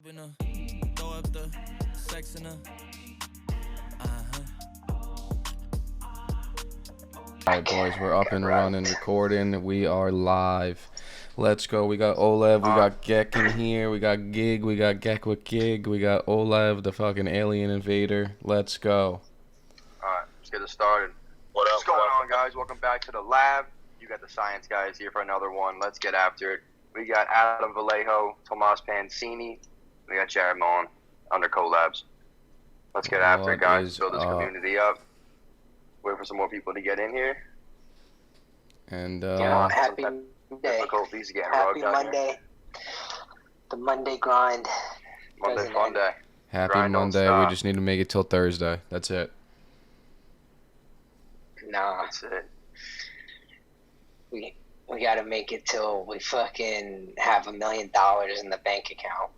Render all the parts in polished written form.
Throw up the sex in her. Alright, boys, we're up and running, recording. We are live. Let's go. We got Olev, we got Gek in here, we got Gig, we got Gek with Gig, we got Olev, the fucking alien invader. Let's go. Alright, let's get it started. What's going on, guys? Welcome back to the lab. You got the science guys here for another one. Let's get after it. We got Adam Vallejo, Tomas Pancini, we got Jared Mullen under collabs. Let's get after it, guys. Build this community up. Wait for some more people to get in here. And happy Monday. Happy Monday. The Monday grind. Monday fun day. Happy Grind don't Monday. stop. We just need to make it till Thursday. That's it. Nah, That's it. we gotta make it till we fucking have $1 million in the bank account.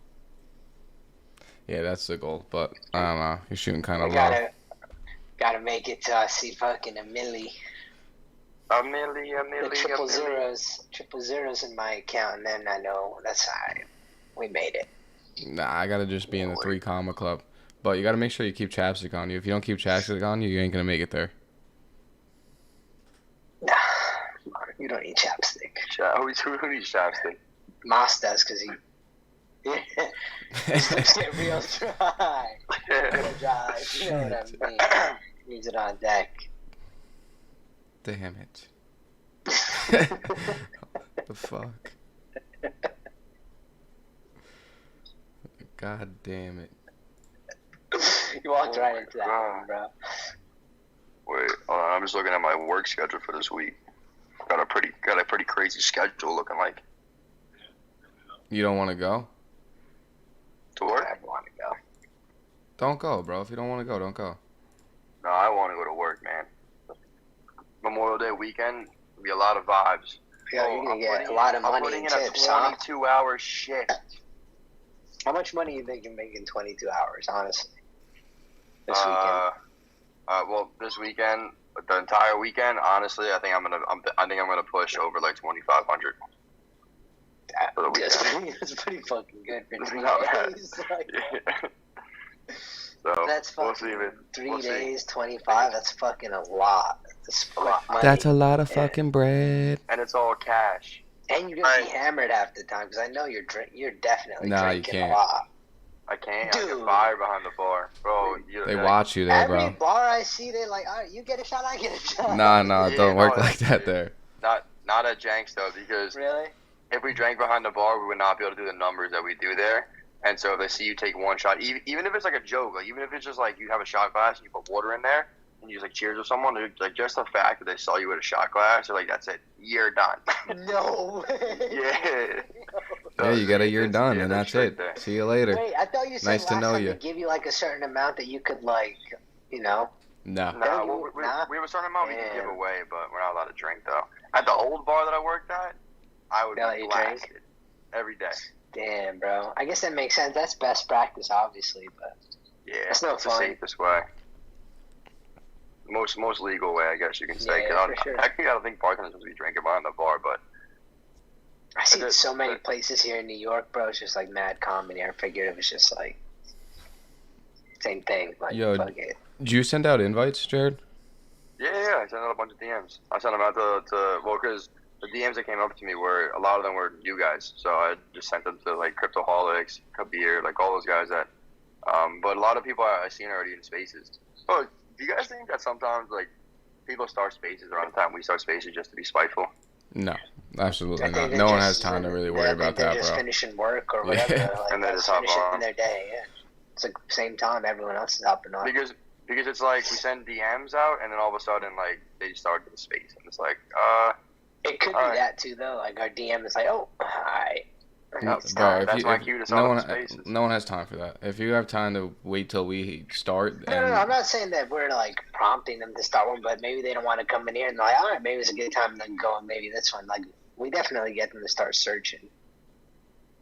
Yeah, that's the goal. But I don't know. You're shooting kind We of low. gotta make it till I see fucking a milli. A milli. Triple zeros in my account, and then I know that's alright. We made it. Nah, I gotta just be in the 3 comma club. But you gotta make sure you keep chapstick on you. If you don't keep chapstick on you, you ain't gonna make it there. Nah, you don't need chapstick. Who needs chapstick? Moss does, because he his lips get real dry. Real dry. You know what I mean. Needs it on deck. Damn it. The fuck? God damn it. You walked right into that God. one, bro. Wait, I'm just looking at my work schedule for this week. Got a pretty crazy schedule looking like. You don't want to go? To work? I want to go. Don't go, bro. If you don't want to go, don't go. No, I want to go to work, man. Memorial Day weekend will be a lot of vibes. Yo, you're going to get a lot of I'm money putting in in tips, a huh? 22-hour shift. How much money you think you make in 22 hours, honestly? This weekend? Well, this weekend, the entire weekend, honestly, I think I'm gonna push over like 2,500. for the weekend. That's pretty fucking good for 3 Not bad. days. Like, So that's we'll fucking see. 3 We'll see. days, 25. That's fucking a lot. That's quick money. That's a lot of fucking bread. And it's all cash. And you're gonna be hammered half the time, because I know you're definitely Nah, you drinking can't. a lot. I can't. I Dude. get fired behind the bar, bro. They watch you there, Every bro. bar I see, they're like, all right, you get a shot, I get a shot. Nah, Yeah, don't work no, like that there. Not at Jenks though, because Really? if we drank behind the bar, we would not be able to do the numbers that we do there. And so if they see you take one shot, even if it's like a joke, like even if it's just like you have a shot glass and you put water in there and you just like cheers with someone, like just the fact that they saw you with a shot glass, they're like, that's it, you're done. No way. Yeah. Yeah, you get a year done, and they're that's straight it. there. See you later. Wait, I thought you said Nice to last know time you. they give you like a certain amount that you could like, you know. No. No, we Nah? have a certain amount we can give Damn. away, but we're not allowed to drink though. At the old bar that I worked at, I would Yeah, be you drink? blasted every day. Damn, bro. I guess that makes sense. That's best practice, obviously, but Yeah, That's no it's fun. the safest way. Most legal way, I guess you can say. Yeah, 'Cause for sure. I don't think bartenders supposed to be drinking behind the bar, but I see But so many places here in New York, bro. It's just like mad comedy. I figured it was just like same thing. Like, Yo, fuck it. Did you send out invites, Jared? yeah, I sent out a bunch of DMs. I sent them out well, because the DMs that came up to me a lot of them were you guys, so I just sent them to like Cryptoholics, Kabir, like all those guys that. But a lot of people I seen already in spaces. Oh, do you guys think that sometimes like people start spaces around the time we start spaces just to be spiteful? No, absolutely I not. think No they're one just- has time to really worry I about think they're that, just bro. finishing work or whatever. Yeah. Like, And they that's just hop finishing on. their day. Yeah, it's like same time everyone else is hopping on. Because it's like we send DMs out and then all of a sudden like they start the space and it's like It could be Alright. that too, though. Like our DM is like, oh, hi. No, It's bro, time. That's my cue to start no up one, spaces. no one has time for that. If you have time to wait till we start, No, I'm not saying that we're like prompting them to start one, but maybe they don't want to come in here and they're like, all right, maybe it's a good time to then go and maybe this one. Like, we definitely get them to start searching.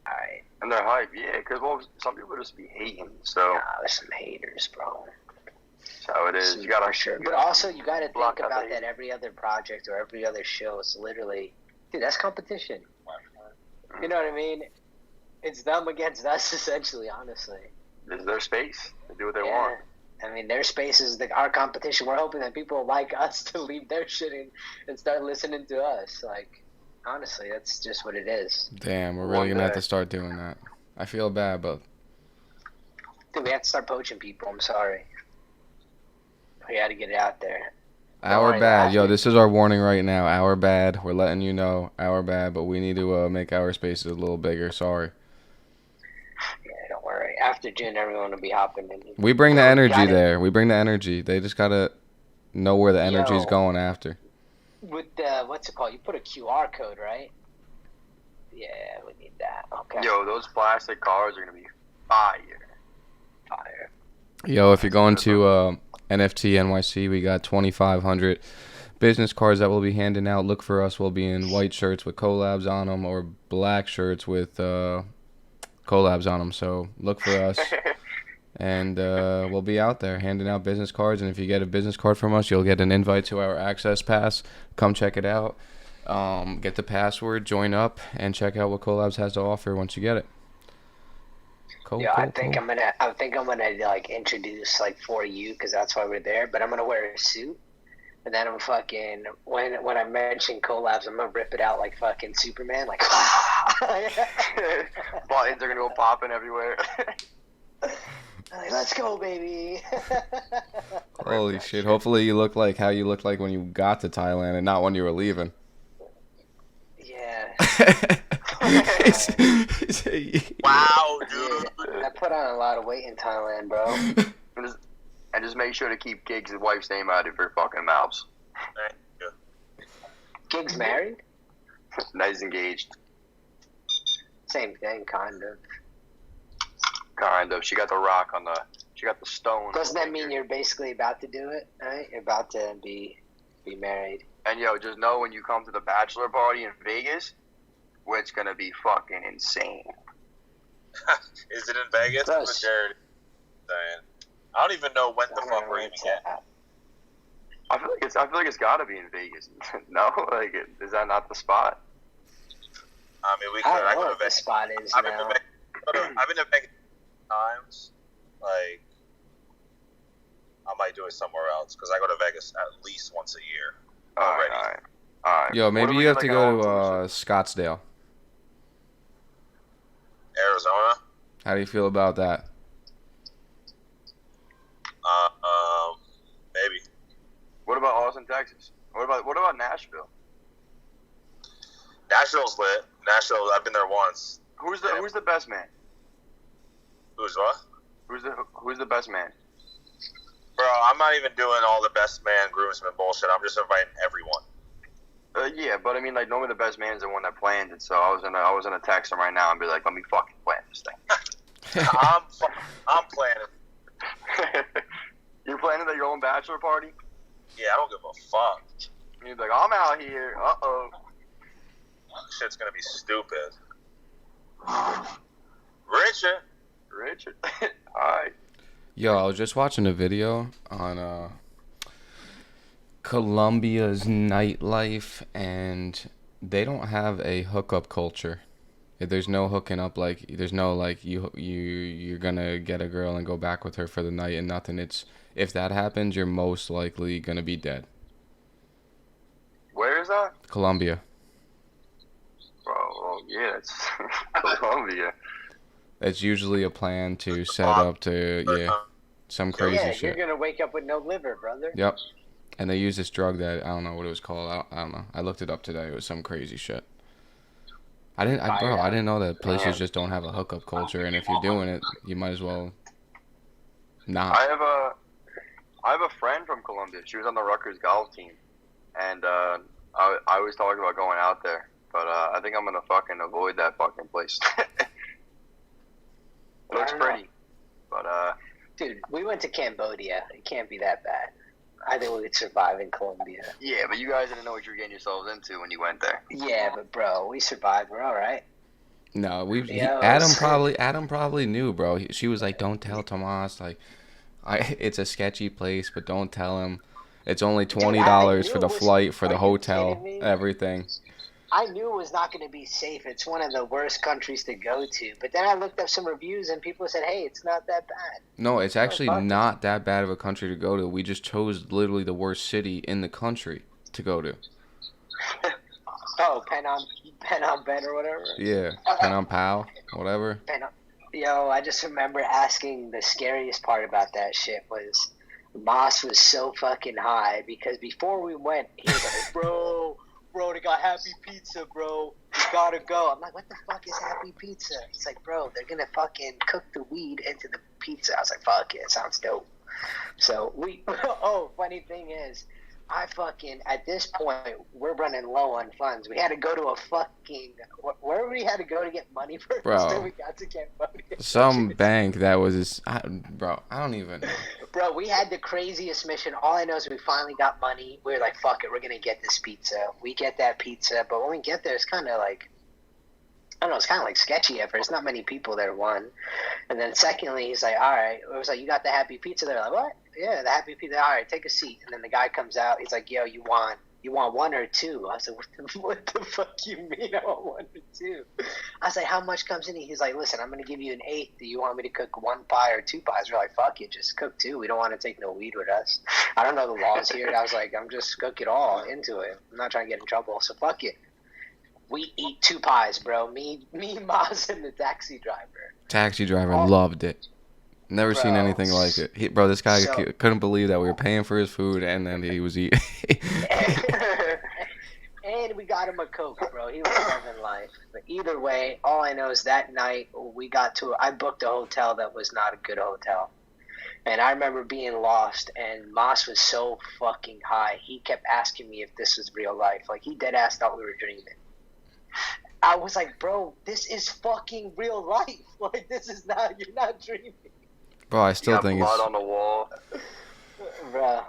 All right. and they're hype, yeah, because well, some people just be hating, so Nah, there's some haters, bro. that's how it is. You gotta For sure. you But gotta also, you got to block think out about the that every other project or every other show is literally, dude, that's competition. You know what I mean? It's them against us, essentially. Honestly. This is their space. They do what they Yeah. want. I mean, their space is our competition. We're hoping that people like us to leave their shit in and start listening to us. Like, honestly, that's just what it is. Damn, we're really gonna have to start doing that. I feel bad, but Dude, we have to start poaching people. I'm sorry. We got to get it out there. our bad. Yo, this is our warning right now. Our bad. We're letting you know. Our bad, but we need to make our spaces a little bigger. Sorry. Yeah, don't worry. After June, everyone will be hopping in. We bring the energy there. We bring the energy. They just gotta know where the energy's going after. With the, what's it called? You put a QR code, right? Yeah, we need that. Okay. Yo, those plastic cars are gonna be fire. Fire. Yo, if you're going to NFT NYC, we got 2,500 business cards that we'll be handing out. Look for us. We'll be in white shirts with collabs on them or black shirts with collabs on them. So look for us. And we'll be out there handing out business cards. And if you get a business card from us, you'll get an invite to our access pass. Come check it out. Get the password, join up, and check out what Collabs has to offer once you get it. Cool. Yeah, cool, I think cool. I'm gonna like introduce like for you because that's why we're there. But I'm gonna wear a suit, and then I'm fucking when I mention collabs, I'm gonna rip it out like fucking Superman, like. Buttons are gonna go popping everywhere. Like, let's go, baby. Holy shit. Hopefully you look like how you looked like when you got to Thailand and not when you were leaving. Yeah. Wow, dude. I put on a lot of weight in Thailand, bro. And just make sure to keep Giggs' wife's name out of your fucking mouths. Thank you. Gig's married? Nice engaged. Same thing, kind of. Kind of. She got the rock on the. She got the stone. Doesn't that mean you're basically about to do it, right? You're about to be married. And yo, just know when you come to the bachelor party in Vegas, it's gonna be fucking insane. Is it in Vegas? Yes. That's what Jared is saying. I don't even know when the fuck we're even getting. I feel like it's gotta be in Vegas. No, like, is that not the spot? I mean, we could. I I don't know go to what the Vegas. spot is I've been now. to Vegas. I've been to Vegas times. Like, I might do it somewhere else because I go to Vegas at least once a year. Already. All right. Yo, maybe What you about, have to like, go an to all-inclusive? Scottsdale. Arizona. How do you feel about that? Maybe. What about Austin, Texas? What about Nashville? Nashville's lit. Nashville. I've been there once. Who's the best man? Who's what? Who's the best man? Bro, I'm not even doing all the best man groomsmen bullshit. I'm just inviting everyone. Yeah, but I mean, like, normally the best man is the one that plans it. So I was gonna text him right now and be like, let me fucking plan this thing. I'm planning. You're planning your own bachelor party? Yeah, I don't give a fuck. You're like, I'm out here. Shit's gonna be stupid. Richard. Alright. Yo, I was just watching a video on Colombia's nightlife, and they don't have a hookup culture. There's no hooking up, like, there's no, like, you're gonna get a girl and go back with her for the night and nothing. It's, if that happens, you're most likely gonna be dead. Where is that? Colombia. Bro, well, yeah, it's Colombia. It's usually a plan to set up to, some crazy Yeah, shit. you're gonna wake up with no liver, brother. Yep. And they use this drug that, I don't know what it was called. I don't know. I looked it up today. It was some crazy shit. I didn't know that places just don't have a hookup culture, and if you're doing it, you might as well not. I have a friend from Colombia. She was on the Rutgers golf team, and I always talk about going out there, but I think I'm gonna fucking avoid that fucking place. It looks pretty, but Dude, we went to Cambodia. It can't be that bad. I think we could survive in Colombia. yeah, but you guys didn't know what you were getting yourselves into when you went there. Yeah, but bro, we survived. We're all right. No, Yeah, Adam probably knew, bro. She was like, "Don't tell Tomas. Like, it's a sketchy place, but don't tell him. It's only $20 for the flight, for the hotel, everything." I knew it was not going to be safe. It's one of the worst countries to go to. But then I looked up some reviews, and people said, hey, it's not that bad. No, it's actually not that bad of a country to go to. We just chose literally the worst city in the country to go to. Oh, Phnom Penh or whatever? Yeah, Phnom Penh, whatever. Yo, I just remember asking the scariest part about that shit was Moss was so fucking high because before we went, he was like, bro, they got Happy Pizza, bro. You gotta go. I'm like, what the fuck is Happy Pizza? He's like, bro, they're gonna fucking cook the weed into the pizza. I was like, fuck it, sounds dope. So funny thing is, at this point, we're running low on funds. We had to go to a fucking, where we had to go to get money for bro, we got to Cambodia. Some bank that was, bro, I don't even know. Bro, we had the craziest mission. All I know is we finally got money. We were like, fuck it, we're going to get this pizza. We get that pizza, but when we get there, it's kind of like, I don't know, it's kind of like sketchy at first. Not many people there, one. And then secondly, he's like, all right. It was like, you got the Happy Pizza? They're like, what? Yeah, the Happy Pizza. All right, take a seat. And then the guy comes out. He's like, yo, you want one or two? I said, what the fuck you mean I want one or two? I was like, how much comes in? He's like, listen, I'm going to give you an eighth. Do you want me to cook one pie or two pies? We're like, fuck it, just cook two. We don't want to take no weed with us. I don't know the laws here. I was like, I'm just cook it all into it. I'm not trying to get in trouble, so fuck it. We eat two pies, bro. Me, Maz, and the taxi driver. Taxi driver loved it. Never seen anything like it. This guy couldn't believe that we were paying for his food and then he was eating. And we got him a Coke, bro. He was loving life. But either way, all I know is that night I booked a hotel that was not a good hotel. And I remember being lost, and Moss was so fucking high. He kept asking me if this was real life. Like, he dead ass thought we were dreaming. I was like, bro, this is fucking real life. Like, you're not dreaming. Bro, I still think blood on the wall. Bro.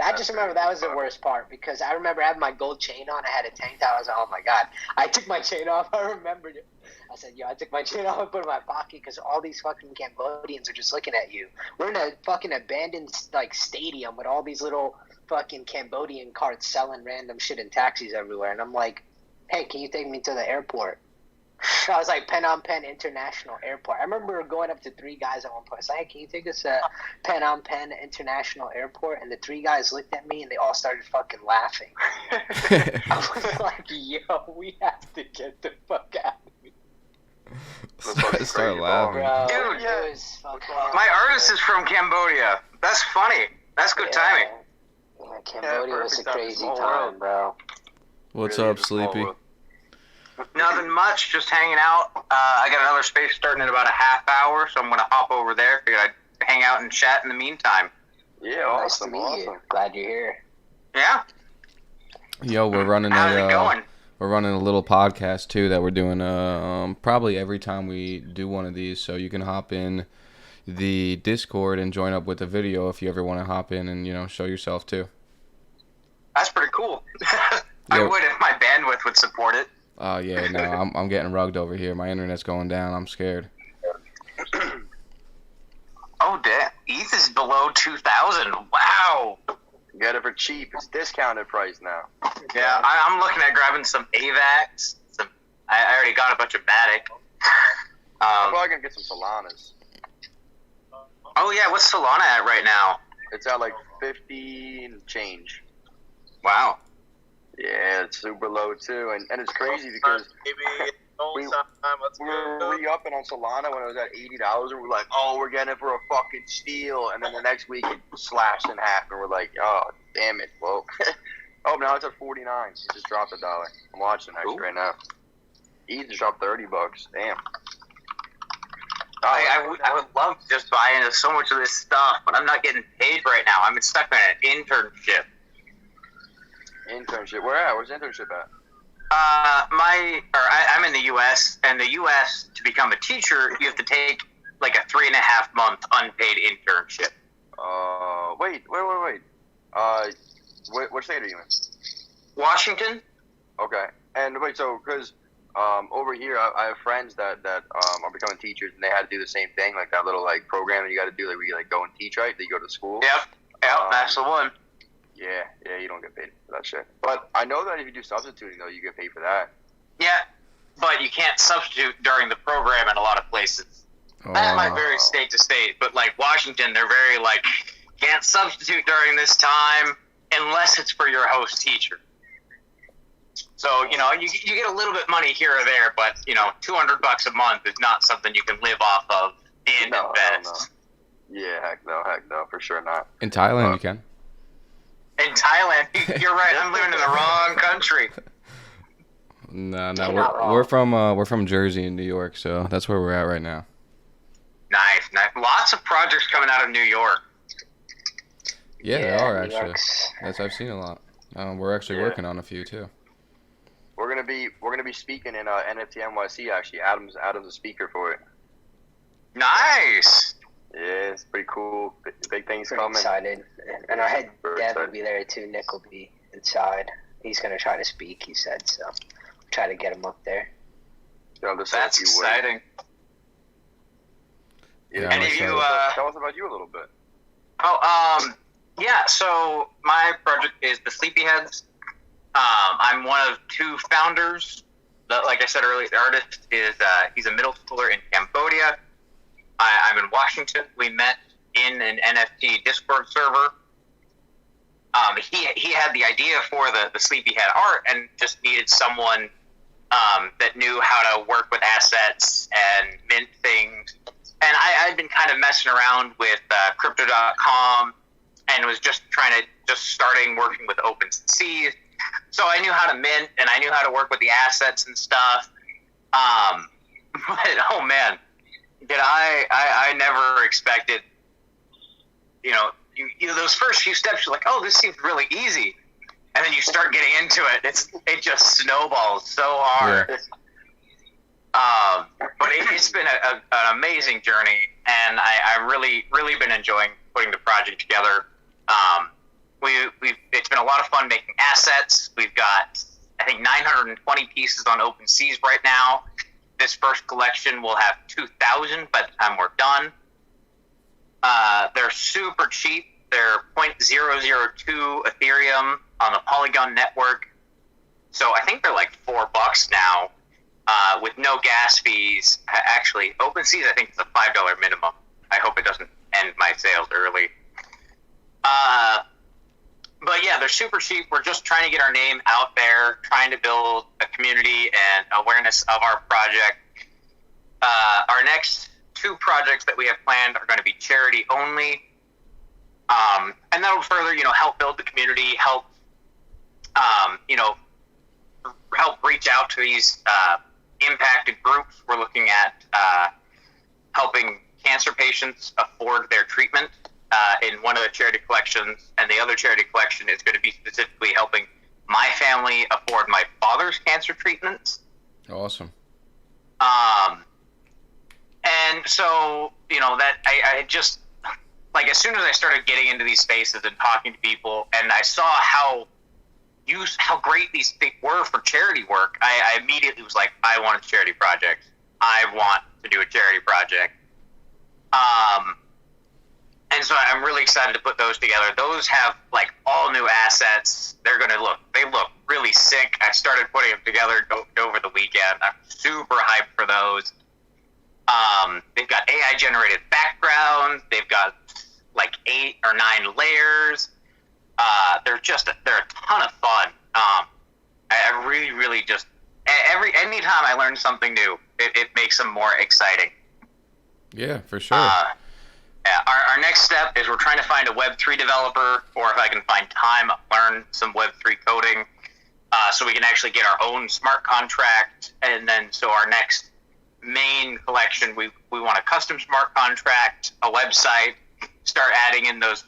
I just remember that was the worst part because I remember having my gold chain on. I had a tank top. I was like, oh my God. I took my chain off. I remembered it. I said, yo, I took my chain off and put it in my pocket because all these fucking Cambodians are just looking at you. We're in a fucking abandoned stadium with all these little fucking Cambodian carts selling random shit in taxis everywhere. And I'm like, hey, can you take me to the airport? I was like, Phnom Penh International Airport. I remember going up to three guys at one point. I was like, hey, can you take us to Phnom Penh International Airport? And the three guys looked at me and they all started fucking laughing. I was like, yo, we have to get the fuck out of here. Start laughing. Dude, my artist is from Cambodia. That's funny. That's good timing. Yeah, Cambodia was a crazy time, bro. What's up, Sleepy? Nothing much, just hanging out. I got another space starting in about a half hour, so I'm going to hop over there. Figured I'd hang out and chat in the meantime. Yeah, nice to meet you. Glad you're here. Yeah. Yo, we're running How's it going? We're running a little podcast too that we're doing probably every time we do one of these, so you can hop in the Discord and join up with the video if you ever want to hop in and show yourself too. That's pretty cool. I would if my bandwidth would support it. Oh yeah, no, I'm getting rugged over here. My internet's going down. I'm scared. Oh damn, ETH is below 2,000. Wow. Get it for cheap. It's discounted price now. Yeah, I'm looking at grabbing some AVAX. I already got a bunch of Matic. I'm probably gonna get some Solanas. Oh yeah, what's Solana at right now? It's at like 50 and change. Wow. Yeah, it's super low too, and it's crazy because we were re-upping on Solana when it was at $80, and we're like, oh, we're getting it for a fucking steal, and then the next week it slashed in half, and we're like, oh, damn it, whoa. Oh, now it's at 49. It just dropped $1. I'm watching actually right now. ETH just dropped $30. Damn. I would love to just buy into so much of this stuff, but I'm not getting paid right now. I'm stuck in an internship. Internship? Where at? Where's the internship at? I'm in the U.S., and the U.S., to become a teacher, you have to take like a 3.5 month unpaid internship. Wait. What state are you in? Washington. Okay. And wait, so, because over here, I have friends that are becoming teachers, and they had to do the same thing, like that little, like, program that you got to do, like, where you, like, go and teach, right? That you go to school. Yep, that's the one. Yeah, you don't get paid for that shit. But I know that if you do substituting, though, you get paid for that. Yeah, but you can't substitute during the program in a lot of places. That might vary state to state, but like Washington, they're very like, can't substitute during this time unless it's for your host teacher. So, you get a little bit money here or there, but, $200 a month is not something you can live off of and invest. No. Yeah, heck no, for sure not. In Thailand, you can. In Thailand, you're right. I'm living in the wrong country. No, we're from Jersey in New York, so that's where we're at right now. Nice. Lots of projects coming out of New York. Yeah, they are actually. I've seen a lot. We're actually working on a few too. We're gonna be speaking in NFT NYC actually. Adam's a speaker for it. Nice. Yeah, it's pretty cool. Big things pretty coming. Excited, and our head dev will be there too. Nick will be inside. He's gonna try to speak. He said so. Try to get him up there. That's exciting. Yeah, and you tell us about you a little bit. Yeah. So my project is the Sleepyheads. I'm one of two founders. Like I said earlier, the artist is he's a middle schooler in Cambodia. I'm in Washington. We met in an NFT Discord server. He had the idea for the Sleepyhead art and just needed someone that knew how to work with assets and mint things. And I'd been kind of messing around with Crypto.com and was just starting working with OpenSea. So I knew how to mint and I knew how to work with the assets and stuff. But oh man, did I never expected, those first few steps, you're like, oh, this seems really easy. And then you start getting into it. It just snowballs so hard. Yeah. But it's been an amazing journey, and I really, really been enjoying putting the project together. It's been a lot of fun making assets. We've got, I think, 920 pieces on OpenSea right now. This first collection will have 2,000 by the time we're done. They're super cheap. They're 0.002 Ethereum on the Polygon network. So I think they're like $4 now. With no gas fees. Actually, OpenSea, I think, is a $5 minimum. I hope it doesn't end my sales early. But yeah, they're super cheap. We're just trying to get our name out there, trying to build a community and awareness of our project. Our next two projects that we have planned are going to be charity only. And that'll further, help build the community, help reach out to these impacted groups. We're looking at helping cancer patients afford their treatment in one of the charity collections, and the other charity collection is going to be specifically helping my family afford my father's cancer treatments. Awesome. And so, that I just, like, as soon as I started getting into these spaces and talking to people, and I saw how great these things were for charity work, I immediately was like, I want a charity project. I want to do a charity project. And so I'm really excited to put those together. Those have like all new assets. They look really sick. I started putting them together over the weekend. I'm super hyped for those. They've got AI generated backgrounds. They've got like 8 or 9 layers. They're a ton of fun. I really, really just anytime I learn something new, it makes them more exciting. Yeah, for sure. Our next step is we're trying to find a Web3 developer, or if I can find time, learn some Web3 coding, so we can actually get our own smart contract. And then, so our next main collection, we want a custom smart contract, a website, start adding in those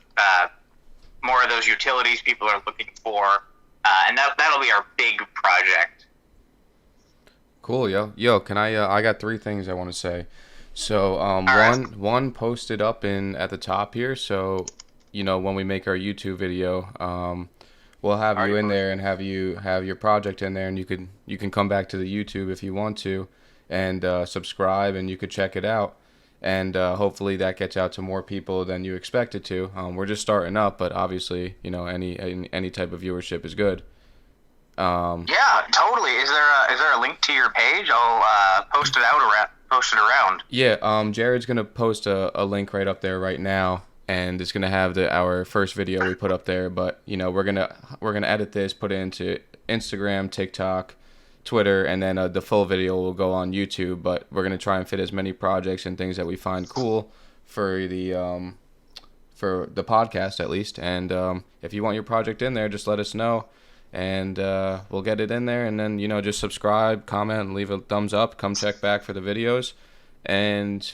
more of those utilities people are looking for, and that'll be our big project. Cool, yo. Can I got 3 things I want to say. So one posted up at the top here. So when we make our YouTube video, we'll have you in there and have your project in there, and you can come back to the YouTube if you want to, and subscribe, and you could check it out. and hopefully that gets out to more people than you expect it to. We're just starting up, but obviously, you know, any type of viewership is good. Yeah, totally. Is there a link to your page? I'll post it around. Yeah, Jared's gonna post a link right up there right now, and it's gonna have our first video we put up there. But you know, we're gonna edit this, put it into Instagram, TikTok, Twitter, and then the full video will go on YouTube. But we're gonna try and fit as many projects and things that we find cool for the podcast at least. And if you want your project in there, just let us know, and we'll get it in there. And then, you know, just subscribe, comment, and leave a thumbs up. Come check back for the videos. And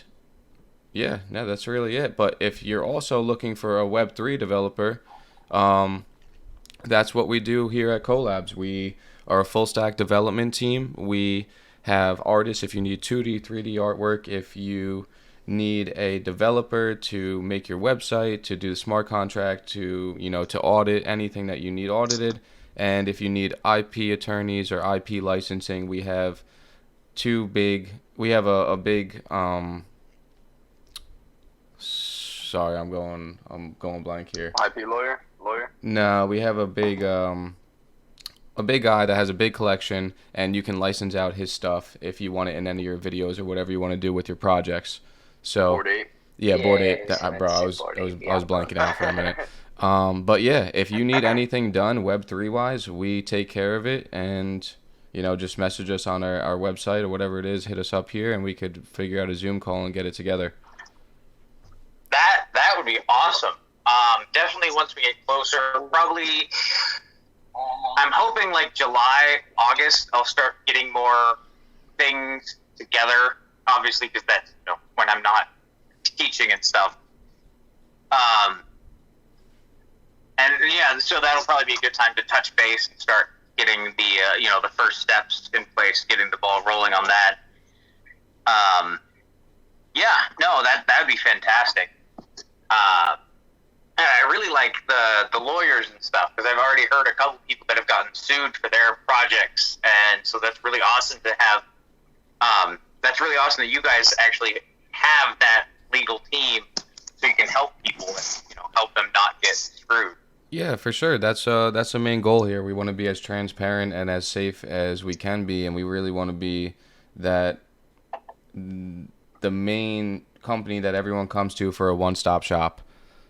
yeah, no, that's really it. But if you're also looking for a Web3 developer, that's what we do here at Collabs. We are a full stack development team. We have artists if you need 2D, 3D artwork, if you need a developer to make your website, to do the smart contract, to, you know, to audit anything that you need audited. And if you need IP attorneys or IP licensing, we have a big sorry, I'm going blank here. IP lawyer? No, we have a big guy that has a big collection, and you can license out his stuff if you want it in any of your videos or whatever you want to do with your projects. So Board 8? Yeah, Board 8. Yes, Bro, I was blanking out for a minute. But yeah, if you need anything done Web3 wise, we take care of it. And, you know, just message us on our website or whatever it is, hit us up here, and we could figure out a Zoom call and get it together. That would be awesome. Definitely once we get closer, probably, I'm hoping like July, August, I'll start getting more things together. Obviously, because that's, you know, when I'm not teaching and stuff. And yeah, so that'll probably be a good time to touch base and start getting the you know, the first steps in place, getting the ball rolling on that. Yeah, no, that would be fantastic. And I really like the lawyers and stuff, because I've already heard a couple people that have gotten sued for their projects, and so that's really awesome to have. That's really awesome that you guys actually have that legal team, so you can help people and, you know, help them not get screwed. Yeah, for sure. That's the main goal here. We want to be as transparent and as safe as we can be, and we really want to be the main company that everyone comes to for a one-stop shop.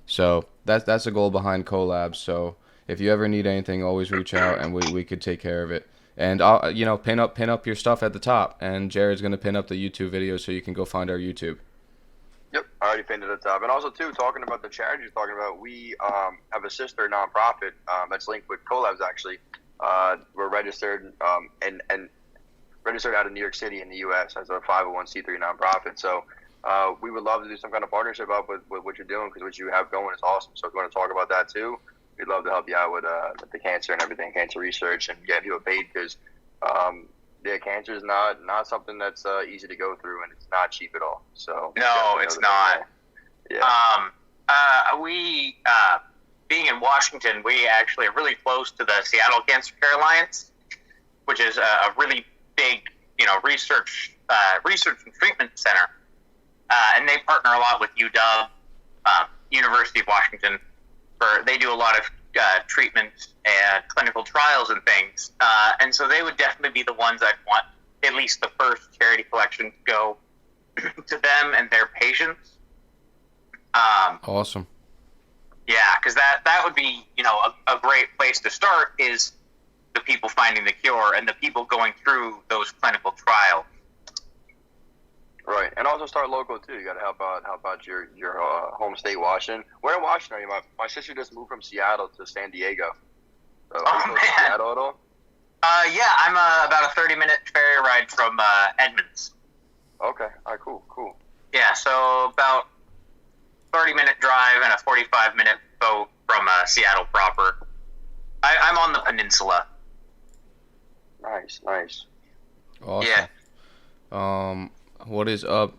So that's the goal behind Collabs. So if you ever need anything, always reach out, and we could take care of it. And I'll, you know, pin up your stuff at the top, and Jared's gonna pin up the YouTube video so you can go find our YouTube. Yep, I already pinned it at the top. And also, too, talking about the charity you're talking about, we have a sister nonprofit that's linked with Collabs, actually. We're registered and registered out of New York City in the U.S. as a 501c3 nonprofit. So we would love to do some kind of partnership up with what you're doing, because what you have going is awesome. So if you want to talk about that, too, we'd love to help you out with the cancer and everything, cancer research, and get people paid, because yeah, cancer is not something that's easy to go through, and it's not cheap at all. So no, it's not. Yeah. We being in Washington, we actually are really close to the Seattle Cancer Care Alliance, which is a really big, you know, research and treatment center, and they partner a lot with UW, University of Washington. They do a lot of treatment and clinical trials and things, and so they would definitely be the ones I'd want at least the first charity collection to go to them and their patients. Awesome. Yeah, because that would be, you know, a great place to start, is the people finding the cure and the people going through those clinical trials. Right, and also start local too. You got to help out your home state, Washington. Where in Washington are you? My sister just moved from Seattle to San Diego. So Oh, man. Seattle at all? Yeah, I'm about a 30-minute ferry ride from Edmonds. Okay, all right, cool. Yeah, so about 30-minute drive and a 45-minute boat from Seattle proper. I'm on the peninsula. Nice. Awesome. Yeah. What is up,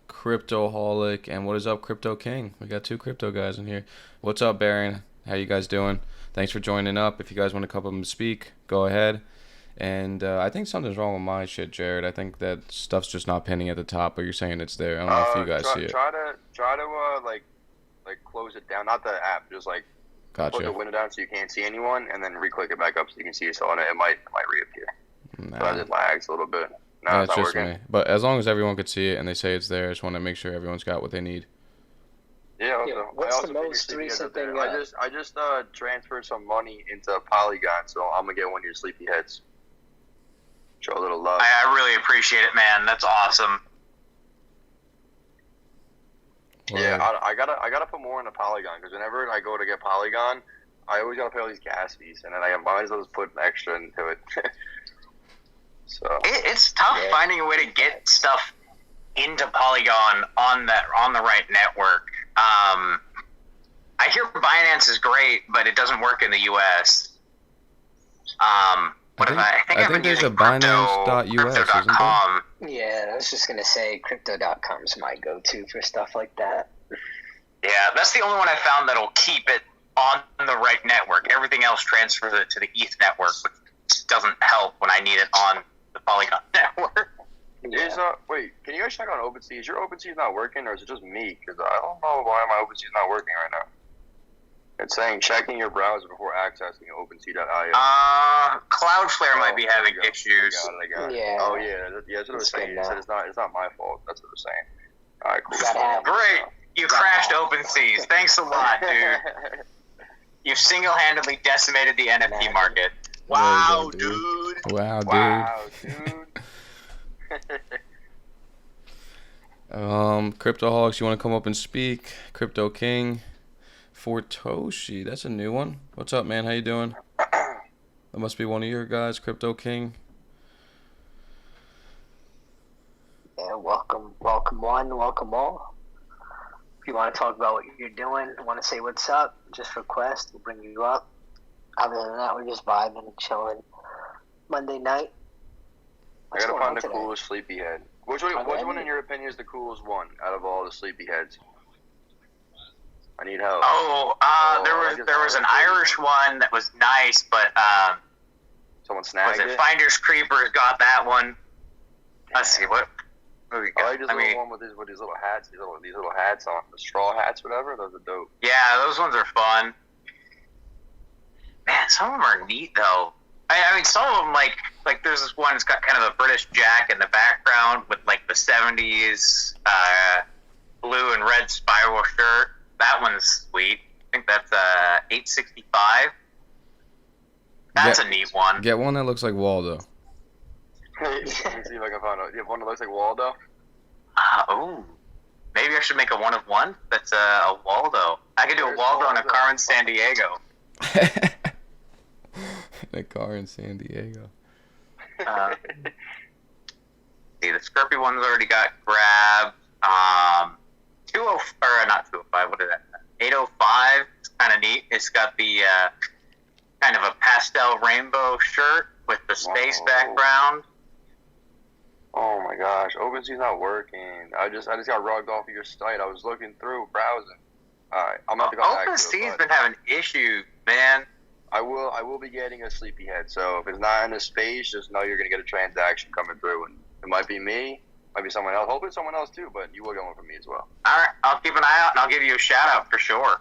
Cryptoholic, and what is up, Crypto King? We got two crypto guys in here. What's up, Baron? How you guys doing? Thanks for joining up. If you guys want to come up and speak, go ahead. And I think something's wrong with my shit, Jared. I think that stuff's just not pinning at the top, but you're saying it's there. I don't know if you guys see it. Try to like close it down, not the app, just like Gotcha. put the window down so you can't see anyone, and then re-click it back up so you can see yourself on it. It might reappear. Nah. So it lags a little bit. No, Yeah, it's it's not just working. me. But as long as everyone could see it and they say it's there, I just want to make sure everyone's got what they need. Yeah. Also, Yeah, what's I also the figured most Sleepyheads recent up there. thing, I just transferred some money into Polygon, so I'm gonna get one of your Sleepyheads. Show a little love. I really appreciate it, man. That's awesome. Yeah, Word. I gotta put more into Polygon, because whenever I go to get Polygon, I always gotta pay all these gas fees, and then I might as well just put extra into it. So It's tough finding a way to get stuff into Polygon on the right network. I hear Binance is great, but it doesn't work in the U.S. I think there's a Binance.us, isn't Crypto.com. Yeah, I was just gonna say Crypto.com is my go-to for stuff like that. Yeah, that's the only one I found that'll keep it on the right network. Everything else transfers it to the ETH network, which doesn't help when I need it on the Polygon network. Wait, can you guys check on OpenSea? Is your OpenSea not working, or is it just me? Because I don't know why my OpenSea is not working right now. It's saying checking your browser before accessing OpenSea.io. Cloudflare might be having there you go. issues. I got it. Yeah. Oh yeah, that's what it was saying. It said it's not my fault. That's what it was saying. All right, cool. Gotta have- Great, you crashed OpenSeas. Thanks a lot, dude. You've single-handedly decimated the NFT market. Wow, dude. Wow, dude. Wow, dude. Cryptoholics, you want to come up and speak? Crypto King. Fortoshi, that's a new one. What's up, man? How you doing? That must be one of your guys, Crypto King. Yeah, welcome one, welcome all. If you want to talk about what you're doing, want to say what's up, just request, we'll bring you up. Other than that, we're just vibing, chilling. Monday night. I gotta going find on the today? coolest Sleepyhead. Which one, in your opinion, is the coolest one out of all the Sleepyheads? I need help. There was an Irish one that was nice, but Someone snagged it. Finders Creepers got that one. Let's see what we I got. like this little one with these little hats, these little hats on, the straw hats, whatever. Those are dope. Yeah, those ones are fun. Man, some of them are neat though. I mean, some of them like there's this one that's got kind of a British Jack in the background with like the 70s blue and red spiral shirt. That one's sweet. I think that's $8.65. That's a neat one. Get one that looks like Waldo. Let me see if I can find out. You have one that looks like Waldo? Maybe I should make a one of one. That's a Waldo. I could do a Where's Waldo and a Waldo? car in San Diego. The car in San Diego. See, the Scurpy one's already got grabbed. 205. What is that? 805. It's kind of neat. It's got the kind of a pastel rainbow shirt with the space Whoa. background. Oh my gosh, OpenSea's not working. I just got logged off of your site. I was looking through, browsing. Alright, I'm about to go back to it. OpenSea's but been having issues, man. I will be getting a Sleepyhead. So if it's not in the space, just know you're gonna get a transaction coming through, and it might be me, might be someone else. Hopefully someone else too, but you will get one from me as well. Alright, I'll keep an eye out and I'll give you a shout out for sure.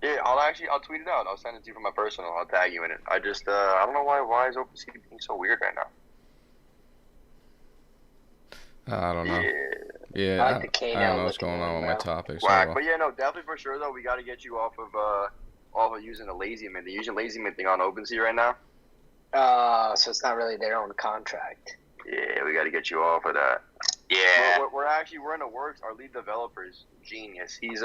Yeah, I'll tweet it out. I'll send it to you from my personal. I'll tag you in it. I just I don't know why is OpenSea being so weird right now. I don't know. Yeah. Yeah, I like the I Kano don't know what's looking going on with one, my bro. topics. Whack. Oh, But yeah, no, definitely for sure though, we got to get you off of using the lazy mint. They're using lazy minting on OpenSea right now. So it's not really their own contract. Yeah, we got to get you off of that. Yeah. We're in the works. Our lead developer is genius. He's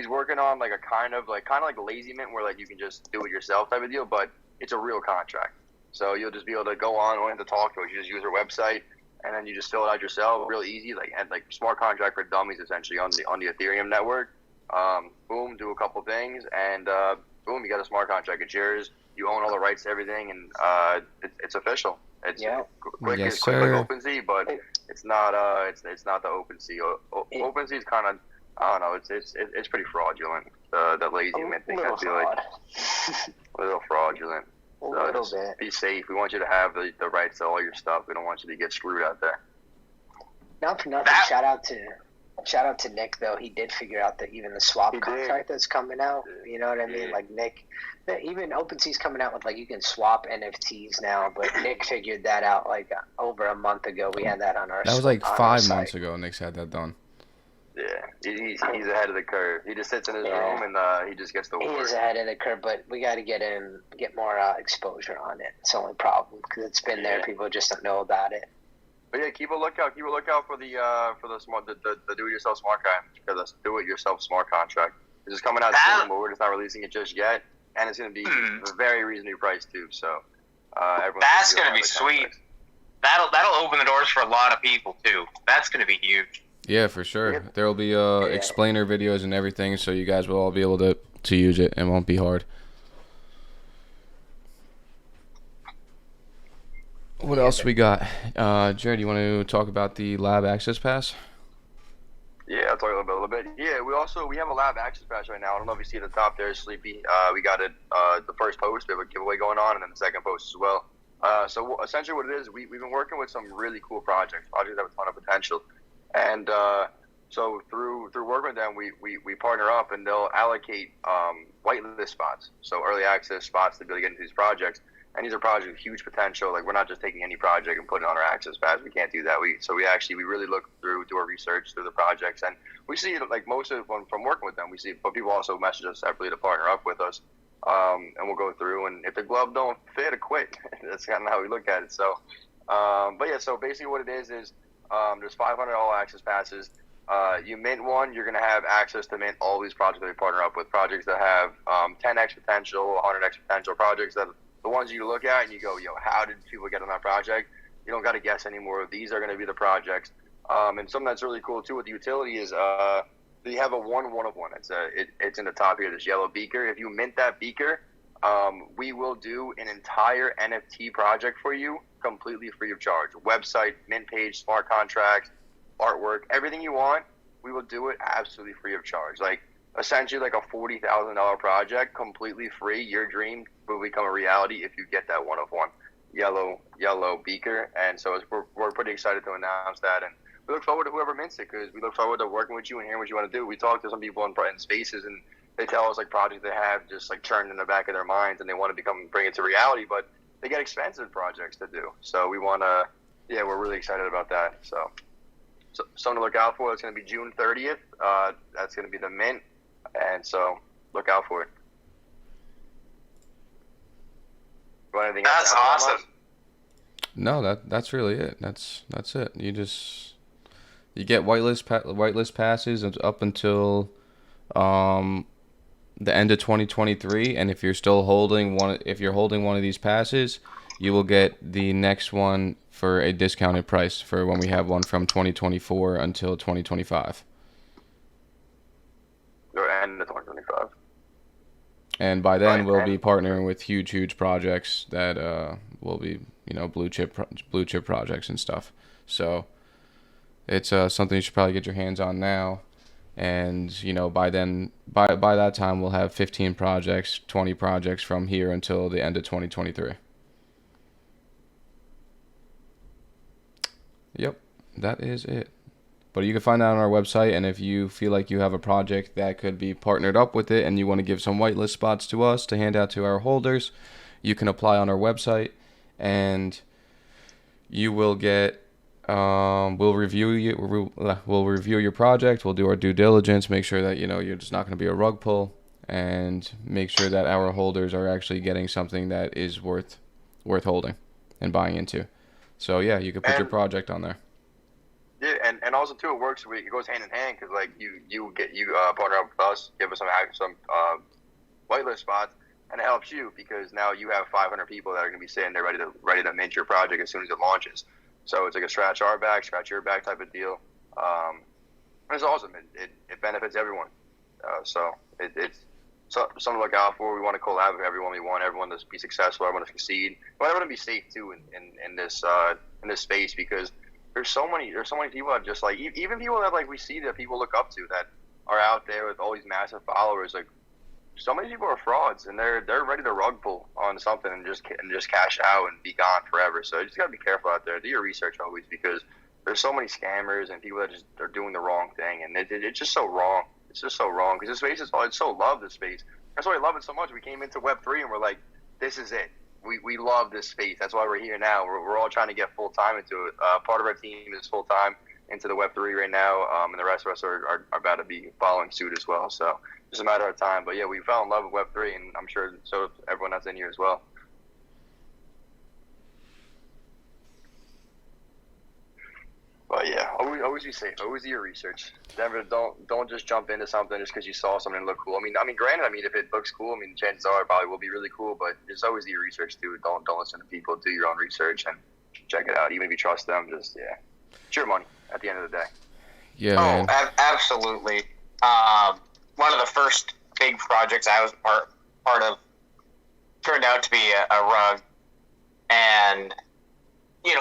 working on like a kind of like lazy mint where like you can just do it yourself type of deal, but it's a real contract. So you'll just be able to go on, don't have to talk to it. You just use our website, and then you just fill it out yourself, real easy, like smart contract for dummies essentially on the Ethereum network. Boom, do a couple things, and boom, you got a smart contract. It's yours. You own all the rights to everything, and it's official. It's quick, Yes, it's quick sir. like OpenSea, but it's not it's not the OpenSea. OpenSea is kind of, I don't know. It's pretty fraudulent. The lazy mint thing, I feel like a little fraudulent. A little just bit. be safe. We want you to have the rights to all your stuff. We don't want you to get screwed out there. Not for nothing. Shout out to Nick though. He did figure out that even the swap contract that's coming out. You know what I mean? Like Nick, even OpenSea's coming out with like you can swap NFTs now. But Nick figured that out like over a month ago. We had that on our. That was like 5 months ago. Nick's had that done. Yeah, he's ahead of the curve. He just sits in his room and he just gets the work. He is ahead of the curve, but we got to get more exposure on it. It's the only problem because it's been there. People just don't know about it. But yeah, keep a lookout for the smart the do-it-yourself smart contract. The do-it-yourself smart contract. It's just coming out soon, but we're just not releasing it just yet, and it's going to be very reasonably priced too. So that's going to be sweet. That'll open the doors for a lot of people too. That's going to be huge. Yeah, for sure. Yep. There will be explainer videos and everything, so you guys will all be able to use it. It won't be hard. What else we got? Jared, you want to talk about the lab access pass? Yeah, I'll talk a little bit. Yeah, we have a lab access pass right now. I don't know if you see at the top there, Sleepy. We got it. The first post, we have a giveaway going on, and then the second post as well. So essentially, what it is, we've been working with some really cool projects that have a ton of potential. And so through working with them, we partner up, and they'll allocate whitelist spots, so early access spots to be able to get into these projects. And these are projects with huge potential. Like, we're not just taking any project and putting it on our access pass. We can't do that. We really look do our research through the projects, and we see like most of them from working with them. We see, but people also message us separately to partner up with us, and we'll go through. And if the glove don't fit, it quit. That's kind of how we look at it. So, but yeah. So basically, what it is there's 500 all access passes. You mint one, you're going to have access to mint all these projects that we partner up with. Projects that have 10x potential, 100x potential, projects that the ones you look at and you go, how did people get on that project? You don't got to guess anymore. These are going to be the projects. And something that's really cool too with the utility is you have a one of one. It's in the top here, this yellow beaker. If you mint that beaker, we will do an entire NFT project for you completely free of charge. Website, mint page, smart contracts, artwork, everything you want, we will do it absolutely free of charge. Like essentially like a $40,000 project, completely free. Your dream will become a reality if you get that one of one yellow beaker. And so we're pretty excited to announce that, and we look forward to whoever mints it, because we look forward to working with you and hearing what you want to do. We talk to some people in spaces, and they tell us like projects they have just like churned in the back of their minds, and they want to bring it to reality, but they get expensive projects to do. So we want to, we're really excited about that. So something to look out for. It's going to be June 30th. That's going to be the mint, and so look out for it. That's awesome. No, that's really it. That's it. You get whitelist passes up until the end of 2023, and if you're holding one of these passes, you will get the next one for a discounted price for when we have one from 2024 until 2025. Or end of 2025. And by then, we'll be partnering with huge projects that will be, blue chip projects and stuff. So it's something you should probably get your hands on now. And by that time, we'll have 15 projects, 20 projects from here until the end of 2023. Yep, that is it. But you can find that on our website, and if you feel like you have a project that could be partnered up with it and you want to give some whitelist spots to us to hand out to our holders, you can apply on our website, and you will get we'll review your project. We'll do our due diligence, make sure that you're just not going to be a rug pull, and make sure that our holders are actually getting something that is worth holding and buying into. So yeah, you can put your project on there. Yeah, and also too, it works. It goes hand in hand, because like you partner up with us, give us some whitelist spots, and it helps you, because now you have 500 people that are going to be sitting there ready to mint your project as soon as it launches. So it's like a scratch our back, scratch your back type of deal. And it's awesome. It benefits everyone. So it's something to look out for. We want to collab with everyone. We want everyone to be successful, everyone to succeed. We want everyone to be safe too in this space, because there's so many people that just like, even people that like we see that people look up to, that are out there with all these massive followers. Like, so many people are frauds, and they're ready to rug pull on something and just cash out and be gone forever. So you just gotta be careful out there. Do your research always, because there's so many scammers and people that just are doing the wrong thing, and it's just so wrong. It's just so wrong, because this space it's so loved. This space. That's why I love it so much. We came into Web3 and we're like, this is it. We love this space. That's why we're here now. We're all trying to get full time into it. Part of our team is full time into the Web3 right now, and the rest of us are about to be following suit as well. So just a matter of time. But yeah, we fell in love with Web3, and I'm sure so everyone that's in here as well. But yeah, always be safe. Always do your research. Never don't just jump into something just because you saw something and look cool. I mean, granted, if it looks cool, chances are it probably will be really cool. But just always do your research too. Don't listen to people. Do your own research and check it out. Even if you trust them, just it's your money at the end of the day. Yeah, man. Absolutely. One of the first big projects I was part of turned out to be a rug, and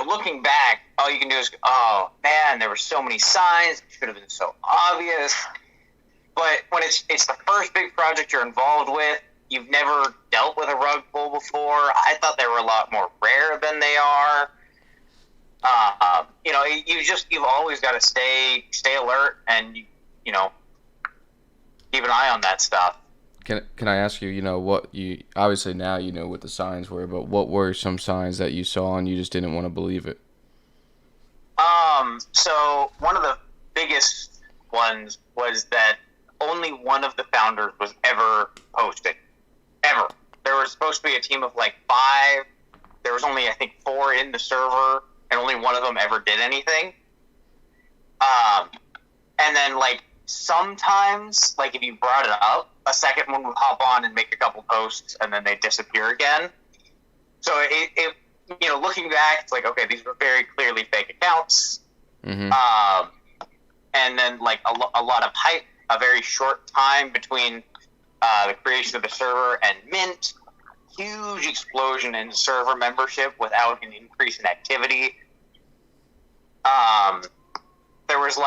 looking back, all you can do is, oh man, there were so many signs. It should have been so obvious. But when it's the first big project you're involved with, you've never dealt with a rug pull before. I thought they were a lot more rare than they are. You've always got to stay alert and keep an eye on that stuff. Can I ask you, what you obviously now you know what the signs were, but what were some signs that you saw and you just didn't want to believe it? So one of the biggest ones was that only one of the founders was ever posted. Ever. There was supposed to be a team of like 5. There was only, I think, 4 in the server, and only one of them ever did anything. And then, sometimes, if you brought it up, a second one would hop on and make a couple posts, and then they disappear again. So it looking back, it's like, okay, these were very clearly fake accounts. Mm-hmm. And then, a lot of hype, a very short time between the creation of the server and mint, huge explosion in server membership without an increase in activity. There was,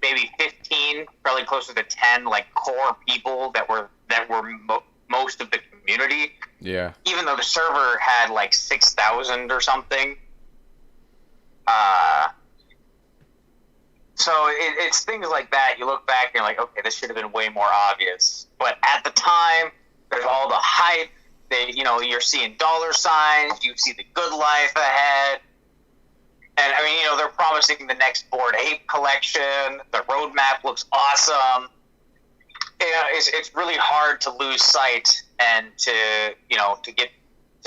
maybe 15, probably closer to 10, core people that were most of the community. Yeah. Even though the server had 6,000 or something. So it's things like that. You look back and you're like, okay, this should have been way more obvious. But at the time, there's all the hype. You're seeing dollar signs. You see the good life ahead. And, they're promising the next Bored Ape collection. The roadmap looks awesome. It's really hard to lose sight and to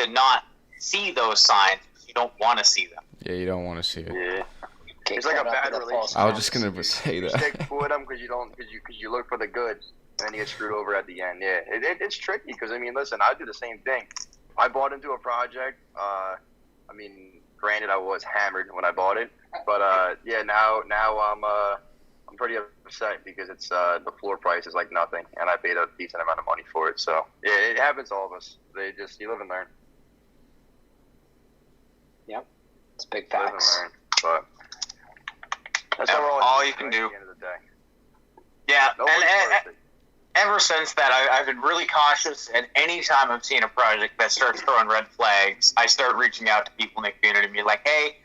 not see those signs. You don't want to see them. Yeah, you don't want to see it. Yeah. It's like a bad relationship. I was just going to say that. You stick with them because you look for the good, and then you get screwed over at the end. Yeah, it's tricky because, listen, I do the same thing. I bought into a project. Granted, I was hammered when I bought it, but now I'm pretty upset because it's the floor price is like nothing, and I paid a decent amount of money for it. So yeah, it happens to all of us. You live and learn. Yep, it's big Live and facts. learn, but that's all you can do. At the end of the day. Yeah, Nobody's and perfect. ever since that, I've been really cautious, and any time I'm seeing a project that starts throwing red flags, I start reaching out to people in the community and be like, hey,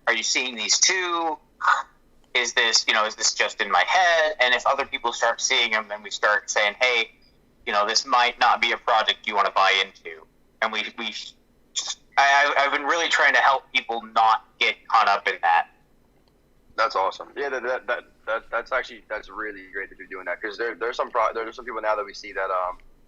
are you seeing these too? Is this just in my head? And if other people start seeing them, then we start saying, hey, this might not be a project you want to buy into. And I've been really trying to help people not get caught up in that. That's awesome. Yeah, that's really great that you're doing that, because there's some people now that we see that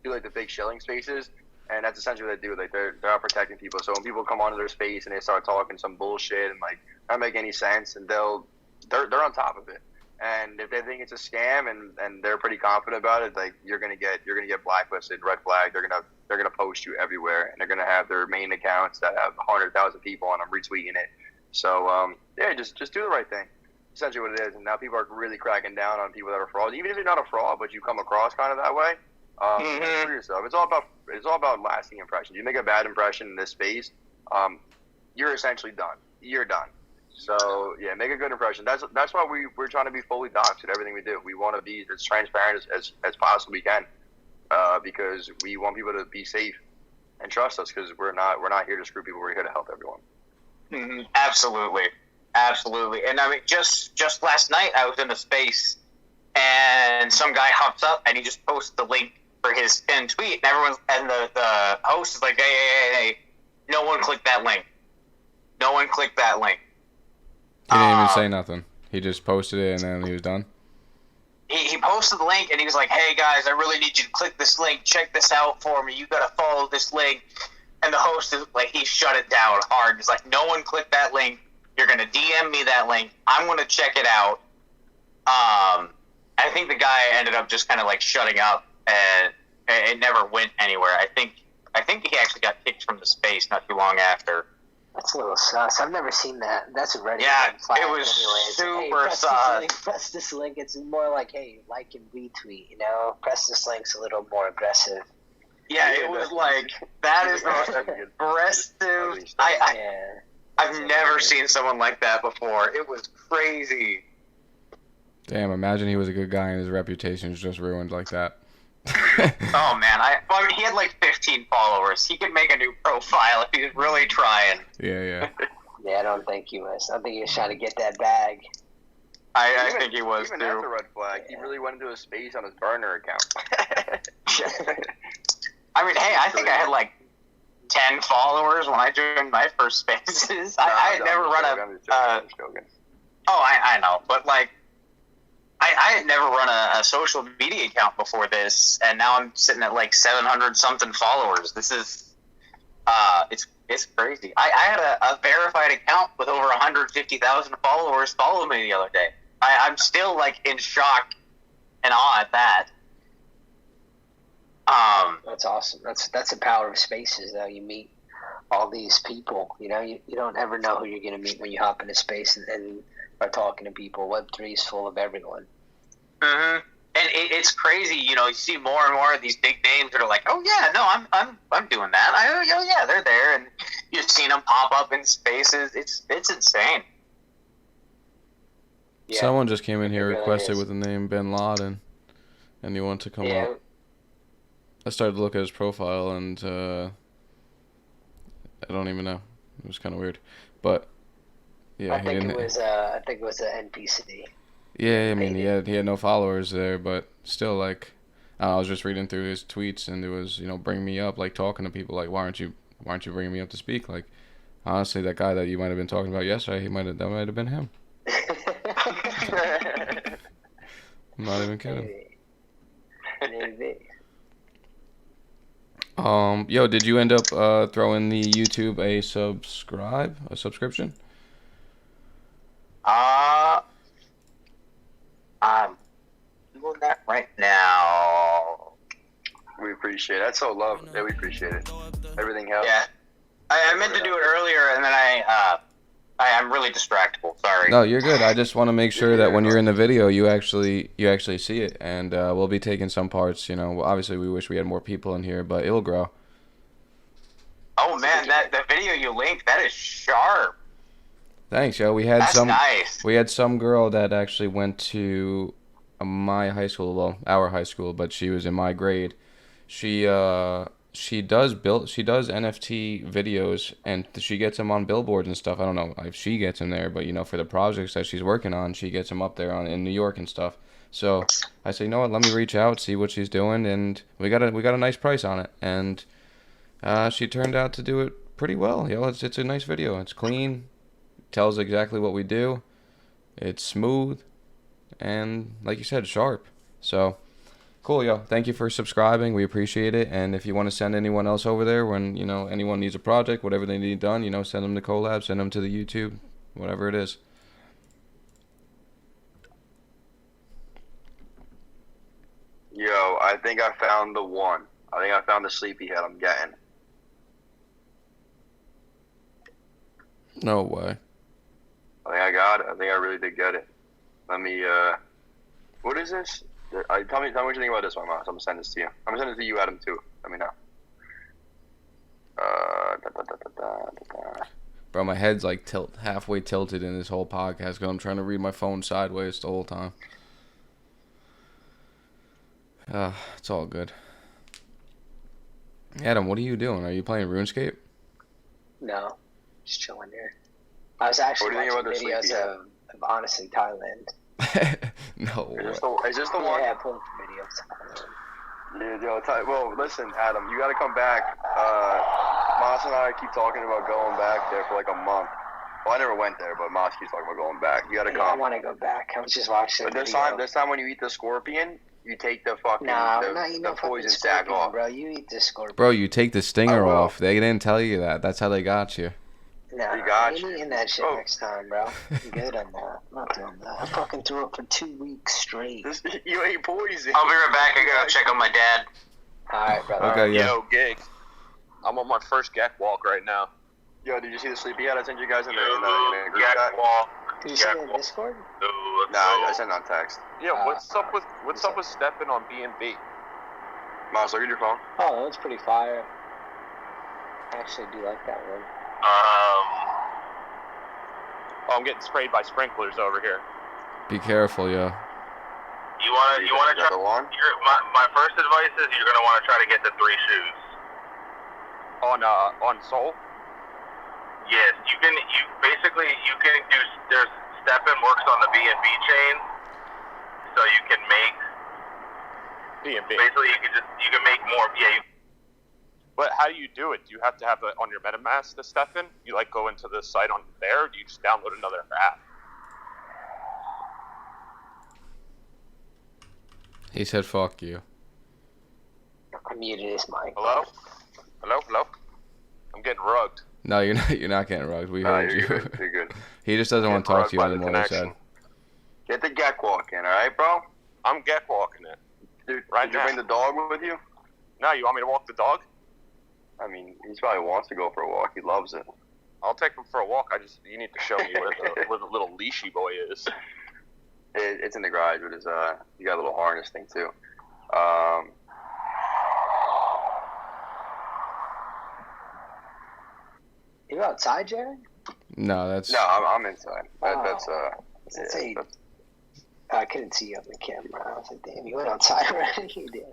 do the fake shilling spaces, and that's essentially what they do. They're out protecting people. So when people come onto their space and they start talking some bullshit and not make any sense, and they're on top of it. And if they think it's a scam and they're pretty confident about it, you're gonna get blacklisted, red flag. They're gonna post you everywhere, and they're gonna have their main accounts that have 100,000 people on them retweeting it. So just do the right thing. Essentially what it is. And now people are really cracking down on people that are frauds. Even if you're not a fraud, but you come across kind of that way, for yourself. It's all about lasting impressions. You make a bad impression in this space, you're essentially done. You're done. So yeah, make a good impression. That's why we're trying to be fully doxxed in everything we do. We want to be as transparent as possibly can. because we want people to be safe and trust us, because we're not here to screw people. We're here to help everyone. Mm-hmm. Absolutely. And I mean, just last night I was in a space, and some guy hops up and he just posts the link for his pinned tweet, and the host is like, hey, no one click that link. No one click that link. He didn't even say nothing. He just posted it and then he was done. He posted the link and he was like, hey guys, I really need you to click this link. Check this out for me. You gotta follow this link. And the host is like, he shut it down hard. He's like, no one click that link. You're gonna DM me that link. I'm gonna check it out. I think the guy ended up just kind of like shutting up, and it never went anywhere. I think he actually got kicked from the space not too long after. That's a little sus. I've never seen that. That's a Reddit. Yeah, flag it was anyways. super Hey, sus. Press this link. It's more like, hey, like and retweet. You know, press this link's a little more aggressive. Yeah, it was like, that is the most aggressive. I've never seen someone like that before. It was crazy. Damn, imagine he was a good guy and his reputation is just ruined like that. Oh man, I mean, he had like 15 followers. He could make a new profile if he was really trying. Yeah. Yeah, I don't think he was. I think he was trying to get that bag. I think he was even too. Even that's a red flag. He really went into a space on his burner account. I mean, hey, I think I had like 10 followers when I joined my first spaces. I had never run a. Oh, I know, but like, I had never run a social media account before this, and now I'm sitting at like 700 something followers. This is, it's crazy. I had a verified account with over 150,000 followers follow me the other day. I'm still like in shock and awe at that. That's awesome. That's the power of spaces, though. You meet all these people. You know, you don't ever know who you're going to meet when you hop into space and are talking to people. Web3 is full of everyone. Mm-hmm. And it's crazy. You know, you see more and more of these big names that are like, oh yeah, no, I'm doing that. Oh yeah, they're there, and you've seen them pop up in spaces. It's insane. Yeah. Someone just came in here, Really requested is. with the name Bin Laden, and he wanted to come up. I started to look at his profile, and I don't even know. It was kind of weird, but yeah, I think it was an NPC. Yeah, I mean, he had no followers there, but still, like, I was just reading through his tweets, and it was, bring me up, like, talking to people, like, why aren't you bringing me up to speak? Like, honestly, that guy that you might have been talking about yesterday, that might have been him. I'm not even kidding. Maybe. Yo, did you end up throwing the YouTube a subscription? I'm doing that right now. We appreciate it. That's so love. Yeah, we appreciate it. Everything helps. Yeah, I meant to do it earlier, and then I'm really distractible. Sorry. No, you're good. I just want to make sure that when you're in the video, you actually see it, and we'll be taking some parts. Obviously we wish we had more people in here, but it'll grow. Oh man, the video you linked, that is sharp. Thanks, yo. We had That's nice. We had some girl that actually went to my high school, well, our high school, but she was in my grade. She does NFT videos, and she gets them on billboards and stuff. I don't know if she gets them there, but for the projects that she's working on, she gets them up there in New York and stuff. So I say, you know what? Let me reach out, see what she's doing, and we got a nice price on it, and she turned out to do it pretty well. It's a nice video. It's clean. Tells exactly what we do. It's smooth, and like you said, sharp. So cool, yo. Thank you for subscribing. We appreciate it. And if you want to send anyone else over there when anyone needs a project, whatever they need done, send them to collab, send them to the YouTube, whatever it is. Yo, I think I found the one. I think I found the Sleepyhead I'm getting. No way. I think I got it. I think I really did get it. Let me, what is this? Tell me what you think about this one, Moss. I'm going to send this to you. I'm going to send it to you, Adam, too. Let me know. Bro, my head's like halfway tilted in this whole podcast because I'm trying to read my phone sideways the whole time. It's all good. Adam, what are you doing? Are you playing RuneScape? No, just chilling here. I was actually What do you watching think about the videos of honestly Thailand. No. Is this the one? Yeah, pulling from videos. Yeah, well, listen, Adam, you got to come back. Moss and I keep talking about going back there for like a month. Well, I never went there, but Moss keeps talking about going back. You got to Yeah, I come. want to go back. I was just watching. But this time when you eat the scorpion, you take the fucking the poison sac off. Bro. You eat the scorpion. Bro, you take the stinger will. off. They didn't tell you that. That's how they got you. Nah, We got I ain't you. eating that shit Oh. next time, bro. I'm good on that. I'm not doing that. I fucking threw up for 2 weeks straight. You ate poison. I'll be right back. I gotta check on my dad. Alright, brother. Okay, yeah. Yo, Gig. I'm on my first Gek walk right now. Yo, did you see the Sleepyhead I sent you guys in the group Gek chat? walk. Did you see it in Discord? Nah, I sent it on text. Yeah, what's up with stepping on B&B? Moss, look at your phone. Oh, that's pretty fire. I actually do like that one. Oh, I'm getting sprayed by sprinklers over here. Be careful, yo. You wanna try. The one? My first advice is you're gonna want to try to get the 3 shoes. On Soul? Yes, you can do. There's Steppen works on the B&B chain, so you can make. B&B. Basically, you can make more. Yeah. But how do you do it? Do you have to have it on your MetaMask to step in? You like go into the site on there, or do you just download another app? He said, "Fuck you." I muted his mic. Hello? Hello? I'm getting rugged. No, you're not. You're not getting rugged. We heard you. You're good. You're good. He just doesn't want to talk to you anymore. He said. Get the Gek walk in, alright, bro? I'm Gek walking it. Dude, Right did you now. bring the dog with you? Now, you want me to walk the dog? I mean, he probably wants to go for a walk. He loves it. I'll take him for a walk. You need to show me where the little leashy boy is. It's in the garage with his, he got a little harness thing, too. You outside, Jared? No, that's. No, I'm inside. Oh. That's Say- I couldn't see you on the camera. I was like, damn, you went outside already? You did.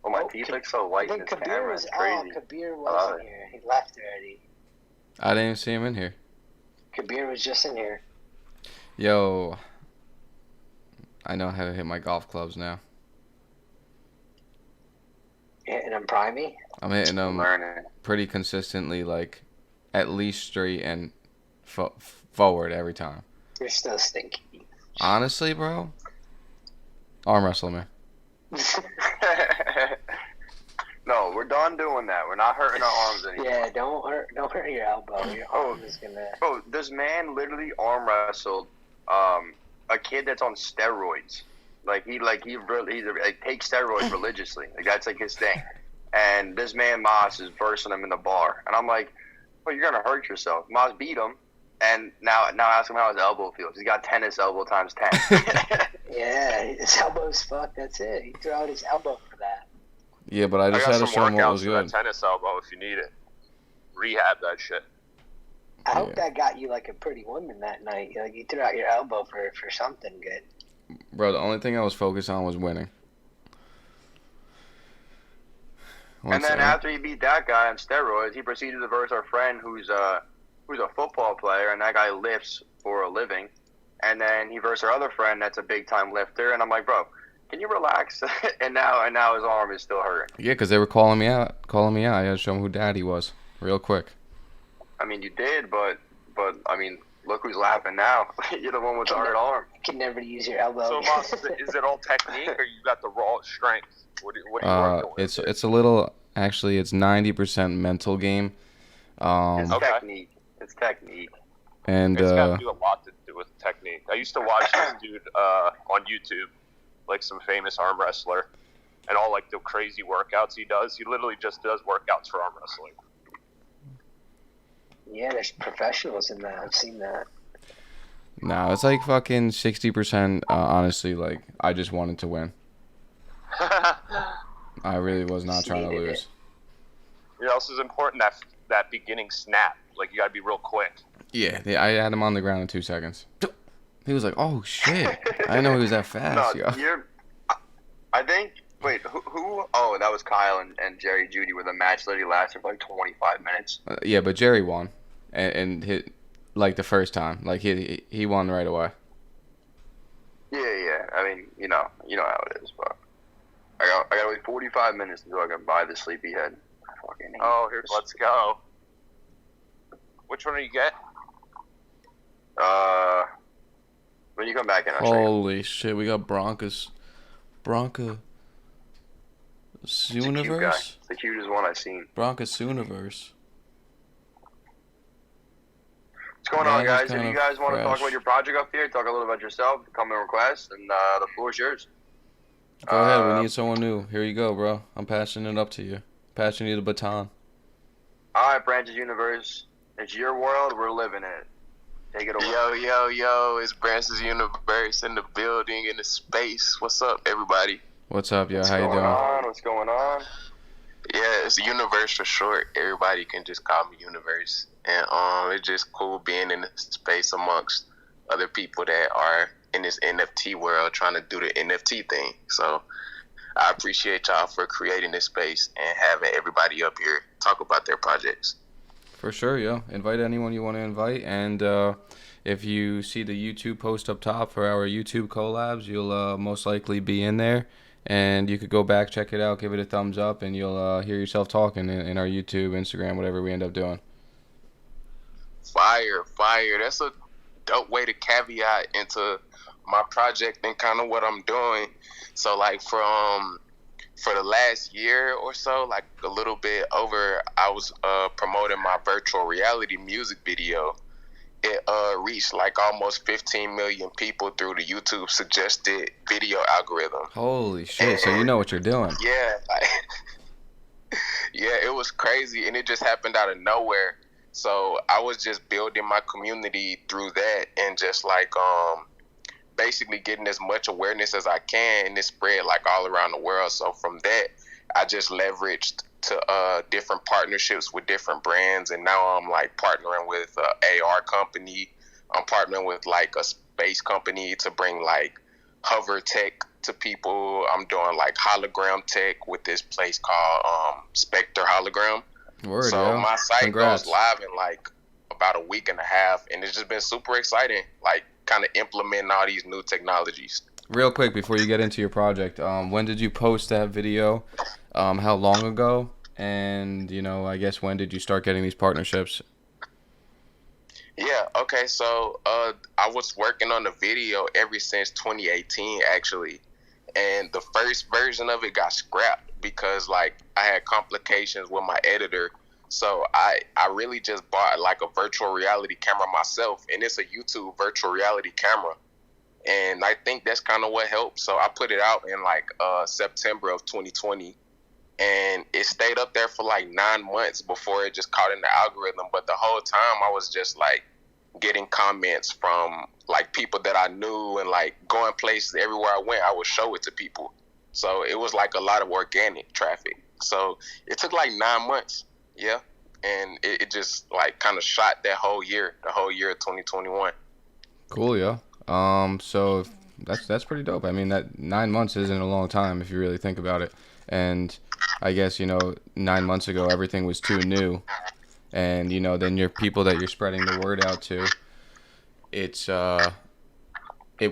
Oh, my teeth look so white in I think this Kabir camera. was. It's crazy. Kabir love wasn't it. here. He left already. I didn't even see him in here. Kabir was just in here. Yo. I know how to hit my golf clubs now. Hitting him primey. I'm hitting them Learning. pretty consistently, like at least straight and forward every time. You're still stinky. Honestly, bro. Arm wrestle me. No, we're done doing that. We're not hurting our arms anymore. Yeah, don't hurt your elbow. Your arm is gonna. Bro, this man literally arm wrestled a kid that's on steroids. He takes steroids religiously. Like that's like his thing. And this man Moss is versing him in the bar, and I'm like, well, you're gonna hurt yourself. Moss beat him, and now ask him how his elbow feels. He's got tennis elbow times 10. Yeah, his elbow's fucked. That's it. He threw out his elbow for that. Yeah, but I just got had to some show him what workouts was for that good. tennis elbow if you need it. Rehab that shit. I hope Yeah. that got you like a pretty woman that night. Like you threw out your elbow for something good. Bro, the only thing I was focused on was winning. And then after he beat that guy on steroids, he proceeded to verse our friend who's a football player, and that guy lifts for a living. And then he versed our other friend that's a big time lifter, and I'm like, bro, can you relax? and now his arm is still hurting. Yeah, because they were calling me out. I had to show him who daddy was real quick. I mean, you did, but I mean, look who's laughing now. You're the one with the hurt arm. You can never use your elbow. So, Moss, is it all technique, or you got the raw strength? What are you working with? It's a little. Actually, it's 90% mental game. It's Okay. technique. It's technique. And It's got to do a lot to do with technique. I used to watch this dude on YouTube, like some famous arm wrestler, and all like the crazy workouts he does. He literally just does workouts for arm wrestling. Yeah, there's professionals in that. I've seen that. no, it's like fucking 60%. Honestly, like I just wanted to win. I really was not trying to Needed lose. You know, else is important that beginning snap. Like you got to be real quick. Yeah, I had him on the ground in 2 seconds. He was like, "Oh shit!" I didn't know he was that fast. No, Yo. I think Wait, who? Oh, that was Kyle and Jerry Judy, where the match literally lasted for like 25 minutes. Yeah, but Jerry won, and hit like the first time. Like he won right away. Yeah. I mean, you know how it is, but I gotta wait 45 minutes until I can buy the Sleepyhead. Fucking hate Oh, this. let's go. Which one do you get? When you come back in, I'll show you. Holy shit, we got Bronca It's a cute guy. Sooniverse? It's the cutest one I've seen. Bronca Sooniverse. What's going Yeah, on, that's guys? If kind you of guys want to talk fresh. about your project up here, talk a little about yourself, come and request, and the floor is yours. Go ahead, we need someone new. Here you go, bro. I'm passing it up to you. Passing you the baton. All right, Branches Universe. It's your world. We're living it. Take it away. Yo, it's Brances Universe in the building, in the space. What's up, everybody? What's up, yo? What's How you going doing? on? What's going on? Yeah, it's Universe for short. Everybody can just call me Universe. And it's just cool being in the space amongst other people that are in this NFT world trying to do the NFT thing. So I appreciate y'all for creating this space and having everybody up here talk about their projects. For sure, yo. Invite anyone you want to invite, and if you see the YouTube post up top for our YouTube collabs, you'll most likely be in there, and you could go back, check it out, give it a thumbs up, and you'll hear yourself talking in our YouTube, Instagram, whatever we end up doing. Fire. That's a dope way to caveat into my project and kind of what I'm doing. So like for the last year or so, like a little bit over, I was promoting my virtual reality music video. It reached like almost 15 million people through the YouTube suggested video algorithm. Holy shit, so you know what you're doing. Yeah, yeah, it was crazy, and it just happened out of nowhere. So I was just building my community through that, and just like basically getting as much awareness as I can, and it spread like all around the world. So from that, I just leveraged to different partnerships with different brands, and now I'm like partnering with an AR company. I'm partnering with like a space company to bring like hover tech to people. I'm doing like hologram tech with this place called Spectre Hologram. Word, So yo. my site Congrats. goes live in like about a week and a half, and it's just been super exciting, like kind of implementing all these new technologies. Real quick, before you get into your project, when did you post that video? How long ago? And, I guess when did you start getting these partnerships? Yeah, okay, so I was working on the video ever since 2018, actually. And the first version of it got scrapped because, like, I had complications with my editor. So I really just bought, like, a virtual reality camera myself. And it's a YouTube virtual reality camera. And I think that's kind of what helped. So I put it out in, like, September of 2020. And it stayed up there for like 9 months before it just caught in the algorithm. But the whole time I was just like getting comments from like people that I knew, and like going places everywhere I went, I would show it to people. So it was like a lot of organic traffic. So it took like 9 months. Yeah. And it just like kind of shot the whole year of 2021. Cool, yo. So that's pretty dope. I mean, that 9 months isn't a long time if you really think about it. And I guess, 9 months ago, everything was too new. And, then your people that you're spreading the word out to, it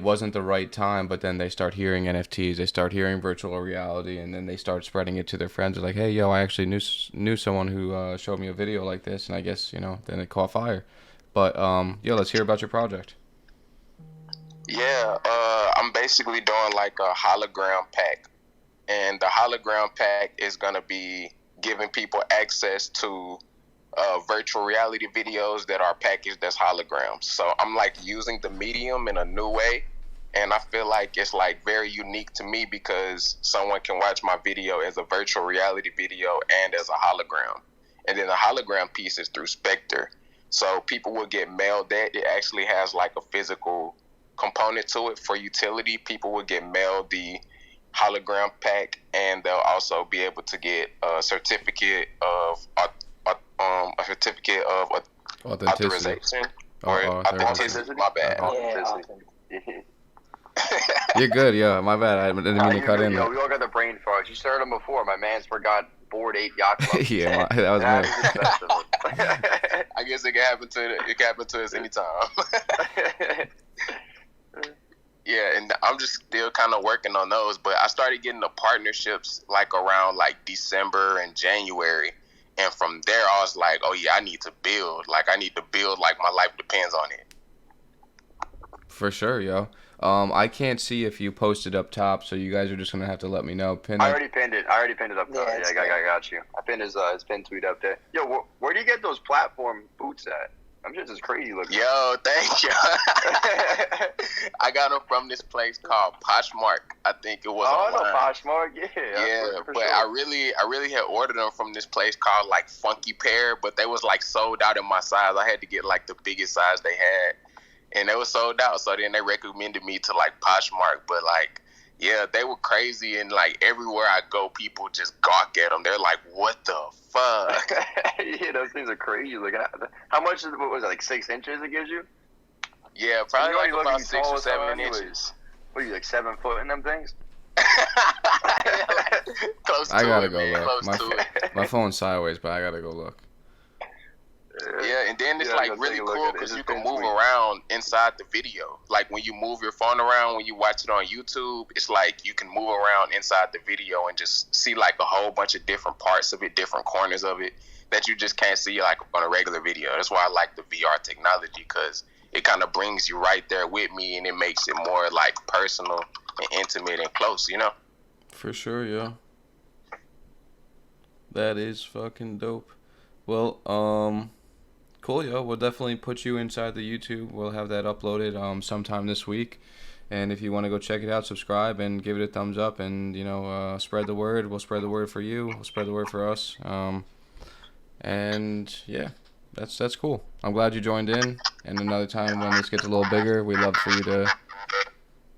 wasn't the right time, but then they start hearing NFTs, they start hearing virtual reality, and then they start spreading it to their friends. They're like, hey, yo, I actually knew someone who showed me a video like this, and I guess, then it caught fire. But, let's hear about your project. Yeah, I'm basically doing like a hologram pack. And the hologram pack is going to be giving people access to virtual reality videos that are packaged as holograms. So I'm like using the medium in a new way. And I feel like it's like very unique to me because someone can watch my video as a virtual reality video and as a hologram. And then the hologram piece is through Spectre. So people will get mailed that. It actually has like a physical component to it for utility. People will get mailed the hologram pack, and they'll also be able to get a certificate of Authenticity. authorization or authenticity. authenticity. My bad. Yeah, Authenticity. You're good, yo. My bad. I didn't mean to cut in. Yo, we all got the brain farts. You started them before. My man's forgot Board 8 Yacht Club. Yeah, that was That me. is the best of it. I guess it can happen to us anytime. Yeah, and I'm just still kind of working on those, but I started getting the partnerships like around like December and January, and from there I was like, oh yeah, I need to build. Like I need to build like my life depends on it. For sure, yo. I can't see if you posted up top, so you guys are just gonna have to let me know. I already pinned it. up there. Yeah, Yeah, I got you. I pinned his pinned tweet up there. Yo, where do you get those platform boots at? I'm just as crazy looking. Yo, thank you. I got them from this place called Poshmark. I think it was online. No, Poshmark, yeah. Yeah, for but sure. I really had ordered them from this place called like Funky Pear, but they was like sold out in my size. I had to get like the biggest size they had, and they were sold out. So then they recommended me to like Poshmark, but like, yeah, they were crazy, and like everywhere I go, people just gawk at them. They're like, "What the fuck?" Yeah, those things are crazy looking. How much is what was it, like 6 inches it gives you? Yeah, probably You like look about like 6 or tall 7 anyways. inches. What are you, like 7 foot in them things? Close to I gotta it, go man. look. Close to it. My phone's sideways, but I gotta go look. Yeah, and then it's Yeah, like go really take a look cool at it. because It's you been can move sweet. around inside the video. Like when you move your phone around, when you watch it on YouTube, it's like you can move around inside the video and just see like a whole bunch of different parts of it, different corners of it that you just can't see like on a regular video. That's why I like the VR technology, because it kind of brings you right there with me, and it makes it more like personal and intimate and close, you know? For sure, yo. That is fucking dope. Well, cool, yo. We'll definitely put you inside the YouTube. We'll have that uploaded sometime this week. And if you want to go check it out, subscribe and give it a thumbs up, and spread the word. We'll spread the word for you. We'll spread the word for us. And yeah, that's cool. I'm glad you joined in. And another time when this gets a little bigger, we'd love for you to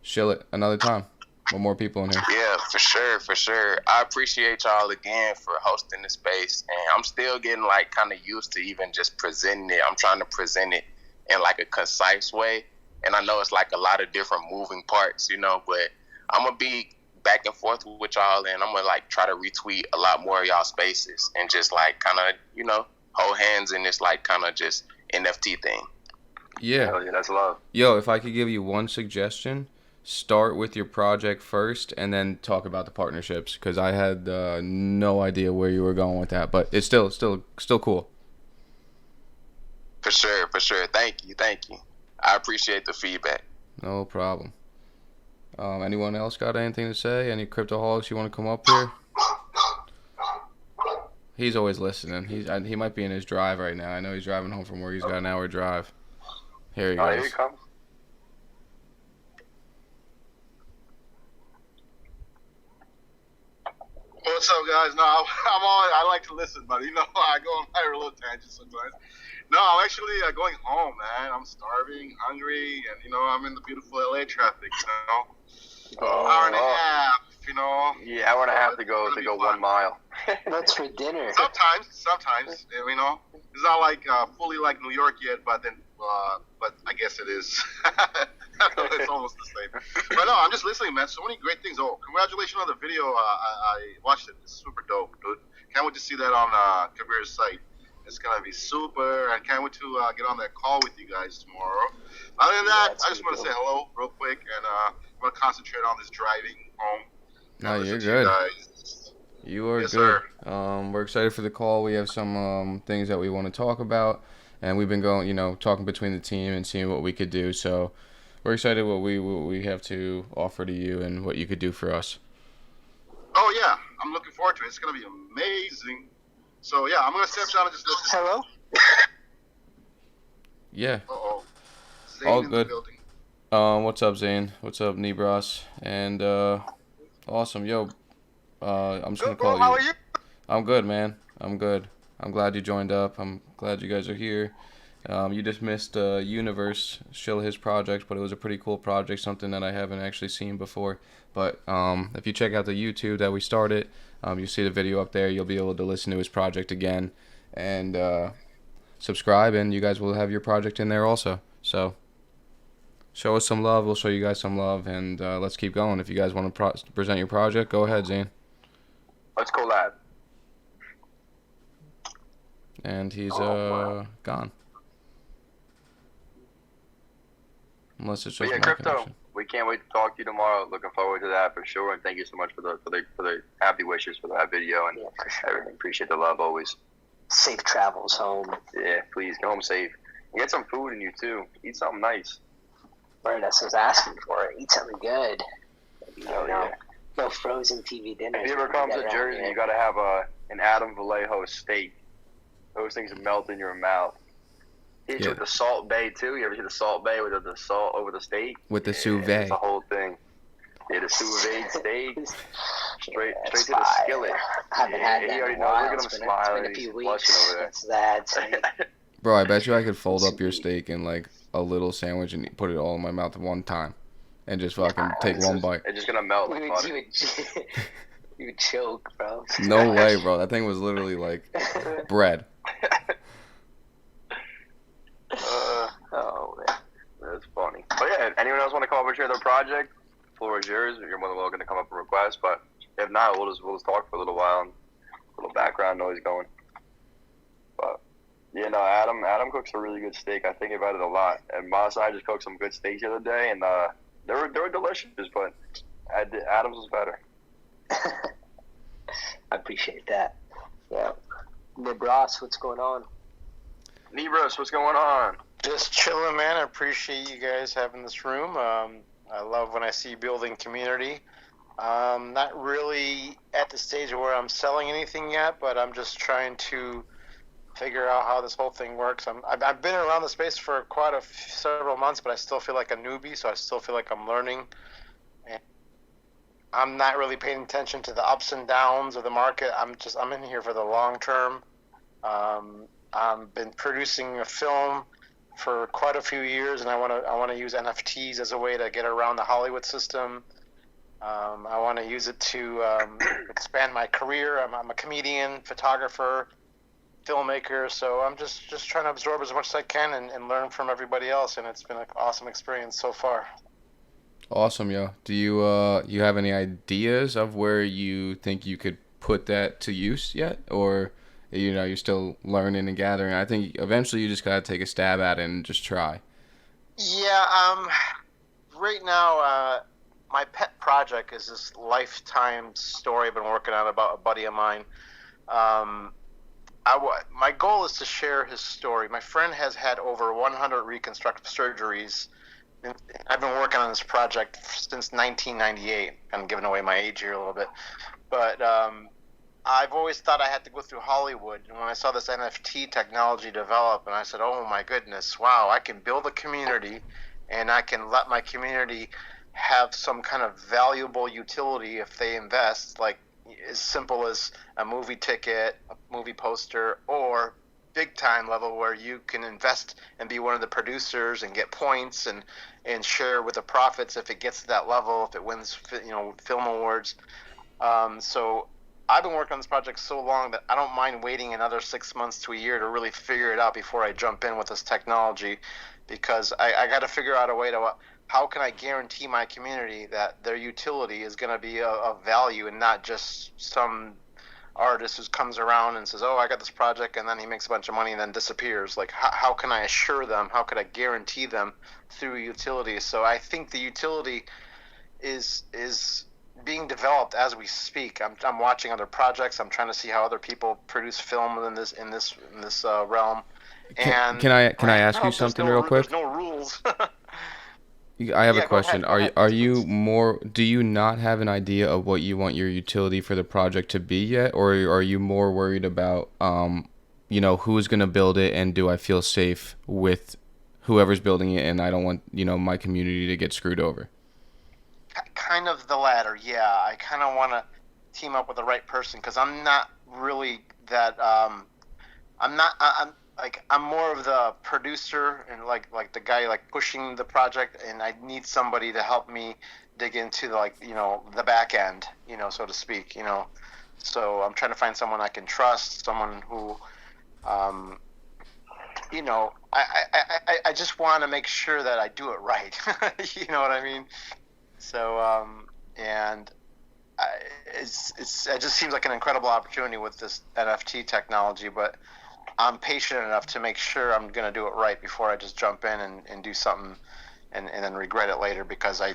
shill it another time with more people in here. Yeah, for sure. I appreciate y'all again for hosting the space, and I'm still getting like kind of used to even just presenting it. I'm trying to present it in like a concise way, and I know it's like a lot of different moving parts, but I'm gonna be back and forth with y'all, and I'm gonna like try to retweet a lot more of y'all spaces and just like kind of hold hands in this like kind of just NFT thing. Yeah. Hell yeah, that's love. Yo, if I could give you one suggestion, start with your project first and then talk about the partnerships, because I had no idea where you were going with that, but it's still cool. For sure. Thank you. I appreciate the feedback. No problem. Anyone else got anything to say? Any Cryptoholics you want to come up here? He's always listening. He might be in his drive right now. I know he's driving home from work. He's got an hour drive. Here he Oh, here goes. he comes. What's up, guys? No, I like to listen, but I go on my little tangents sometimes. No, I'm actually going home, man. I'm starving, hungry, and I'm in the beautiful LA traffic. Hour and a half. Yeah, hour and a half to go 1 mile. That's for dinner. Sometimes, it's not like fully like New York yet, but I guess it is. It's almost the same. But no, I'm just listening, man. So many great things. Oh, congratulations on the video. I watched it. It's super dope, dude. Can't wait to see that on Kabir's site. It's gonna be super, and can't wait to get on that call with you guys tomorrow. Other than that, I just want to say hello real quick, and I'm gonna concentrate on this driving home. No, Listen you're to good. guys. You are Yes, good. sir. We're excited for the call. We have some things that we want to talk about, and we've been going, talking between the team and seeing what we could do. So we're excited what we have to offer to you and what you could do for us. Oh yeah, I'm looking forward to it. It's gonna be amazing. So yeah, I'm gonna step down and just listen. Hello? Yeah. Uh-oh. Zane All in good. The building. What's up, Zane? What's up, Nibras? And awesome, yo. I'm just gonna call you. How are you? I'm good, man. I'm good. I'm glad you joined up. I'm glad you guys are here. You just missed Universe Shill his project, but it was a pretty cool project, something that I haven't actually seen before. But if you check out the YouTube that we started, you see the video up there. You'll be able to listen to his project again and subscribe, and you guys will have your project in there also. So Show us some love. We'll show you guys some love, and let's keep going. If you guys want to present your project, go ahead, Zane. Let's collab. And he's gone. Unless it's But just yeah, my Crypto, connection. we can't wait to talk to you tomorrow. Looking forward to that for sure. And thank you so much for the happy wishes for that video and Yeah, for sure. everything. Appreciate the love always. Safe travels home. Yeah, please get home safe. And get some food in you too. Eat something nice. Right, that's what I was asking for. Eat something good. Hell yeah. No frozen TV dinners. If you ever come to Jersey, you gotta have an Adam Vallejo steak. Those things melt in your mouth. Hit you with the Salt Bay too. You ever see the Salt Bay with the salt over the steak? With the sous vide. It's the whole thing. Yeah, the sous vide steak. Straight to the fire. skillet. I haven't had that he in already a knows. while. Look at him It's been smiling. a few He's weeks. blushing over there. That's that. Bro, I bet you I could fold up your steak in like a little sandwich and put it all in my mouth at one time, and just fucking take one bite. It's just gonna melt like butter. You would choke, bro. No way, bro. That thing was literally like bread. Oh man. That's funny. But yeah, anyone else want to come up and share their project? The floor is yours. You're more than welcome to come up and request. But if not, we'll just talk for a little while and a little background noise going. But yeah, no, Adam cooks a really good steak. I think about it a lot. And Masai just cooked some good steaks the other day, and they were delicious. But Adam's was better. I appreciate that. Yeah. Nibras, what's going on? Nibras, what's going on? Just chilling, man. I appreciate you guys having this room. I love when I see building community. Not really at the stage where I'm selling anything yet, but I'm just trying to figure out how this whole thing works. I've been around the space for several months, but I still feel like a newbie, so I still feel like I'm learning. And I'm not really paying attention to the ups and downs of the market. I'm in here for the long term. I've been producing a film for quite a few years, and I want to use NFTs as a way to get around the Hollywood system. I want to use it to expand my career. I'm a comedian, photographer, filmmaker, so I'm just trying to absorb as much as I can and learn from everybody else, and it's been an awesome experience so far. Awesome, yo. Do you have any ideas of where you think you could put that to use yet, or you're still learning and gathering? I think eventually you just gotta take a stab at it and just try. Yeah. Right now, my pet project is this lifetime story I've been working on about a buddy of mine. My goal is to share his story. My friend has had over 100 reconstructive surgeries. I've been working on this project since 1998. I'm giving away my age here a little bit. But I've always thought I had to go through Hollywood. And when I saw this NFT technology develop, and I said, oh my goodness, wow, I can build a community, and I can let my community have some kind of valuable utility if they invest, like as simple as a movie ticket, a movie poster, or big time level where you can invest and be one of the producers and get points and share with the profits if it gets to that level, if it wins film awards. So I've been working on this project so long that I don't mind waiting another 6 months to a year to really figure it out before I jump in with this technology, because I got to figure out a way to how can I guarantee my community that their utility is going to be of value and not just some artist who comes around and says, oh, I got this project, and then he makes a bunch of money and then disappears. Like, how can I assure them? How could I guarantee them through utility? So I think the utility is being developed as we speak. I'm watching other projects. I'm trying to see how other people produce film in this realm. And can I ask you something real quick? There's no rules. I have a question. Go ahead, Are you more? Do you not have an idea of what you want your utility for the project to be yet, or are you more worried about who's gonna build it, and do I feel safe with whoever's building it, and I don't want my community to get screwed over? Kind of the latter, yeah. I kind of want to team up with the right person, because I'm not really that. I'm more of the producer and like the guy like pushing the project, and I need somebody to help me dig into the back end, so to speak, So I'm trying to find someone I can trust, someone who you know, I just want to make sure that I do it right. You know what I mean? So, and it just seems like an incredible opportunity with this NFT technology, but I'm patient enough to make sure I'm going to do it right before I just jump in and do something and then regret it later because I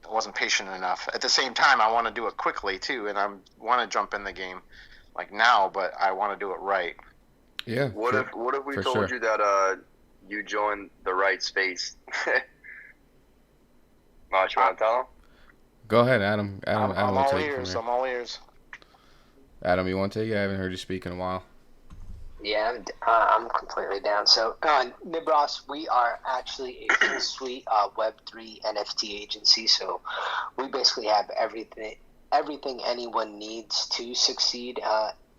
wasn't patient enough. At the same time, I want to do it quickly too, and I want to jump in the game like now, but I want to do it right. Yeah. What if we told sure. you that you joined the right space? Much you want to tell them? Go ahead, Adam. I'm will all take it from ears. here. I'm all ears. Adam, you want to take it? I haven't heard you speak in a while. Yeah, I'm completely down. So, Nibras, we are actually a sweet Web3 NFT agency. So, we basically have everything anyone needs to succeed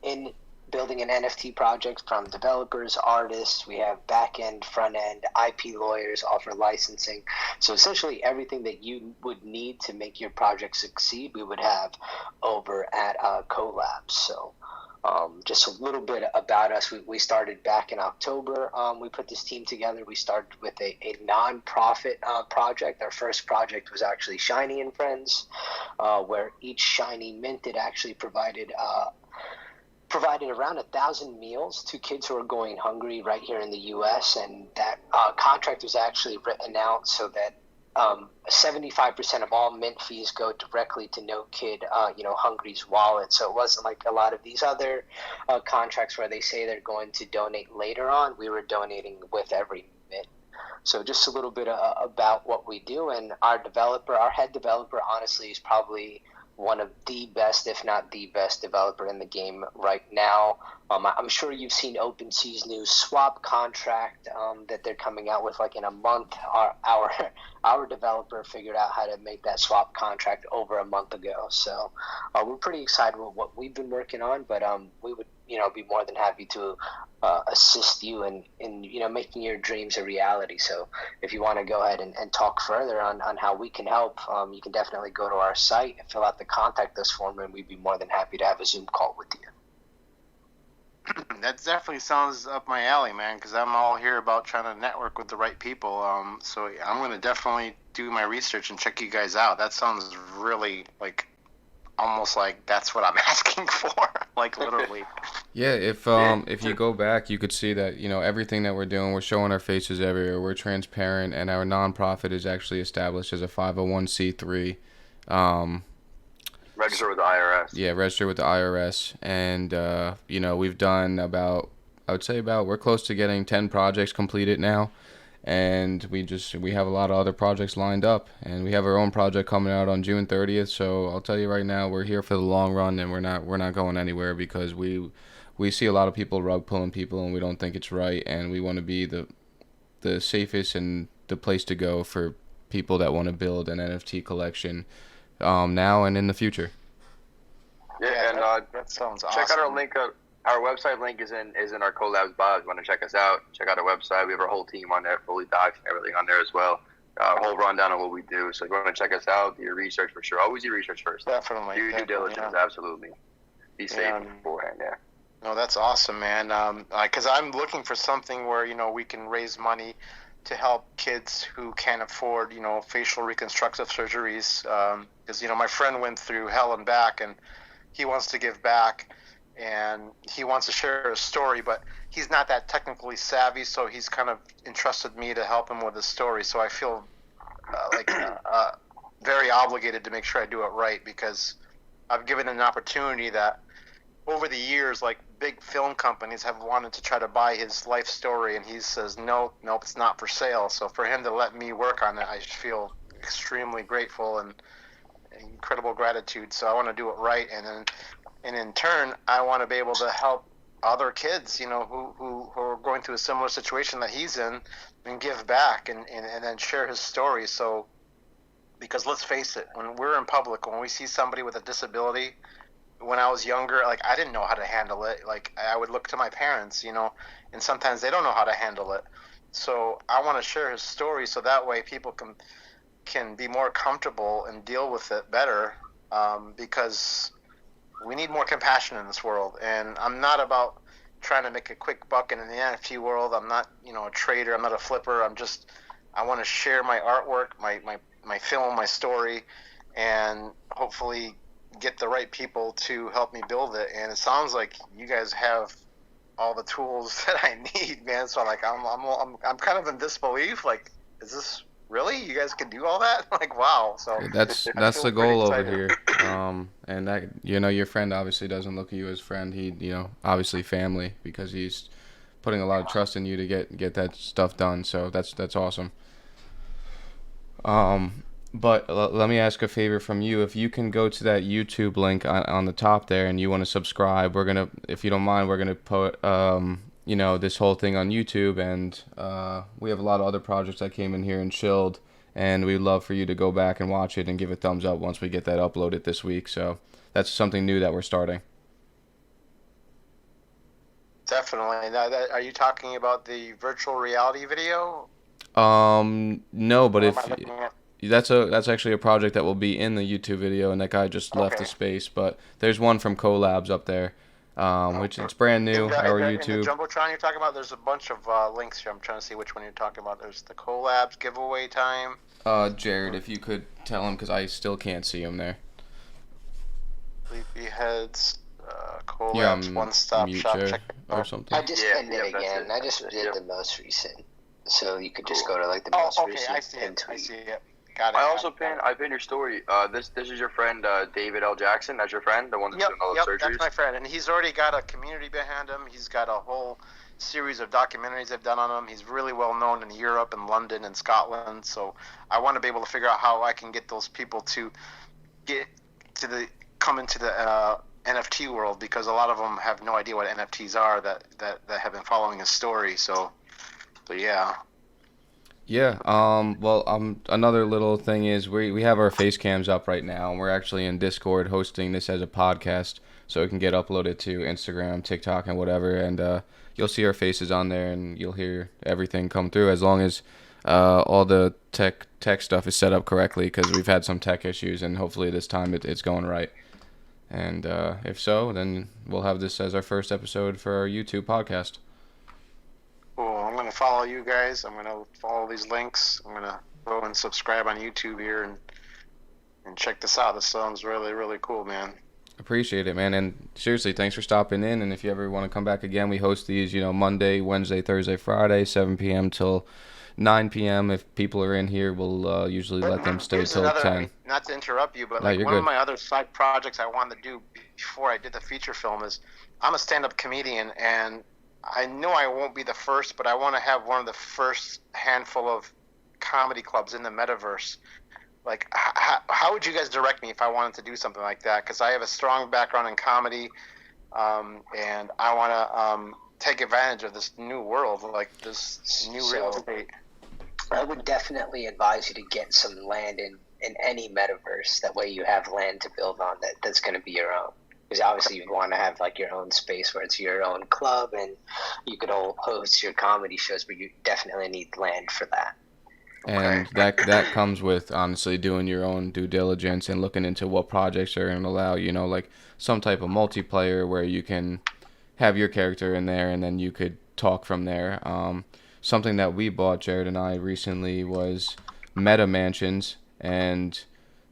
in building an NFT project, from developers, artists. We have back-end, front-end, IP lawyers, offer licensing. So essentially everything that you would need to make your project succeed, we would have over at Collabs. So just a little bit about us. We started back in October. We put this team together. We started with a non-profit project. Our first project was actually Shiny and Friends, where each Shiny minted actually provided around 1,000 meals to kids who are going hungry right here in the U.S. And that contract was actually written out so that 75% of all mint fees go directly to no kid, hungry's wallet. So it wasn't like a lot of these other contracts where they say they're going to donate later on. We were donating with every mint. So just a little bit about what we do. And our head developer, honestly, is probably one of the best, if not the best developer in the game right now. I'm sure you've seen OpenSea's new swap contract that they're coming out with like in a month. Our developer figured out how to make that swap contract over a month ago. So we're pretty excited with what we've been working on, but we would be more than happy to assist you in making your dreams a reality. So if you want to go ahead and talk further on how we can help, you can definitely go to our site and fill out the contact us form, and we'd be more than happy to have a Zoom call with you. That definitely sounds up my alley, man, because I'm all here about trying to network with the right people. So I'm going to definitely do my research and check you guys out. That sounds really almost like that's what I'm asking for, like literally. Yeah, if you go back, you could see that everything that we're doing, we're showing our faces everywhere. We're transparent, and our nonprofit is actually established as a 501c3. Register with the IRS. Yeah, register with the IRS, and we've done we're close to getting 10 projects completed now, and we have a lot of other projects lined up, and we have our own project coming out on June 30th. So I'll tell you right now, we're here for the long run, and we're not going anywhere because we see a lot of people rug pulling people, and we don't think it's right, and we want to be the safest and the place to go for people that want to build an NFT collection now and in the future. Yeah, and that sounds check awesome. out our link. Our website link is in our Collabs bio. If you want to check us out, check out our website. We have our whole team on there, fully docs and everything on there as well. Our whole rundown of what we do. So if you want to check us out, do your research for sure. Always do your research first. Definitely. Do your due diligence, absolutely. Be safe beforehand, yeah. No, that's awesome, man. Because I'm looking for something where we can raise money to help kids who can't afford facial reconstructive surgeries. Because my friend went through hell and back, and he wants to give back, and he wants to share his story, but he's not that technically savvy, so he's kind of entrusted me to help him with his story. So I feel very obligated to make sure I do it right, because I've given an opportunity that over the years, big film companies have wanted to try to buy his life story, and he says, nope, it's not for sale. So for him to let me work on it, I feel extremely grateful and incredible gratitude. So I want to do it right, and in turn, I want to be able to help other kids, who are going through a similar situation that he's in, and give back and then share his story. So, because let's face it, when we're in public, when we see somebody with a disability, when I was younger, I didn't know how to handle it. I would look to my parents, and sometimes they don't know how to handle it. So I want to share his story so that way people can be more comfortable and deal with it better, because we need more compassion in this world. And I'm not about trying to make a quick buck in the NFT world. I'm not, a trader. I'm not a flipper. I want to share my artwork, my film, my story, and hopefully get the right people to help me build it. And it sounds like you guys have all the tools that I need, man. So I'm kind of in disbelief. Like, is this really? You guys can do all that? Like, wow. So that's the goal over here. And that, your friend obviously doesn't look at you as friend. He, obviously family, because he's putting a lot of trust in you to get that stuff done. So that's awesome. But let me ask a favor from you. If you can go to that YouTube link on the top there, and you want to subscribe, if you don't mind, we're gonna put this whole thing on YouTube, and we have a lot of other projects that came in here and chilled, and we'd love for you to go back and watch it and give a thumbs up once we get that uploaded this week. So that's something new that we're starting. Definitely. Now, are you talking about the virtual reality video? No, but if that's actually a project that will be in the YouTube video, and that guy just left the space. But there's one from Collabs up there, which it's brand new. Our YouTube. The Jumbotron you're talking about, there's a bunch of links here. I'm trying to see which one you're talking about. There's the Collabs giveaway time. Jared, if you could tell him, because I still can't see him there. Sleepyheads, Collabs, one stop shop. Jared, or something. I just pinned it again. I just did the most recent, so you could just go to the most recent. I see it. tweet. I see it. Got it. I pinned your story. This is your friend David L. Jackson. That's your friend, the one that's doing all the surgeries. That's my friend, and he's already got a community behind him. He's got a whole series of documentaries I've done on him. He's really well known in Europe and London and Scotland. So I want to be able to figure out how I can get those people to come into the NFT world, because a lot of them have no idea what NFTs are that have been following his story. So yeah. Yeah. Another little thing is we have our face cams up right now, and we're actually in Discord hosting this as a podcast, so it can get uploaded to Instagram, TikTok, and whatever. And you'll see our faces on there, and you'll hear everything come through, as long as all the tech stuff is set up correctly, because we've had some tech issues, and hopefully this time it's going right. And if so, then we'll have this as our first episode for our YouTube podcast. Cool. I'm going to follow you guys. I'm going to follow these links. I'm going to go and subscribe on YouTube here and check this out. This sounds really, really cool, man. Appreciate it, man. And seriously, thanks for stopping in. And if you ever want to come back again, we host these, Monday, Wednesday, Thursday, Friday, 7 p.m. till 9 p.m. If people are in here, we'll usually let them stay till 10. Not to interrupt you, but No, one of my other side projects I wanted to do before I did the feature film is I'm a stand-up comedian, and I know I won't be the first, but I want to have one of the first handful of comedy clubs in the metaverse. Like, how would you guys direct me if I wanted to do something like that? Because I have a strong background in comedy, and I want to take advantage of this new world, like this new real estate. I would definitely advise you to get some land in any metaverse. That way you have land to build on that's going to be your own. Because obviously you want to have your own space where it's your own club, and you could all host your comedy shows, but you definitely need land for that. And that comes with, honestly, doing your own due diligence and looking into what projects are going to allow, like some type of multiplayer where you can have your character in there and then you could talk from there. Something that we bought, Jared and I, recently was Meta Mansions, and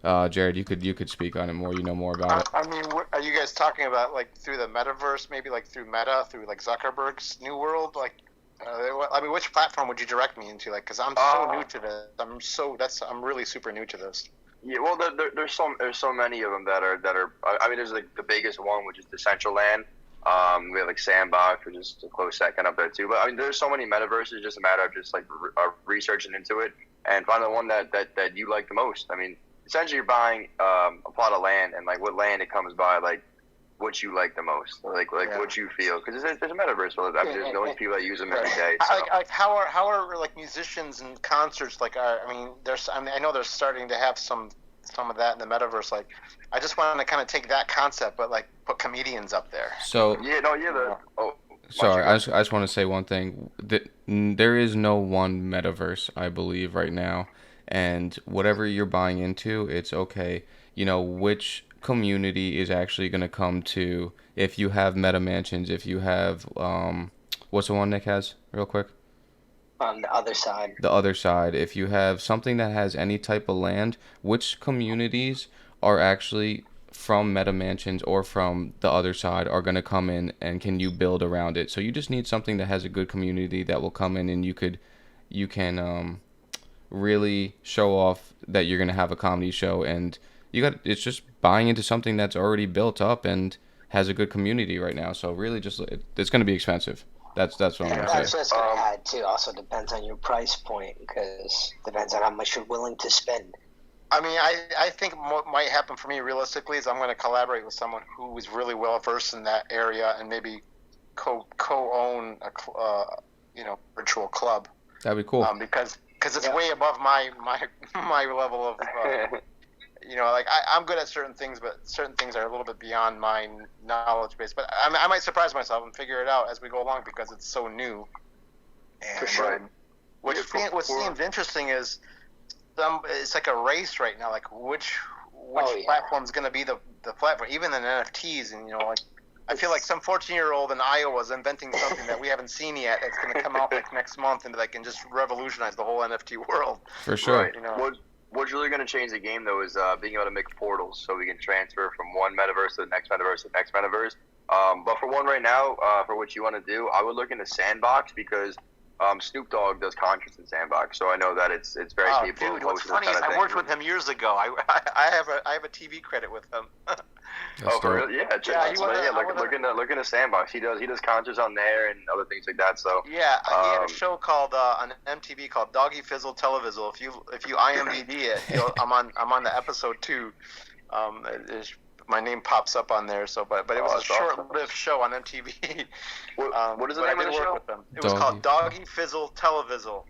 Jared, you could speak on it more. You know more about it. I mean, what, are you guys talking about through the metaverse, maybe through Meta, through Zuckerberg's new world? Which platform would you direct me into? Because I'm so new to this. I'm really super new to this. Yeah, well, there's so many of them that are. I mean, there's the biggest one, which is Decentraland. We have Sandbox, which is a close second up there too. But I mean, there's so many metaverses. Just a matter of just researching into it and finding the one that you like the most. I mean, essentially, you're buying a plot of land, and what land it comes by, what you like the most, what you feel, because there's a metaverse. I mean, there's millions of people that use them every day. So. How are musicians and concerts I know they're starting to have some of that in the metaverse. I just want to kind of take that concept, but put comedians up there. So sorry, I just want to say one thing. There is no one metaverse, I believe, right now, and whatever you're buying into, it's okay. Which community is actually going to come to if you have meta mansions, if you have what's the one Nick has real quick? On the other side. The other side. If you have something that has any type of land, which communities are actually from meta mansions or from the other side are going to come in and can you build around it? So you just need something that has a good community that will come in and you can really show off that you're going to have a comedy show, and it's just buying into something that's already built up and has a good community right now. So really just it's going to be expensive. That's what I'm going to say. That's just going to add too. Also depends on your price point, because depends on how much you're willing to spend. I mean, I think what might happen for me realistically is I'm going to collaborate with someone who is really well versed in that area and maybe co-own a virtual club. That'd be cool. Because it's way above my level of like I'm good at certain things, but certain things are a little bit beyond my knowledge base. But I might surprise myself and figure it out as we go along because it's so new. And, for sure. What seems interesting is it's like a race right now. Like which platform is going to be the platform? Even in NFTs, and I feel like some 14-year-old in Iowa is inventing something that we haven't seen yet. That's going to come out like next month, and that can just revolutionize the whole NFT world. For sure. Right. What's really going to change the game, though, is being able to make portals so we can transfer from one metaverse to the next metaverse to the next metaverse. But for one right now, for what you want to do, I would look into Sandbox because Snoop Dogg does concerts in Sandbox, so I know that it's very capable. Dude, what's funny is I worked with him years ago. I have a TV credit with him. For real? Yeah, look into Sandbox. He does concerts on there and other things like that. So he had a show called on MTV called Doggy Fizzle Televizzle. If you IMDb it, I'm on the episode 2. My name pops up on there. So, but it was a short-lived show on MTV. What is the name of the show? It was called Doggy Fizzle Televizzle.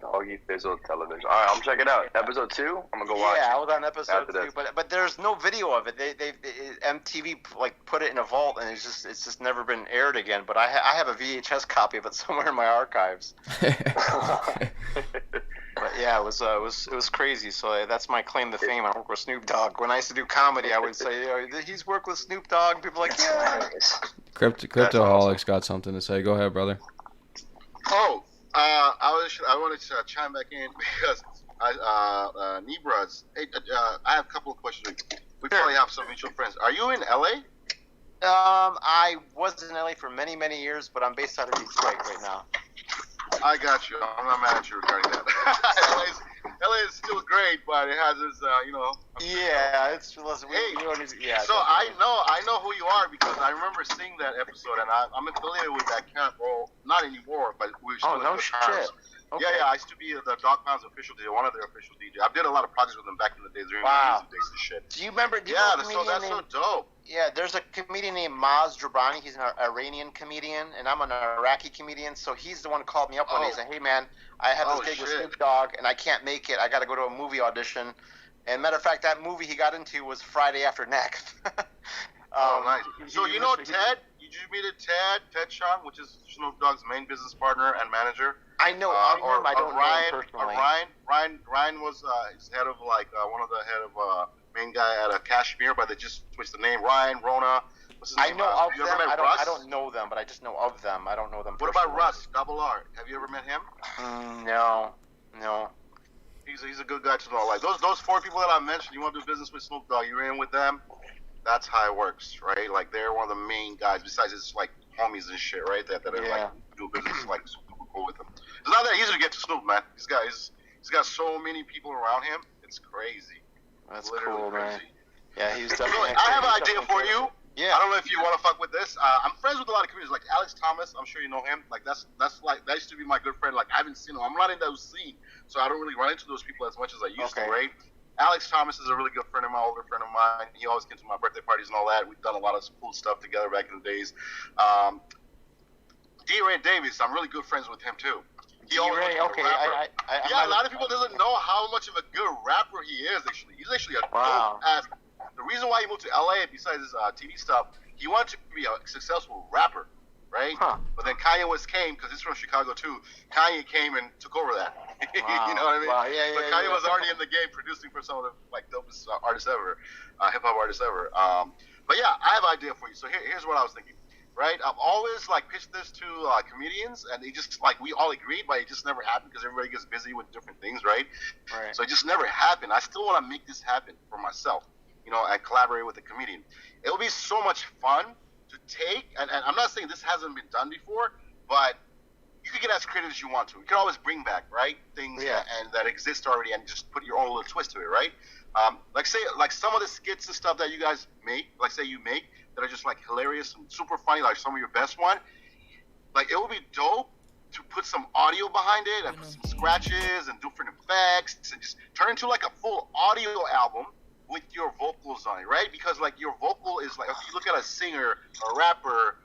Doggy Fizzle Television. All right, I'm checking it out. Episode 2, I'm gonna go watch. Yeah, I was on episode 2, but there's no video of it. They MTV put it in a vault, and it's just never been aired again. But I have a VHS copy of it somewhere in my archives. But yeah, it was crazy. So that's my claim to fame. I work with Snoop Dogg. When I used to do comedy, I would say, he's worked with Snoop Dogg. People are like, yeah. Cryptoholic's got something to say. Go ahead, brother. Oh. I wanted to chime back in because Nibras. Hey, I have a couple of questions. We probably have some mutual friends. Are you in LA? I was in LA for many, many years, but I'm based out of Detroit right now. I got you. I'm not mad at you regarding that. LA is still great, but it has its, Yeah, it's listen. So I know who you are because I remember seeing that episode, and I'm affiliated with that camp. Well, not anymore, but we're still. Oh no shit. Okay. Yeah, I used to be the Dog Pound's official DJ, one of their official DJs. I did a lot of projects with them back in the days. Wow. Days and shit. Do you remember? So that's so dope. Yeah, there's a comedian named Maz Jabrani. He's an Iranian comedian, and I'm an Iraqi comedian. So he's the one who called me up one day and said, "Hey man, I have this gig with Snoop Dogg, and I can't make it. I got to go to a movie audition." And matter of fact, that movie he got into was Friday After Next. Nice. So Ted? Did you meet Ted Chung, which is Snoop Dogg's main business partner and manager? I know of him. I don't know him personally. Ryan was head of main guy at a Kashmir, but they just switched the name. Ryan, Rona. What's his name? I know of them. I don't know them, but I just know of them. I don't know them. What about Russ? Double R. Have you ever met him? No. He's a good guy to know. Like those 4 people that I mentioned, you want to do business with Snoop Dogg, you're in with them. That's how it works, right? Like they're one of the main guys. Besides, it's like homies and shit, right? That are like do business like super cool with them. It's not that easy to get to Snoop, man. He's got so many people around him. It's crazy. That's literally cool, crazy. man. Yeah, he's definitely. I have an idea for you. Yeah. I don't know if you want to fuck with this. I'm friends with a lot of comedians, like Alex Thomas. I'm sure you know him. Like that used to be my good friend. Like I haven't seen him. I'm not in that scene, so I don't really run into those people as much as I used to, right? Alex Thomas is a really good friend of mine, older friend of mine. He always came to my birthday parties and all that. We've done a lot of cool stuff together back in the days. D-Ray Davis, I'm really good friends with him too. D-Ray, okay. A lot of people doesn't know how much of a good rapper he is. He's actually a dope ass. The reason why he moved to LA, besides his TV stuff, he wanted to be a successful rapper, right? But then Kanye West came, because he's from Chicago too. Kanye came and took over that. You know what I mean? Wow. Yeah, But Kanye was already in the game, producing for some of the like dopest artists ever, hip hop artists ever. But yeah, I have an idea for you. So here's what I was thinking. Right, I've always like pitched this to comedians, and they just like we all agreed, but it just never happened because everybody gets busy with different things, right? Right. So it just never happened. I still want to make this happen for myself, you know, and collaborate with a comedian. It'll be so much fun to take, and I'm not saying this hasn't been done before, but you can get as creative as you want to. You can always bring back, right, things and that exist already, and just put your own little twist to it, right? Like some of the skits and stuff that you guys make, like say you make, that are just like hilarious and super funny, like some of your best one. Like it would be dope to put some audio behind it and put some scratches and different effects and just turn into like a full audio album with your vocals on it, right? Because like your vocal is like, if you look at a singer, a rapper,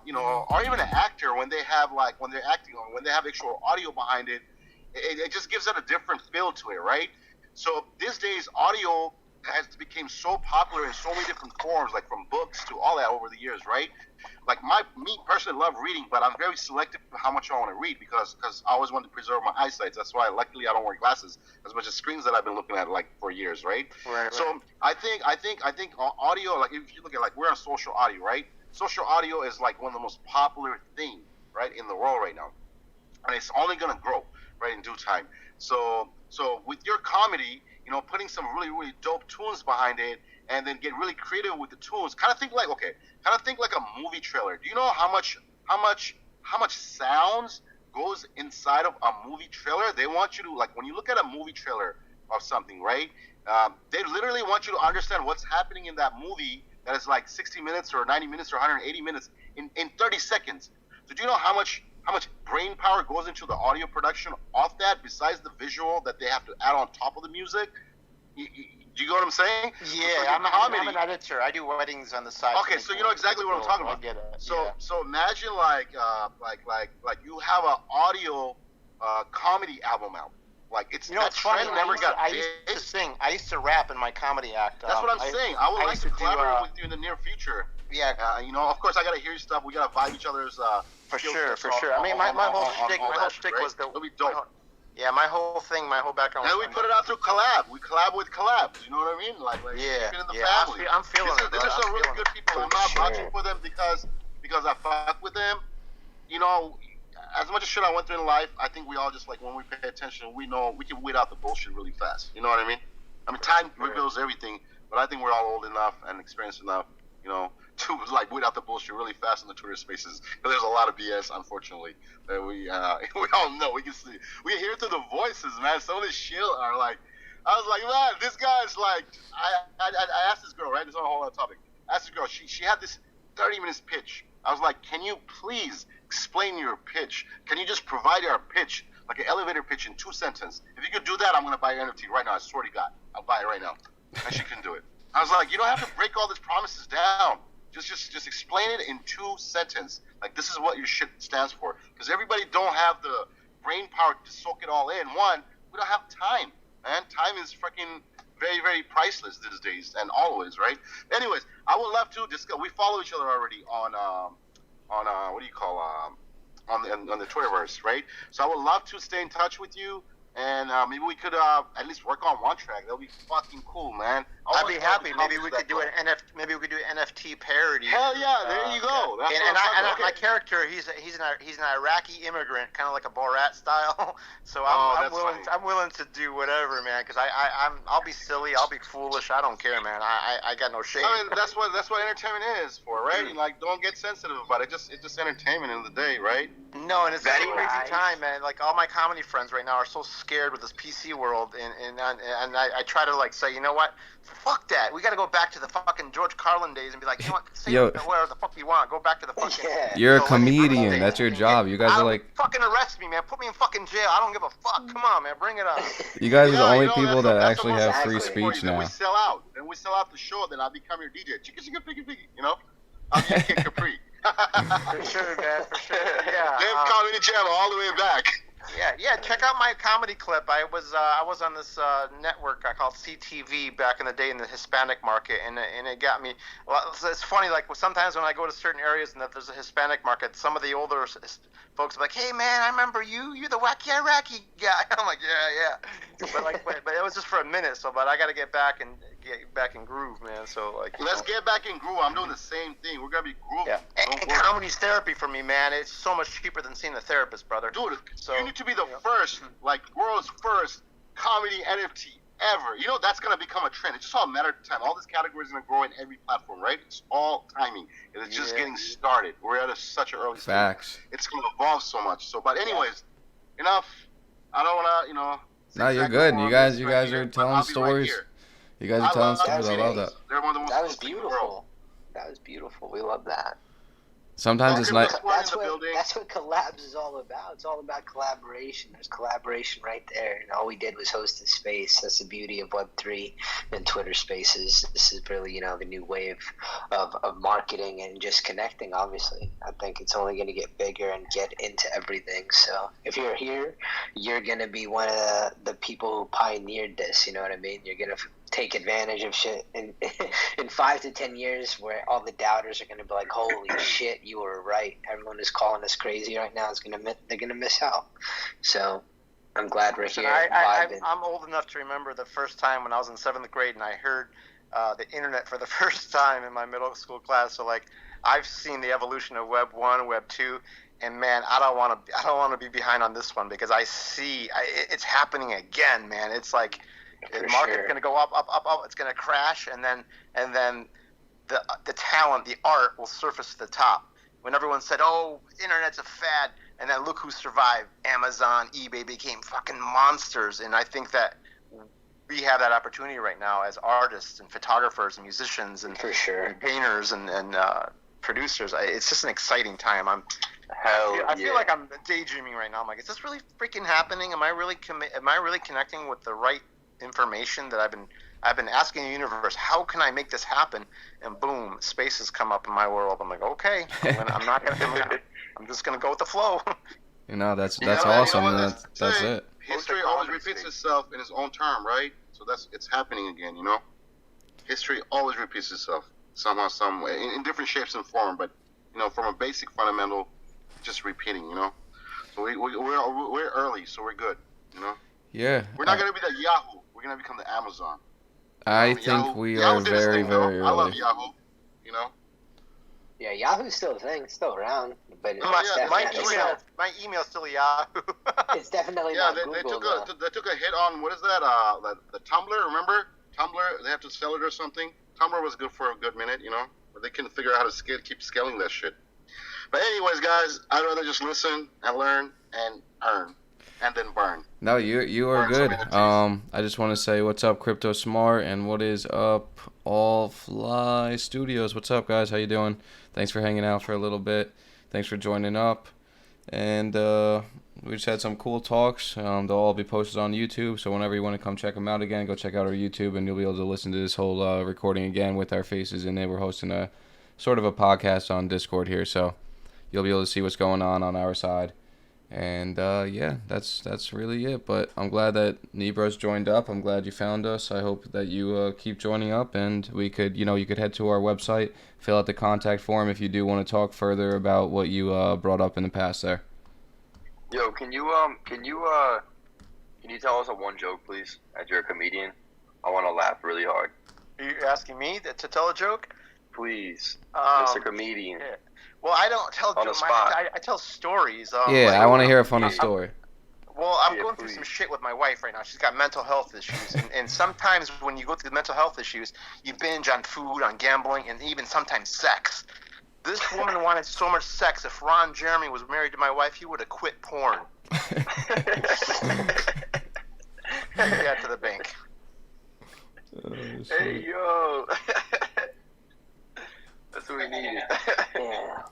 you know, or even an actor, when they have like when they're acting on, when they have actual audio behind it, it just gives it a different feel to it, right? So these days, audio has become so popular in so many different forms, like from books to all that over the years, right? Like me personally love reading, but I'm very selective of how much I want to read because I always want to preserve my eyesight. That's why, luckily, I don't wear glasses as much as screens that I've been looking at like for years, right? Right. So I think audio, like if you look at like we're on social audio, right? Social audio is like one of the most popular things, right, in the world right now, and it's only gonna grow, right, in due time. So with your comedy, you know, putting some really, really dope tunes behind it, and then get really creative with the tunes. Kind of think like a movie trailer. Do you know how much sounds goes inside of a movie trailer? They want you to, like, when you look at a movie trailer of something, right? They literally want you to understand what's happening in that movie that is like 60 minutes or 90 minutes or 180 minutes in 30 seconds. So do you know how much brain power goes into the audio production of that, besides the visual that they have to add on top of the music? Do you know what I'm saying? Yeah, I'm an editor. I do weddings on the side. Okay, so you know exactly what I'm talking about. I get it. So imagine like you have an audio comedy album out. Like it's, you know, that it's funny. trend never got I big. used to sing. I used to rap in my comedy act. That's what I'm saying. I would like to collaborate with you in the near future. Yeah. You know, of course, I gotta hear your stuff. We gotta vibe each other's. For sure. I mean, my whole shtick was the. It'll be dope. Yeah, my whole background. And we put it out through collab. We collab with collabs. You know what I mean? Like yeah, in the family. I'm feeling it. These are some really good people. I'm not vouching for them because I fuck with them. You know, as much as shit I went through in life, I think we all just, like, when we pay attention, we know we can weed out the bullshit really fast. You know what I mean? I mean, time reveals everything, but I think we're all old enough and experienced enough, you know, to, like, weed out the bullshit really fast in the Twitter spaces. Because there's a lot of BS, unfortunately, that we all know. We can see. We can hear it through the voices, man. Some of the shit are like, I was like, man, this guy's like, I asked this girl, right? This is on a whole other topic. I asked this girl, she had this 30 minutes pitch. I was like, can you please explain your pitch? Can you just provide our pitch, like an elevator pitch in 2 sentences? If you could do that, I'm going to buy your NFT right now. I swear to God. I'll buy it right now. And she couldn't do it. I was like, you don't have to break all these promises down. Just explain it in 2 sentences. Like, this is what your shit stands for. Because everybody don't have the brain power to soak it all in. One, we don't have time, man. Time is freaking very, very priceless these days, and always, right? Anyways, I would love to discuss. We follow each other already on what do you call on the Twitterverse, right? So I would love to stay in touch with you, and maybe we could at least work on one track. That would be fucking cool, man. I'd be happy. Maybe we could do an NFT parody. Hell yeah, there you go. That's my character, he's an Iraqi immigrant, kind of like a Borat style. So I'm willing to do whatever, man. Because I'll be silly, I'll be foolish. I don't care, man. I got no shame. I mean, that's what entertainment is for, right? And, like, don't get sensitive about it. It's just entertainment in the day, right? No, and it's a crazy time, man. Like, all my comedy friends right now are so scared with this PC world, and I try to, like, say, you know what? Fuck that. We got to go back to the fucking George Carlin days and be like, you know what? Say whatever the fuck you want. Go back to the fucking. Yeah. You're a comedian. That's your job. You guys are like. Fucking arrest me, man. Put me in fucking jail. I don't give a fuck. Come on, man. Bring it up. You guys are the only people that actually have free speech now. Then we sell out. Then we sell out the show. Then I become your DJ. Chicka chicka piggy piggy. You know? I'll just get Capri. For sure, man. For sure. Yeah. Then Comedy Jam all the way back. Yeah. Check out my comedy clip. I was on this network I called CTV back in the day in the Hispanic market, and it got me. Well, it's funny. Like sometimes when I go to certain areas and that there's a Hispanic market, some of the older folks are like, "Hey man, I remember you. You're the wacky Iraqi guy." I'm like, "Yeah." But it was just for a minute. So, but I got to get back in groove, man. So like, let's get back in groove. I'm doing the same thing. We're gonna be grooving. Yeah. And comedy's therapy for me, man. It's so much cheaper than seeing a therapist, brother. Dude, so, you need to be the first, like world's first comedy NFT ever. You know that's gonna become a trend. It's just all a matter of time. All these categories are gonna grow in every platform, right? It's all timing. It's just getting started. We're at such an early Facts. stage. It's gonna evolve so much. So, but anyways, enough. I don't wanna, No, you're good. You guys are telling stories. You guys are telling stories. I love that. They're one of the most That was interesting in the world. beautiful. That was beautiful. We love that. Sometimes it's nice. That's what collabs is all about. It's all about collaboration. There's collaboration right there. And all we did was host a space. That's the beauty of Web3 and Twitter Spaces. This is really, the new wave of marketing and just connecting, obviously. I think it's only going to get bigger and get into everything. So if you're here, you're going to be one of the people who pioneered this. You know what I mean? You're going to take advantage of shit in 5 to 10 years where all the doubters are going to be like, holy shit, you were right. Everyone is calling us crazy right now. They're going to miss out. So I'm glad we're here. I'm old enough to remember the first time when I was in 7th grade and I heard the internet for the first time in my middle school class. So like I've seen the evolution of Web 1, Web 2. And man, I don't want to be behind on this one because I see it's happening again, man. It's like the market's going to go up. It's going to crash, and then the talent, the art will surface to the top. When everyone said, "Oh, internet's a fad," and then look who survived. Amazon, eBay became fucking monsters, and I think that we have that opportunity right now as artists and photographers and musicians and and painters and producers. It's just an exciting time. I feel like I'm daydreaming right now. I'm like, is this really freaking happening? Am I really connecting with the right information that I've been asking the universe? How can I make this happen? And boom, space has come up in my world. I'm like, okay, I'm just gonna go with the flow. That's awesome. That's it. History always repeats itself in its own term, right? So it's happening again. History always repeats itself somehow, some way, in different shapes and form. But from a basic fundamental, just repeating. So we're early, so we're good. Yeah. We're not gonna be the Yahoo. We're gonna become the Amazon. I think we are very, very early. I love Yahoo. Yeah, Yahoo's still a thing. It's still around, but my email's still Yahoo. It's definitely not Google. They took a hit on what is that? The Tumblr. Remember Tumblr? They have to sell it or something. Tumblr was good for a good minute, but they couldn't figure out how to keep scaling that shit. But anyways, guys, I'd rather just listen and learn and earn. And then burn. No, you are good. I just want to say what's up, Crypto Smart, and what is up, All Fly Studios. What's up, guys? How you doing? Thanks for hanging out for a little bit. Thanks for joining up. And we just had some cool talks. They'll all be posted on YouTube, so whenever you want to come check them out again, go check out our YouTube, and you'll be able to listen to this whole recording again with our faces in there. We're hosting a sort of a podcast on Discord here, so you'll be able to see what's going on our side. And that's really it. But I'm glad that Nibras joined up. I'm glad you found us. I hope that you keep joining up, and we could, you could head to our website, fill out the contact form if you do want to talk further about what you brought up in the past there. Yo, can you tell us one joke, please? As you're a comedian, I want to laugh really hard. Are you asking me to tell a joke? Please, Mr. Comedian. Yeah. Well, I don't tell jokes. I tell stories. I want to hear a funny story. I'm going through some shit with my wife right now. She's got mental health issues. and sometimes when you go through mental health issues, you binge on food, on gambling, and even sometimes sex. This woman wanted so much sex. If Ron Jeremy was married to my wife, he would have quit porn. Yeah, to the bank. Hey, yo. That's what we needed. Yeah.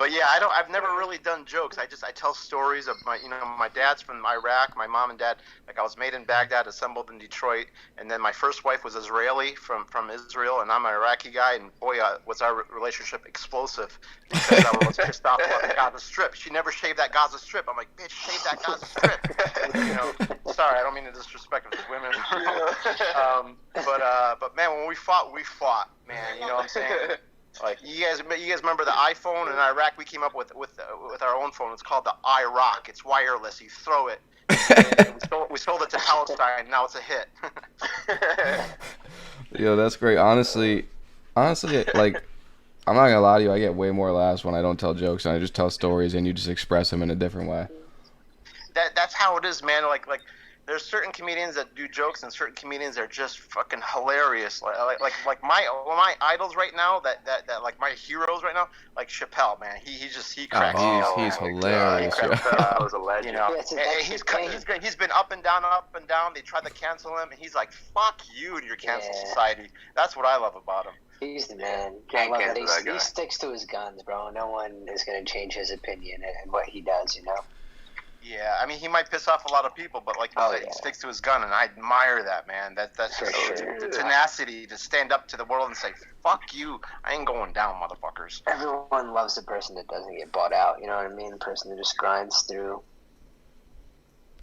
But yeah, I've never really done jokes. I tell stories of my dad's from Iraq, my mom and dad, like I was made in Baghdad, assembled in Detroit, and then my first wife was Israeli from Israel, and I'm an Iraqi guy, and boy, was our relationship explosive because I was pissed off about the Gaza Strip. She never shaved that Gaza Strip. I'm like, bitch, shave that Gaza Strip. Sorry, I don't mean to disrespect those women. But man, when we fought, man. You know what I'm saying? Like you guys remember the iPhone in Iraq? We came up with our own phone. It's called the iRock. It's wireless. You throw it. We sold it to Palestine. Now it's a hit. Yo, that's great. Honestly, like I'm not gonna lie to you. I get way more laughs when I don't tell jokes and I just tell stories and you just express them in a different way. That's how it is, man. Like there's certain comedians that do jokes and certain comedians that are just fucking hilarious. Like my idols right now, that like my heroes right now, like Chappelle, man. He cracks me up. He's hilarious. That was a legend. You know, he's been up and down. They tried to cancel him, and he's like, "Fuck you and your cancel society." That's what I love about him. He's the man. Can't cancel that guy. He sticks to his guns, bro. No one is going to change his opinion and what he does, you know? Yeah, I mean, he might piss off a lot of people, but like you said, he sticks to his gun, and I admire that, man. That's just the tenacity to stand up to the world and say, fuck you, I ain't going down, motherfuckers. Everyone loves the person that doesn't get bought out, you know what I mean? The person that just grinds through.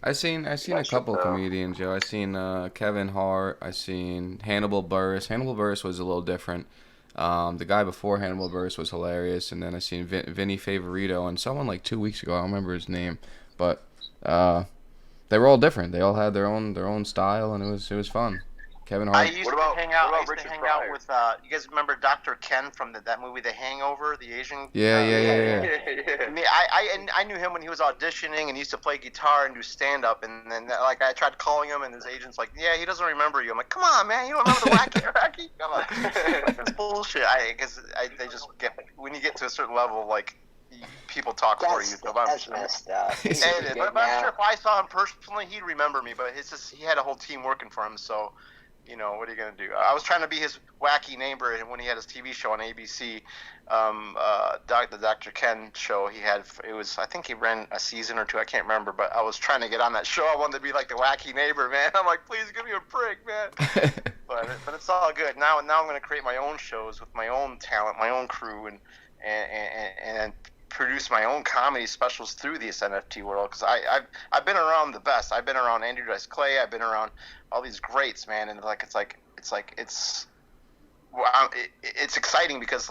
I seen a couple comedians, Joe. I seen Kevin Hart. I seen Hannibal Buress. Hannibal Buress was a little different. The guy before Hannibal Buress was hilarious, and then I seen Vinny Favorito and someone like 2 weeks ago. I don't remember his name, but they were all different. They all had their own style, and it was fun. Kevin Hart. I used to hang out with you guys remember Dr. Ken from that movie The Hangover, the Asian Yeah. I knew him when he was auditioning and he used to play guitar and do stand up, and then like I tried calling him and his agent's like, yeah, he doesn't remember you. I'm like, come on, man, you don't remember the wacky Iraqi? I'm like, that's bullshit. They just get, when you get to a certain level, like people talk for you. So that's messed up. But I'm sure if I saw him personally, he'd remember me. But it's just he had a whole team working for him, so. You know, what are you going to do? I was trying to be his wacky neighbor when he had his TV show on ABC, the Dr. Ken show. I think he ran a season or two, I can't remember, but I was trying to get on that show. I wanted to be like the wacky neighbor, man. I'm like, please give me a break, man. but it's all good. Now I'm going to create my own shows with my own talent, my own crew, and produce my own comedy specials through this NFT world, because I've been around the best. I've been around Andrew Dice Clay. I've been around all these greats, man, and it's exciting because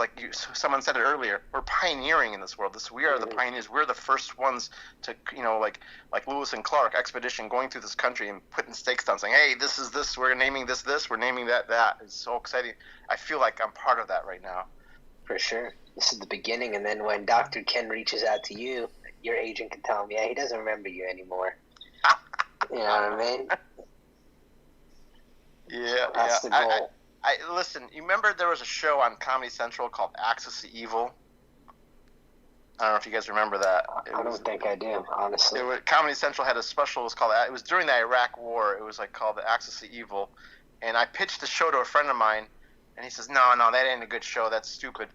someone said it earlier, we're pioneering in this world. We are the pioneers. We're the first ones to, like Lewis and Clark expedition, going through this country and putting stakes down, saying, hey, this is this. We're naming this. We're naming that. It's so exciting. I feel like I'm part of that right now. For sure. This is the beginning, and then when Dr. Ken reaches out to you, your agent can tell him, yeah, he doesn't remember you anymore. You know what I mean? Yeah. That's the goal. I listen, you remember there was a show on Comedy Central called Axis to Evil? I don't know if you guys remember that. I don't think I do, honestly. Comedy Central had a special, it was during the Iraq War. It was called the Axis to Evil. And I pitched the show to a friend of mine, and he says, no, that ain't a good show. That's stupid.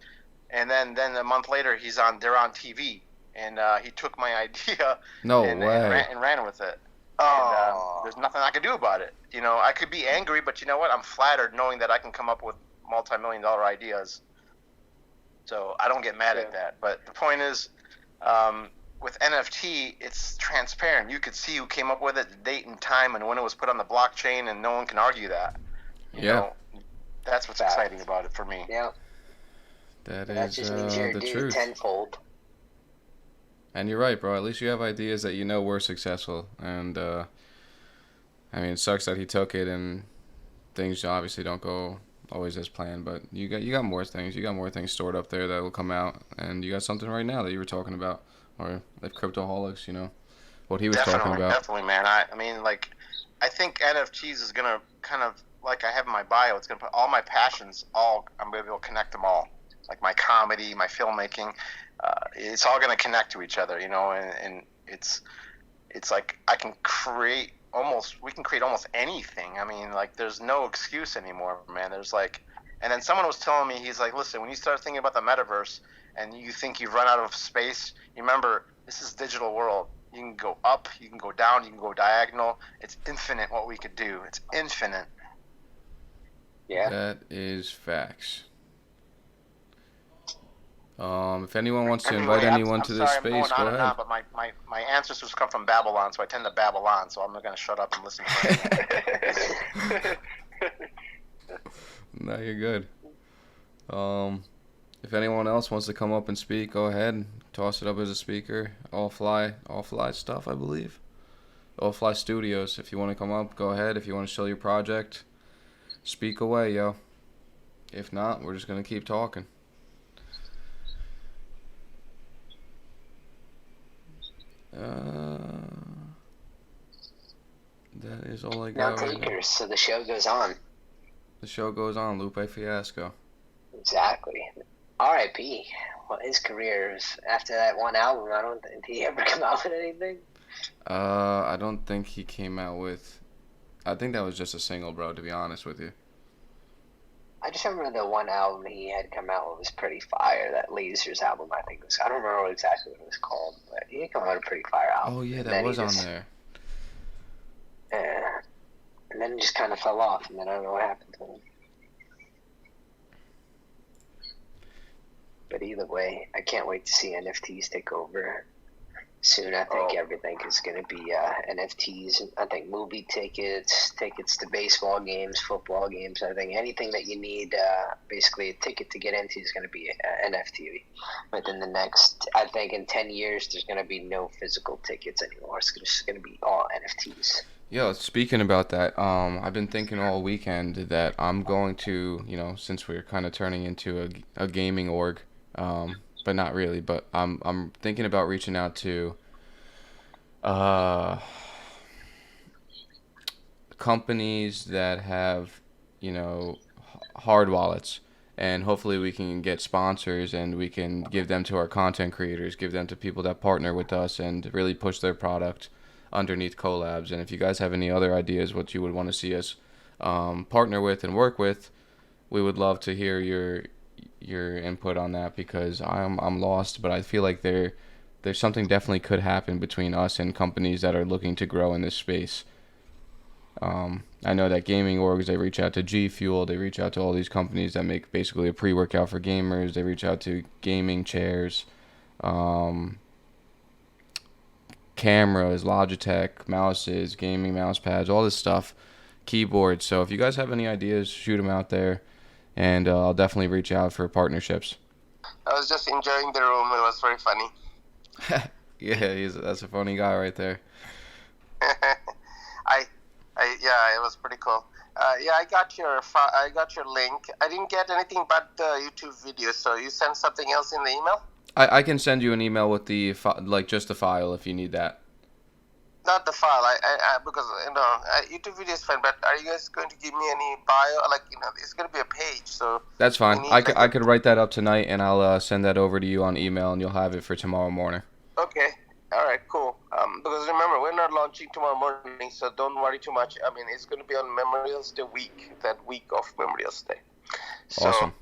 And then a month later, they're on TV, and he took my idea and ran with it. And, there's nothing I can do about it. You know, I could be angry, but you know what? I'm flattered knowing that I can come up with multi-million-dollar ideas. So I don't get mad at that. But the point is, with NFT, it's transparent. You could see who came up with it, the date and time, and when it was put on the blockchain, and no one can argue that. You know, that's what's exciting about it for me. Yeah. That just means you're the due truth. Tenfold. And you're right, bro. At least you have ideas that you know were successful. And, I mean, it sucks that he took it and things obviously don't go always as planned. But you got more things. You got more things stored up there that will come out. And you got something right now that you were talking about. Or like Cryptoholics, you know, what he was talking about. Definitely, man. I mean, I think NFTs is going to kind of, like I have in my bio, it's going to put all my passions, I'm going to be able to connect them all. Like my comedy, my filmmaking, it's all going to connect to each other, you know, and it's like we can create almost anything. I mean, there's no excuse anymore, man. There's And then someone was telling me, he's like, listen, when you start thinking about the metaverse and you think you've run out of space, remember, this is digital world. You can go up, you can go down, you can go diagonal. It's infinite what we could do. It's infinite. Yeah. That is facts. If anyone wants to invite anyone to this space, I'm go going on ahead. and on, but my ancestors come from Babylon, so I tend to babble on, so I'm not going to shut up and listen to No, you're good. If anyone else wants to come up and speak, go ahead. Toss it up as a speaker. All fly stuff, I believe. All Fly Studios. If you want to come up, go ahead. If you want to show your project, speak away, yo. If not, we're just gonna keep talking. That is all I No got. Right now. takers, so the show goes on. The show goes on. Lupe Fiasco. Exactly. R.I.P. Well, his career is after that one album. I don't think he ever come out with anything. I don't think he came out with. I think that was just a single, bro. To be honest with you. I just remember the one album he had come out with was pretty fire. That Lasers album, I think was. I don't remember exactly what it was called, but he did come out with a pretty fire album. Oh yeah, And that then was he on just, there. Yeah. And then it just kind of fell off, and then I don't know what happened to him. But either way, I can't wait to see NFTs take over soon. I think everything is going to be NFTs. I think movie tickets to baseball games, football games. I think anything that you need, basically a ticket to get into is going to be an NFT. Within the next, I think in 10 years, there's going to be no physical tickets anymore. It's just going to be all NFTs. Yo, speaking about that, I've been thinking all weekend that I'm going to, since we're kind of turning into a gaming org, but not really, but I'm thinking about reaching out to companies that have, hard wallets, and hopefully we can get sponsors and we can give them to our content creators, give them to people that partner with us and really push their product underneath collabs. And if you guys have any other ideas what you would want to see us partner with and work with, we would love to hear your input on that, because I'm lost, but I feel like there's something definitely could happen between us and companies that are looking to grow in this space. I know that gaming orgs, they reach out to G Fuel, they reach out to all these companies that make basically a pre-workout for gamers, they reach out to gaming chairs, cameras, Logitech, mouses, gaming mouse pads, all this stuff, keyboards. So if you guys have any ideas, shoot them out there, and I'll definitely reach out for partnerships. I was just enjoying the room. It was very funny. Yeah, that's a funny guy right there. Yeah, it was pretty cool. Yeah, I got your link. I didn't get anything but the YouTube video. So you sent something else in the email? I can send you an email with the just the file if you need that. Not the file. I because YouTube video is fine. But are you guys going to give me any bio? It's going to be a page. So that's fine. I could write that up tonight, and I'll send that over to you on email, and you'll have it for tomorrow morning. Okay. All right. Cool. Because remember, we're not launching tomorrow morning, so don't worry too much. I mean, it's going to be on Memorial's Day week, that week of Memorial's Day. So, awesome.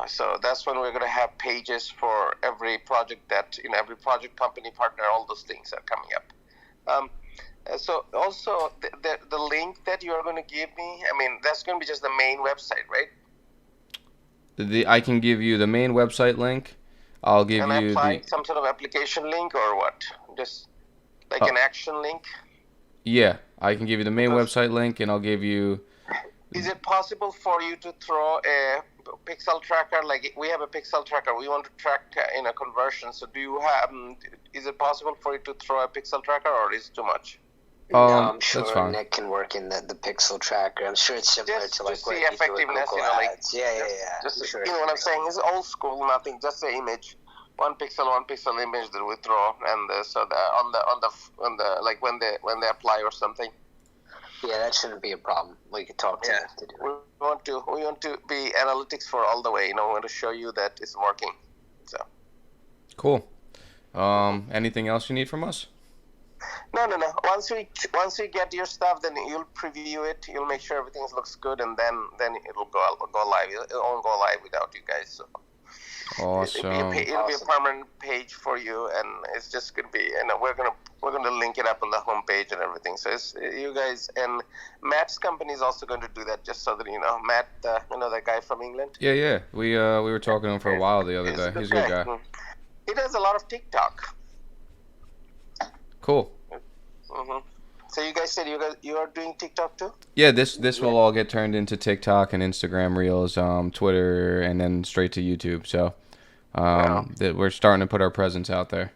So that's when we're going to have pages for every project that, every project, company, partner, all those things are coming up. So also the link that you are going to give me, I mean, that's going to be just the main website, right? I can give you the main website link. I'll give you apply some sort of application link or what? Just like an action link? Yeah, I can give you the main website link, and I'll give you... Is it possible for you to throw a pixel tracker? Like, we have a pixel tracker. We want to track in a conversion. So do you have... is it possible for you to throw a pixel tracker, or is it too much? No, I'm sure Nick can work in the pixel tracker. I'm sure it's similar to like what you do with Google Ads. Yeah. Just, sure what I'm saying is old school, nothing, just the image, one pixel image that we throw, and so on the like when they apply or something. Yeah, that shouldn't be a problem. We could talk to them to do it. We want to be analytics for all the way. We want to show you that it's working. So cool. Anything else you need from us? No. Once we get your stuff, then you'll preview it. You'll make sure everything looks good, and then it'll go live. It won't go live without you guys. So Awesome. It'll be a permanent page for you, and it's just gonna be. And we're gonna link it up on the homepage and everything. So it's you guys, and Matt's company is also going to do that. Just so that you know, Matt, that guy from England. Yeah. We were talking to him for a while the other day. He's a good guy. He does a lot of TikTok. Cool. So you guys said you are doing TikTok too? Yeah, this will all get turned into TikTok and Instagram Reels, Twitter, and then straight to YouTube. So that we're starting to put our presence out there.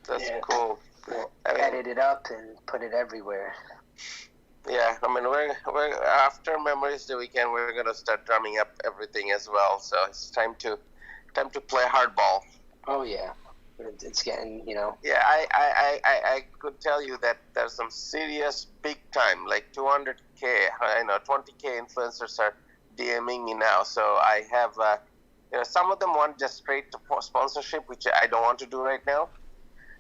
That's cool. We'll edit it up and put it everywhere. Yeah, I mean we're after Memories Day weekend we're gonna start drumming up everything as well. So it's time to play hardball. Oh yeah. It's getting, Yeah, I could tell you that there's some serious big time, like 200K, 20K influencers are DMing me now. So I have, some of them want just straight sponsorship, which I don't want to do right now.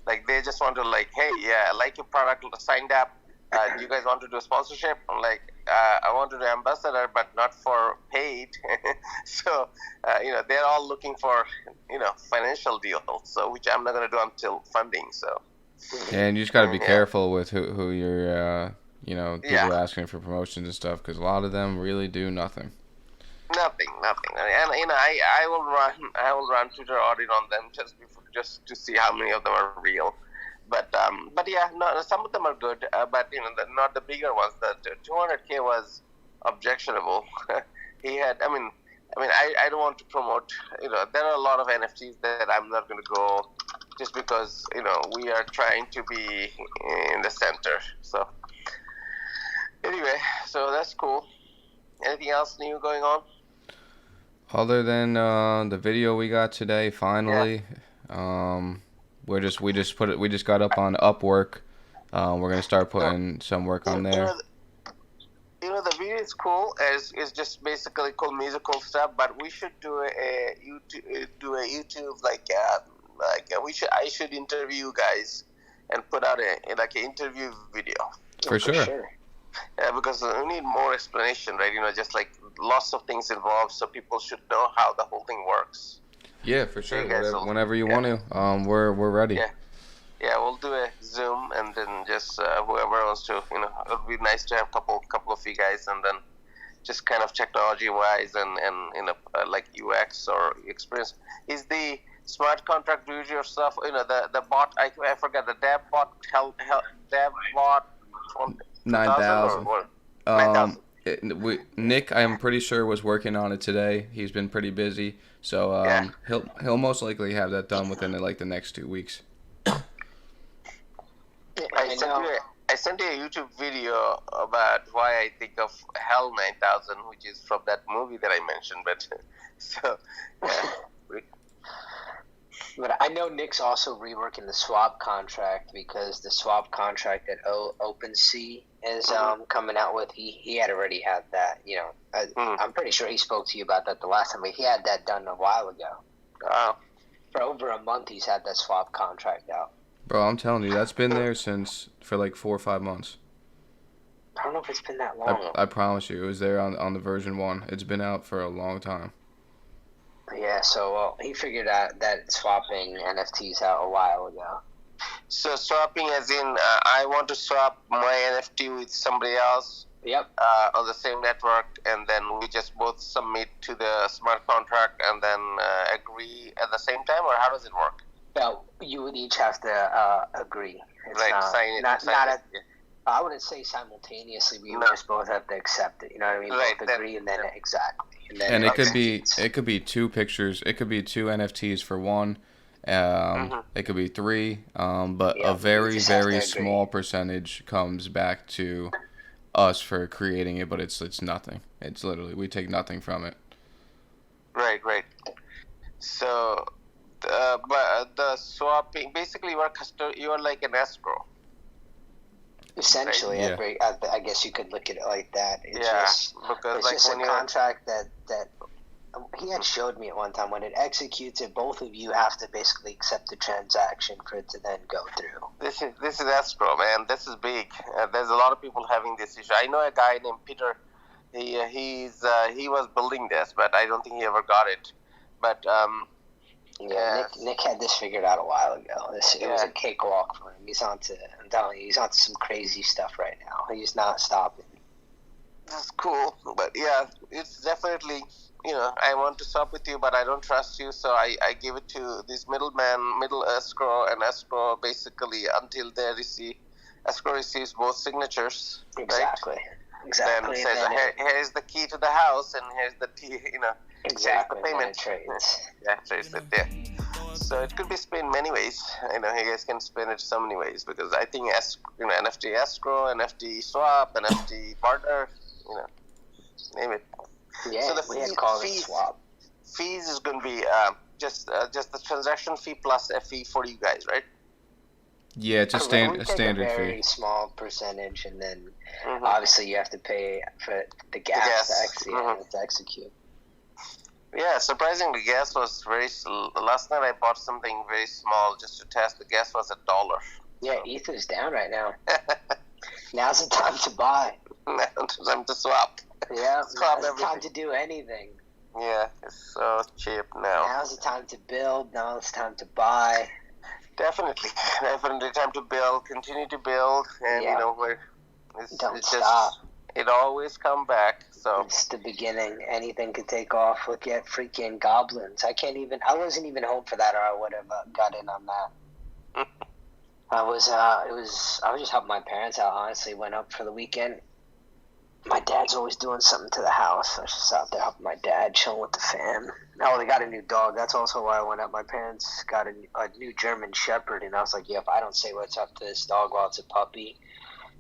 Like they just want to hey, yeah, I like your product, signed up. Do you guys want to do a sponsorship? I'm like, I want to do ambassador, but not for paid. So, they're all looking for, financial deals. So, which I'm not going to do until funding. So. And you just got to be careful with who you're, people asking for promotions and stuff, because a lot of them really do nothing. Nothing. And I will run Twitter audit on them just to see how many of them are real. But yeah, no, some of them are good. But not the bigger ones. The 200K was objectionable. He had. I mean, I don't want to promote. There are a lot of NFTs that I'm not going to go, just because we are trying to be in the center. So anyway, so that's cool. Anything else new going on? Other than the video we got today, finally. Yeah. We just got up on Upwork. We're gonna start putting some work on there. The video is cool. It's just basically cool musical stuff. But we should do a YouTube I should interview guys and put out an interview video. For sure. Yeah, because we need more explanation, right? just like lots of things involved, so people should know how the whole thing works. Yeah, for sure. Whenever you want to, we're ready. Yeah, we'll do a Zoom, and then just whoever wants to, it'll be nice to have couple of you guys, and then just kind of technology-wise and like UX or experience. Is the smart contract do your stuff? The bot. I forgot the dev bot. Dev bot. 9,000. 9,000. Nick, I'm pretty sure, was working on it today. He's been pretty busy, so he'll most likely have that done within the next 2 weeks. I sent you a YouTube video about why I think of Hell 9000, which is from that movie that I mentioned. But so. But I know Nick's also reworking the swap contract, because the swap contract that OpenSea is coming out with, he had already had that. I'm pretty sure he spoke to you about that the last time, but he had that done a while ago. For over a month, he's had that swap contract out. Bro, I'm telling you, that's been there for like 4 or 5 months. I don't know if it's been that long. I promise you, it was there on the version 1. It's been out for a long time. Yeah, so he figured out that swapping NFTs out a while ago. So swapping as in, I want to swap my NFT with somebody else. Yep. On the same network, and then we just both submit to the smart contract and then agree at the same time, or how does it work? Well, you would each have to agree. It's sign it. I wouldn't say simultaneously. We would just both have to accept it. You know what I mean? Right, both agree, and then exactly. And it could be 2 pictures. It could be 2 NFTs for one. It could be 3. But a very small percentage comes back to us for creating it. But it's nothing. It's literally, we take nothing from it. Right. So, but the swapping, basically, you're like an escrow. Essentially, right? I guess you could look at it like that. It's because it's just a contract that he had showed me at one time when it executes it, both of you have to basically accept the transaction for it to then go through. This is escrow, man. This is big. There's a lot of people having this issue. I know a guy named Peter. He was building this, but I don't think he ever got it. But Nick had this figured out a while ago. It was a cakewalk for him. I'm telling you, he's onto some crazy stuff right now. He's not stopping. That's cool, but yeah, it's definitely, I want to swap with you, but I don't trust you, so I give it to this middle escrow, and escrow basically until escrow receives both signatures. Exactly. Right? Exactly. Then says, here's the key to the house, and here's the exactly. Here's the payment. Trades. Yeah, trades it there. So it could be spent many ways. You guys can spend it so many ways, because I think NFT escrow, NFT swap, NFT barter, name it. Yeah, so the we had called it swap. Fees is going to be just the transaction fee plus a fee for you guys, right? Yeah, it's a standard fee. A very small percentage, and then obviously you have to pay for the gas. To execute. Yeah, surprisingly, gas was last night I bought something very small just to test. The gas was $1. Yeah, Ether's down right now. Now's the time to buy. Now's the time to swap. Yeah, now's the time to do anything. Yeah, it's so cheap now. Now's the time to build. Now it's time to buy. Definitely time to build. Continue to build, and don't stop. It always come back. So it's the beginning. Anything could take off. Look at freaking goblins. I wasn't even home for that, or I would have got in on that. I was just helping my parents out. Honestly, went up for the weekend. My dad's always doing something to the house. I was just out there helping my dad, chilling with the fam. Oh, they got a new dog. That's also why I went up. My parents got a new German Shepherd, and I was like, if I don't say what's up to this dog while it's a puppy,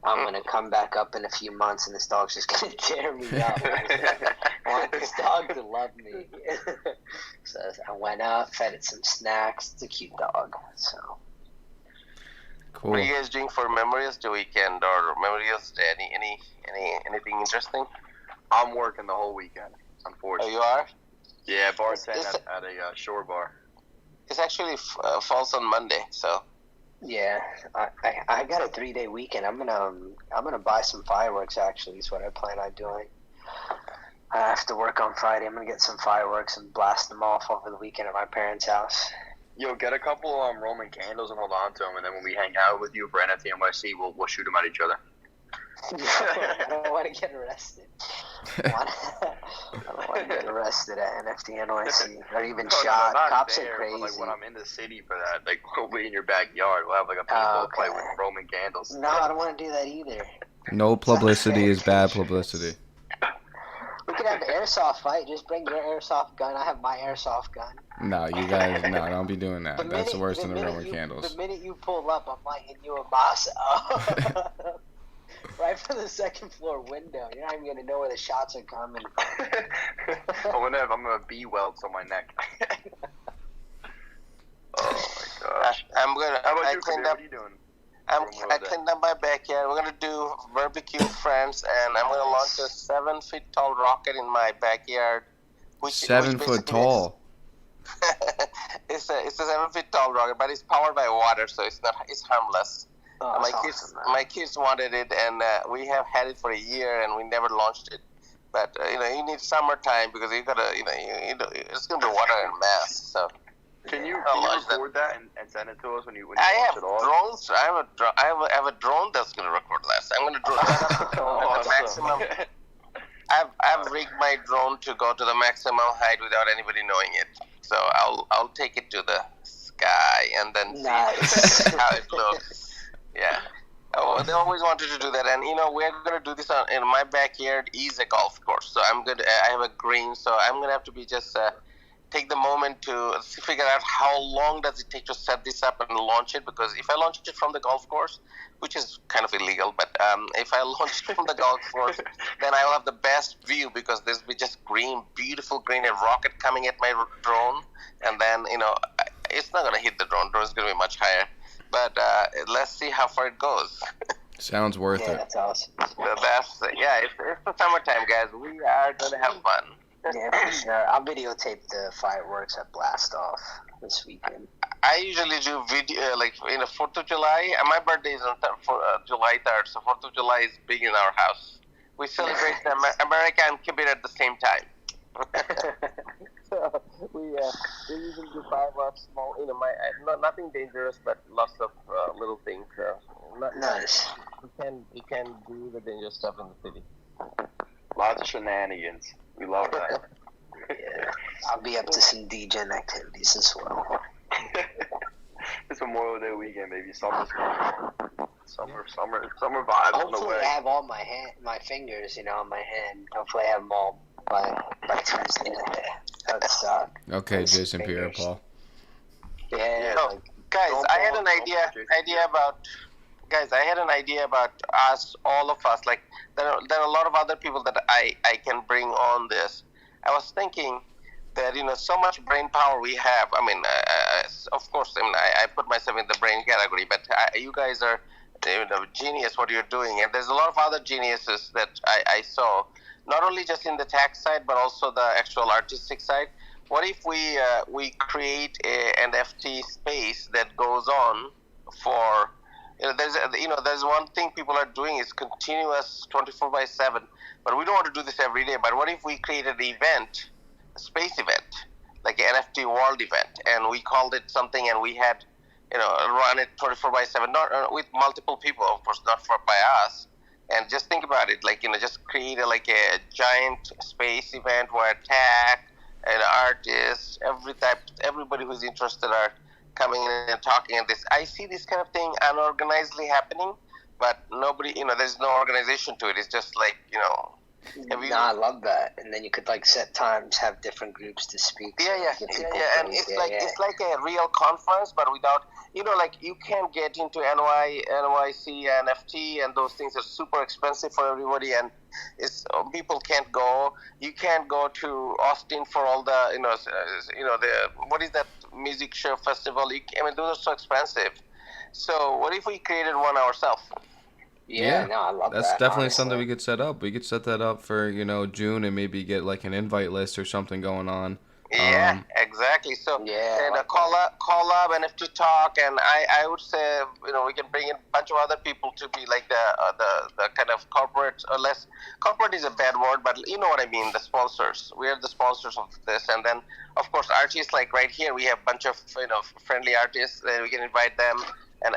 I'm going to come back up in a few months, and this dog's just going to tear me up. I want this dog to love me. So I went up, fed it some snacks. It's a cute dog. So. Cool. What are you guys doing for Memorials Day weekend or Memorials Day? Anything interesting? I'm working the whole weekend, unfortunately. Oh, you are? Yeah, bartending at a shore bar. It's actually falls on Monday, so. Yeah, I got a 3-day weekend. I'm gonna buy some fireworks. Actually, is what I plan on doing. I have to work on Friday. I'm gonna get some fireworks and blast them off over the weekend at my parents' house. Yo, get a couple Roman candles and hold on to them, and then when we hang out with you for NFT NYC, we'll shoot them at each other. I don't want to get arrested. I don't want to get arrested at NFT NYC or even shot. Cops are crazy. But, when I'm in the city for that, we'll be in your backyard. We'll have a paintball fight with Roman candles. No, I don't want to do that either. No publicity is bad publicity. We could have an airsoft fight. Just bring your airsoft gun. I have my airsoft gun. No, you guys, don't be doing that. That's worse than the Roman candles. The minute you pull up, I'm lighting you a masa. Right from the second floor window. You're not even going to know where the shots are coming. I'm going to bee welts on my neck. Oh my gosh. How about you, Kabir? What are you doing? I cleaned up my backyard. We're going to do barbecue with friends, and I'm going to launch a 7-foot tall rocket in my backyard. 7 foot tall? It's a 7 foot tall rocket, but it's powered by water, so it's harmless. Oh, my kids wanted it, and we have had it for a year, and we never launched it. But you need summertime because you gotta, it's gonna be water in mass. So can you record that and send it to us when you I launch it all? Drones. I have a drone that's gonna record that. I'm gonna drone at the maximum. I've rigged my drone to go to the maximum height without anybody knowing it. So I'll take it to the sky and then see how it looks. Yeah. Oh, they always wanted to do that, and we're gonna do this in my backyard is a golf course. So I have a green, so I'm gonna have to be just take the moment to figure out how long does it take to set this up and launch it. Because if I launch it from the golf course, which is kind of illegal, but if I launch it from the golf course, then I will have the best view because there's be just beautiful green, a rocket coming at my drone, and then it's not gonna hit the drone. Drone is gonna be much higher. But let's see how far it goes. Sounds worth it. That's awesome. It's the summertime, guys. We are going to have fun. Yeah, for sure. I'll videotape the fireworks at Blast Off this weekend. I usually do video, like, 4th of July. My birthday is on July 3rd, so 4th of July is big in our house. We celebrate America and Quebec at the same time. So we usually do fireworks, small, nothing dangerous, but lots of little things. Nice. We can do the dangerous stuff in the city. Lots of shenanigans. We love that. Yeah, I'll be up to some DJing activities as well. It's Memorial Day weekend, baby. Summer vibes on the Hopefully, way. I have all my fingers, on my hand. Hopefully, I have them all by Tuesday. That would suck. Okay, Those Jason Pierre fingers. Paul. Yeah. So, guys, I had an idea about us, all of us. Like, there are a lot of other people that I can bring on this. I was thinking that, so much brain power we have. I mean, of course, I put myself in the brain category, but you guys are, genius what you're doing. And there's a lot of other geniuses that I saw, not only just in the tech side, but also the actual artistic side. What if we create a NFT space that goes on for, there's one thing people are doing is continuous 24/7, but we don't want to do this every day. But what if we created an event, a space event, like an NFT world event, and we called it something, and we had, run it 24/7, not with multiple people, of course, not by us. And just think about it, like, just create a giant space event where tech and artists, everybody who's interested are coming in and talking. And I see this kind of thing unorganizedly happening, but nobody, there's no organization to it. It's just like, I love that. And then you could set times, have different groups to speak. Yeah. And it's like a real conference, but without, you can't get into NYC, NFT, and those things are super expensive for everybody, and people can't go. You can't go to Austin for all the, what is that music show festival? Those are so expensive. So what if we created one ourselves? Yeah, no, I love that. That's definitely honestly. something we could set up. We could set that up for, June and maybe get an invite list or something going on. Yeah, exactly. So, call up NFT talk, and I would say, we can bring in a bunch of other people to be like the kind of corporate, or less, corporate is a bad word, but you know what I mean, the sponsors. We are the sponsors of this, and then, of course, artists, like right here, we have a bunch of, friendly artists, and we can invite them. And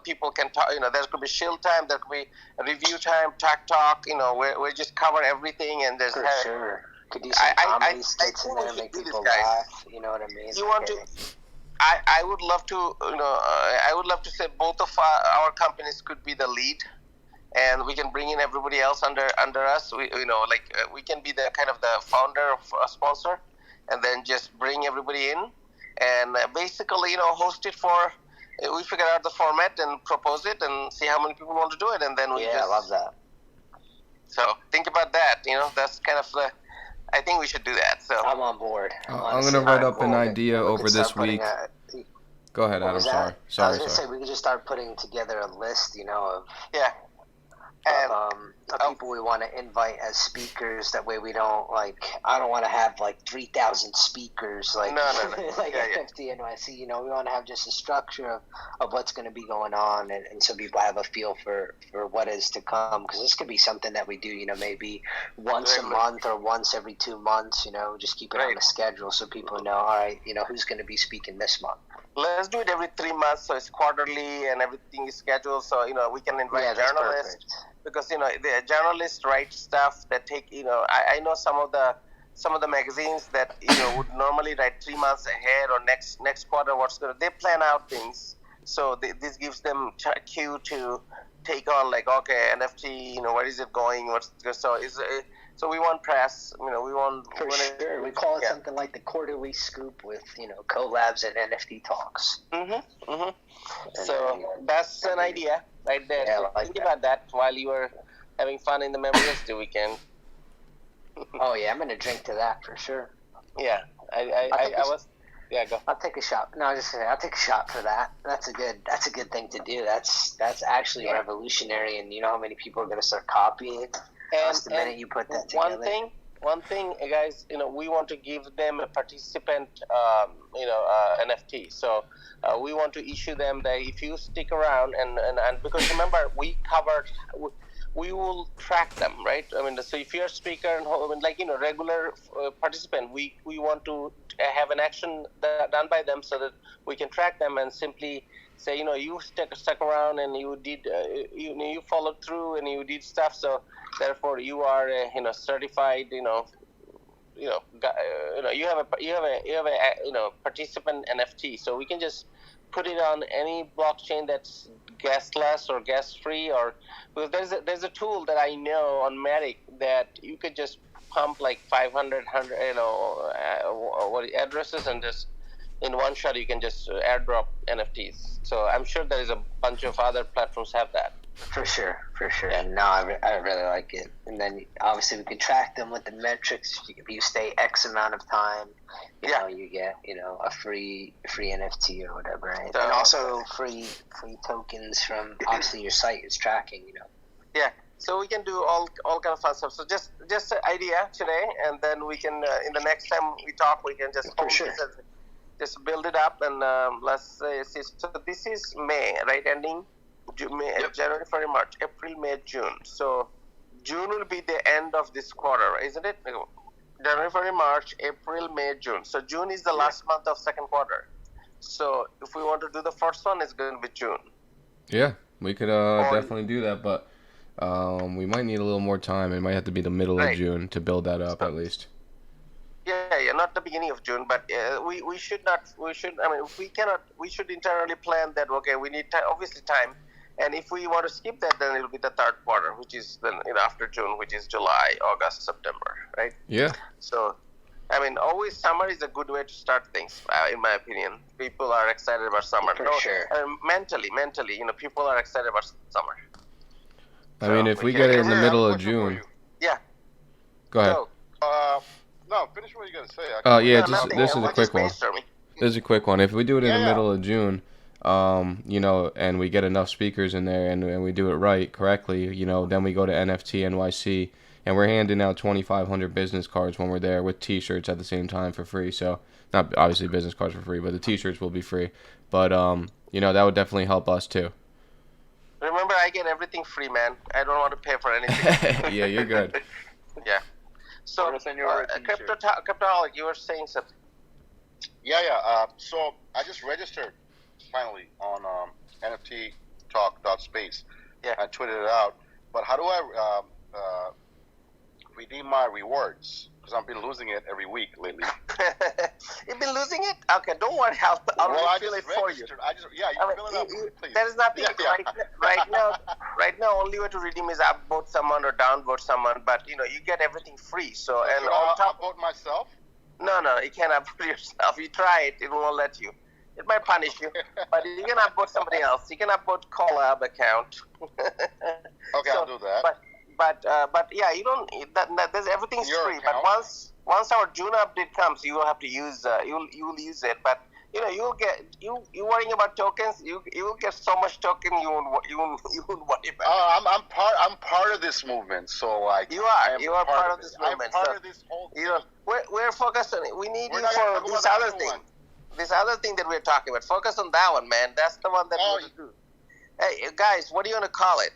people can talk. There could be shill time. There could be review time, talk. We just cover everything, and there's. For sure. Could do some comedy skits in there, make people laugh. You know what I mean? You want to? I would love to. I would love to say both of our companies could be the lead, and we can bring in everybody else under us. We we can be the kind of the founder of a sponsor, and then just bring everybody in, and basically host it for. We figure out the format and propose it and see how many people want to do it, and then we I love that. So think about that. That's kind of the. I think we should do that. So I'm on board. I'm gonna write up an idea over this week. Go ahead, Adam. Sorry. I was gonna say we could just start putting together a list, of people we want to invite as speakers. That way we don't I don't want to have 3,000 speakers no. NFT NYC. We want to have just a structure of what's going to be going on, and so people have a feel for what is to come. Because this could be something that we do, maybe once a month or once every 2 months. Just keep it on the schedule so people know. All right, who's going to be speaking this month. Let's do it every 3 months, so it's quarterly and everything is scheduled. So we can invite journalists. Because the journalists write stuff that take I know some of the magazines that would normally write 3 months ahead or next quarter they plan out things, so this gives them cue to take on NFT, where is it going, so we want press, we want for sure. We call it something like the quarterly scoop with collabs and NFT talks. So that's an idea right there. Yeah, so think about that while you were having fun in the Memorial Day weekend. Oh yeah, I'm gonna drink to that for sure. Yeah, I was. Yeah, go. I'll take a shot. No, I was just saying, I'll take a shot for that. That's a good thing to do. That's actually revolutionary, and you know how many people are gonna start copying. And the minute you put that together. one thing, guys, we want to give them a participant, NFT. So we want to issue them that if you stick around and because remember we will track them, right? I mean, so if you're a speaker and regular participant, we want to have an action done by them so that we can track them and simply say, you stuck around and you did, you followed through and you did stuff. So therefore, you are certified. You have a participant NFT. So we can just put it on any blockchain that's gasless or gas free, or because there's a tool that I know on Matic that you could just pump like 500 addresses and just in one shot you can just airdrop NFTs. So I'm sure there is a bunch of other platforms have that. For sure. Yeah. No, I really like it. And then obviously we can track them with the metrics. If you stay X amount of time, you know, you get a free NFT or whatever, right? And also free tokens from obviously your site is tracking. Yeah. So we can do all kind of fun stuff. So just an idea today, and then we can in the next time we talk, we can just just build it up and let's say so this is May, right? Ending. January, February, March, April, May, June. So June will be the end of this quarter, isn't it? January, February, March, April, May, June. So June is the last month of second quarter. So if we want to do the first one, it's going to be June. Yeah, we could definitely do that, but we might need a little more time. It might have to be the middle of June to build that up at least. Yeah, not the beginning of June, but we should. I mean, if we cannot, we should internally plan that. Okay, we need obviously time. And if we want to skip that, then it'll be the third quarter, which is then after June, which is July, August, September, right? Yeah. So, I mean, always summer is a good way to start things, in my opinion. People are excited about summer. For sure. Mentally, people are excited about summer. I mean, if we get it in the middle of June. Yeah. Go ahead. No, finish what you're gonna say. This is a quick one. This is a quick one. If we do it in the middle of June. And we get enough speakers in there and we do it correctly, then we go to NFT NYC and we're handing out 2,500 business cards when we're there with t-shirts at the same time for free. So not obviously business cards for free, but the t-shirts will be free. But, that would definitely help us too. Remember, I get everything free, man. I don't want to pay for anything. Yeah, you're good. Yeah. So, Cryptoholic, you were saying something. Yeah. So I just registered finally on NFT Talk.space. Yeah. I tweeted it out. But how do I redeem my rewards? Because I've been losing it every week lately. You've been losing it? Okay, don't worry. I'll refill it for you. You fill it up, please. There is nothing right now. Only way to redeem is upvote someone or downvote someone. But you get everything free. So and on top, upvote myself? No, you can't upvote yourself. You try it won't let you. It might punish you, but you can upvote somebody else. You can upvote Collab account. Okay, I'll do that. But yeah, you don't. There's everything's Your free. account? But once our June update comes, you will have to use. You'll use it. But you'll get you worrying about tokens. You will get so much token. You won't worry about. I'm part of this movement. So like you are part of this movement. I'm part of this whole thing. We're focused on it. We need you for this other thing. This other thing that we're talking about. Focus on that one, man. That's the one that we want to do. Hey, guys, what do you want to call it?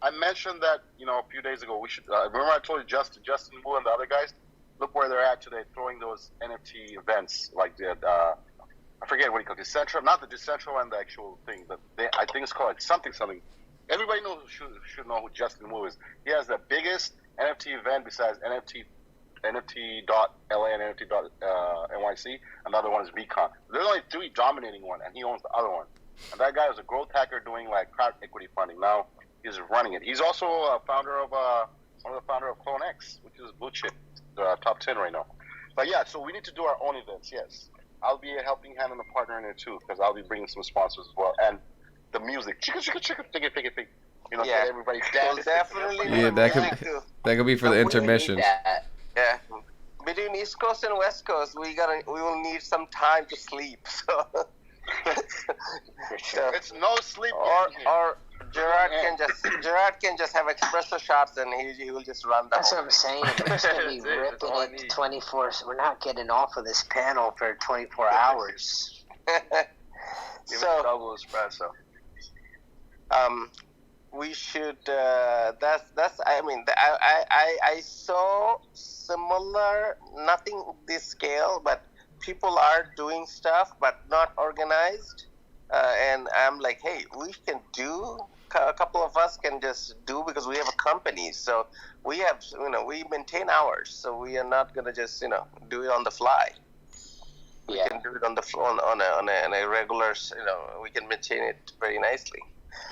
I mentioned that, a few days ago, we should, remember I told you Justin Wu and the other guys, look where they're at today, throwing those NFT events, like the, I forget what you call it, Decentral, not the Decentral and the actual thing, but I think it's called something. Everybody should know who Justin Wu is. He has the biggest NFT event besides NFT.LA and NFT.NYC. Another one is VCon. There's only three dominating one, and he owns the other one. And that guy was a growth hacker doing like crowd equity funding. Now he's running it. He's also a founder of one of the founder of Clone X, which is blue chip, the top 10 right now. But yeah, so we need to do our own events. Yes, I'll be a helping hand and a partner in it too, because I'll be bringing some sponsors as well, and the music. Chicka chicka chicka, fig. Get everybody dancing. Definitely. Yeah, that could be for the intermissions. Yeah. Between East Coast and West Coast, we will need some time to sleep. So it's no sleep. Or Gerard can just have espresso shots and he will just run the That's whole what I'm saying. We're just gonna be ripping it 24. We're not getting off of this panel for 24 hours. Give it a double espresso. We should. That's. I mean, I saw similar. Nothing this scale, but people are doing stuff, but not organized. And I'm like, hey, we can do. A couple of us can just do because we have a company. So we have, we maintain ours. So we are not gonna just, do it on the fly. We can do it on the on a regular. We can maintain it very nicely.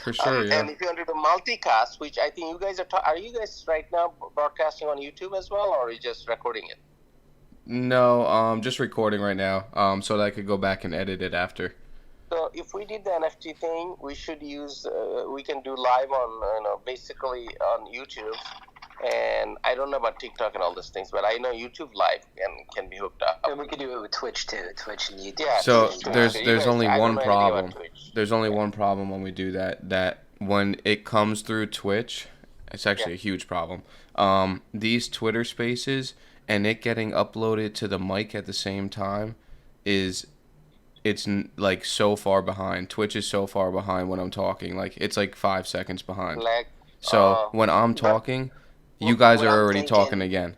For sure, yeah. And if you want to do the multicast, which I think you guys are you guys right now broadcasting on YouTube as well, or are you just recording it? No, just recording right now, so that I could go back and edit it after. So if we did the NFT thing, we should use. We can do live on, basically on YouTube. And I don't know about TikTok and all these things, but I know YouTube Live can be hooked up. And we could do it with Twitch too, Twitch and YouTube. Yeah, So Twitch. there's only one problem. There's only one problem when we do that. That when it comes through Twitch, it's actually a huge problem. These Twitter Spaces and it getting uploaded to the mic at the same time it's like so far behind. Twitch is so far behind when I'm talking. Like it's like 5 seconds behind. So when I'm talking. You guys are already talking again.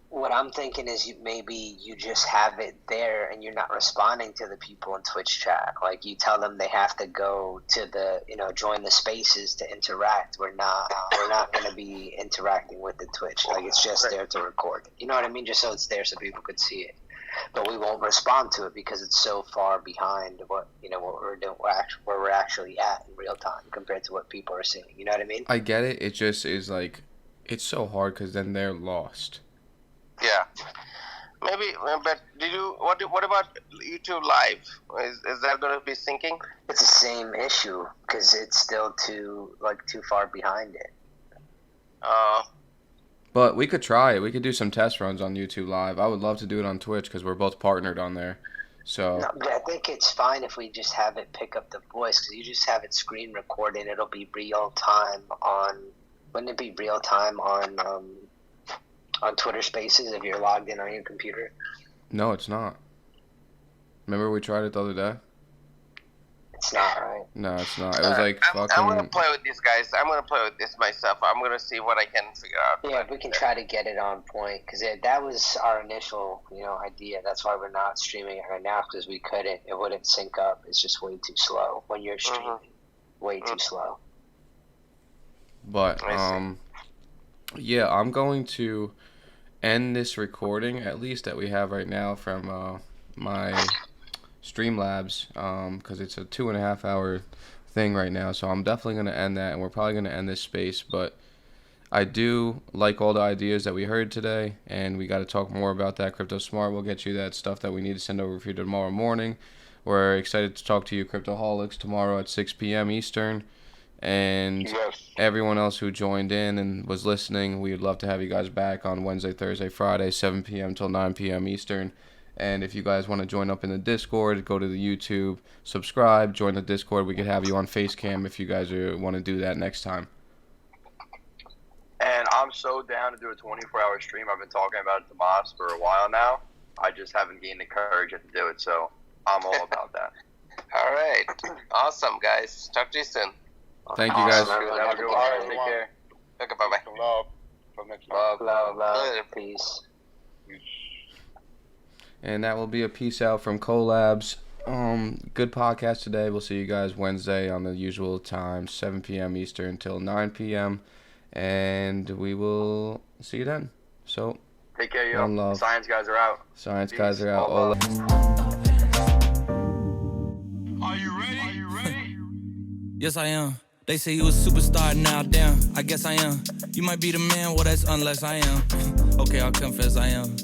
What I'm thinking is maybe you just have it there and you're not responding to the people in Twitch chat. Like you tell them they have to go to the, join the spaces to interact. We're not going to be interacting with the Twitch. Like it's just there to record. You know what I mean? Just so it's there so people could see it. But we won't respond to it because it's so far behind what we're doing, where we're actually at in real time compared to what people are seeing. You know what I mean? I get it. It just is like, it's so hard because then they're lost. Yeah, maybe. But what about YouTube Live? Is that going to be syncing? It's the same issue because it's still too far behind it. But we could try it. We could do some test runs on YouTube Live. I would love to do it on Twitch because we're both partnered on there. So no, I think it's fine if we just have it pick up the voice because you just have it screen recorded. It'll be real time on. Wouldn't it be real time on Twitter Spaces if you're logged in on your computer? No, it's not. Remember we tried it the other day? It's not, right? No, it's not. It was like fucking... I'm going to play with these guys. I'm going to play with this myself. I'm going to see what I can figure out. Yeah, if we can try to get it on point. Because that was our initial, idea. That's why we're not streaming it right now. Because we couldn't. It wouldn't sync up. It's just way too slow when you're streaming. Way too slow. But, yeah, I'm going to end this recording, at least that we have right now from my... Streamlabs, because it's a 2.5 hour thing right now, so I'm definitely going to end that, and we're probably going to end this space, but I do like all the ideas that we heard today, and we got to talk more about that. CryptoSmart will get you that stuff that we need to send over for you tomorrow morning. We're excited to talk to you Cryptoholics tomorrow at 6 p.m. Eastern, and everyone else who joined in and was listening, we would love to have you guys back on Wednesday, Thursday, Friday, 7 p.m. till 9 p.m. Eastern. And if you guys want to join up in the Discord, go to the YouTube, subscribe, join the Discord. We could have you on Facecam if you guys want to do that next time. And I'm so down to do a 24-hour stream. I've been talking about it to Moss for a while now. I just haven't gained the courage yet to do it, so I'm all about that. All right. Awesome, guys. Talk to you soon. Thank you, guys. Have a good one. Take care. Okay, bye-bye. Love. Peace. And that will be a peace out from Collabs. Good podcast today. We'll see you guys Wednesday on the usual time, 7 p.m. Eastern until 9 p.m. And we will see you then. So, take care, yo. One love. Science guys are out. Science Peace. guys are out. All Are you ready? Yes, I am. They say you a superstar now, damn. I guess I am. You might be the man, well, that's unless I am. Okay, I'll confess I am.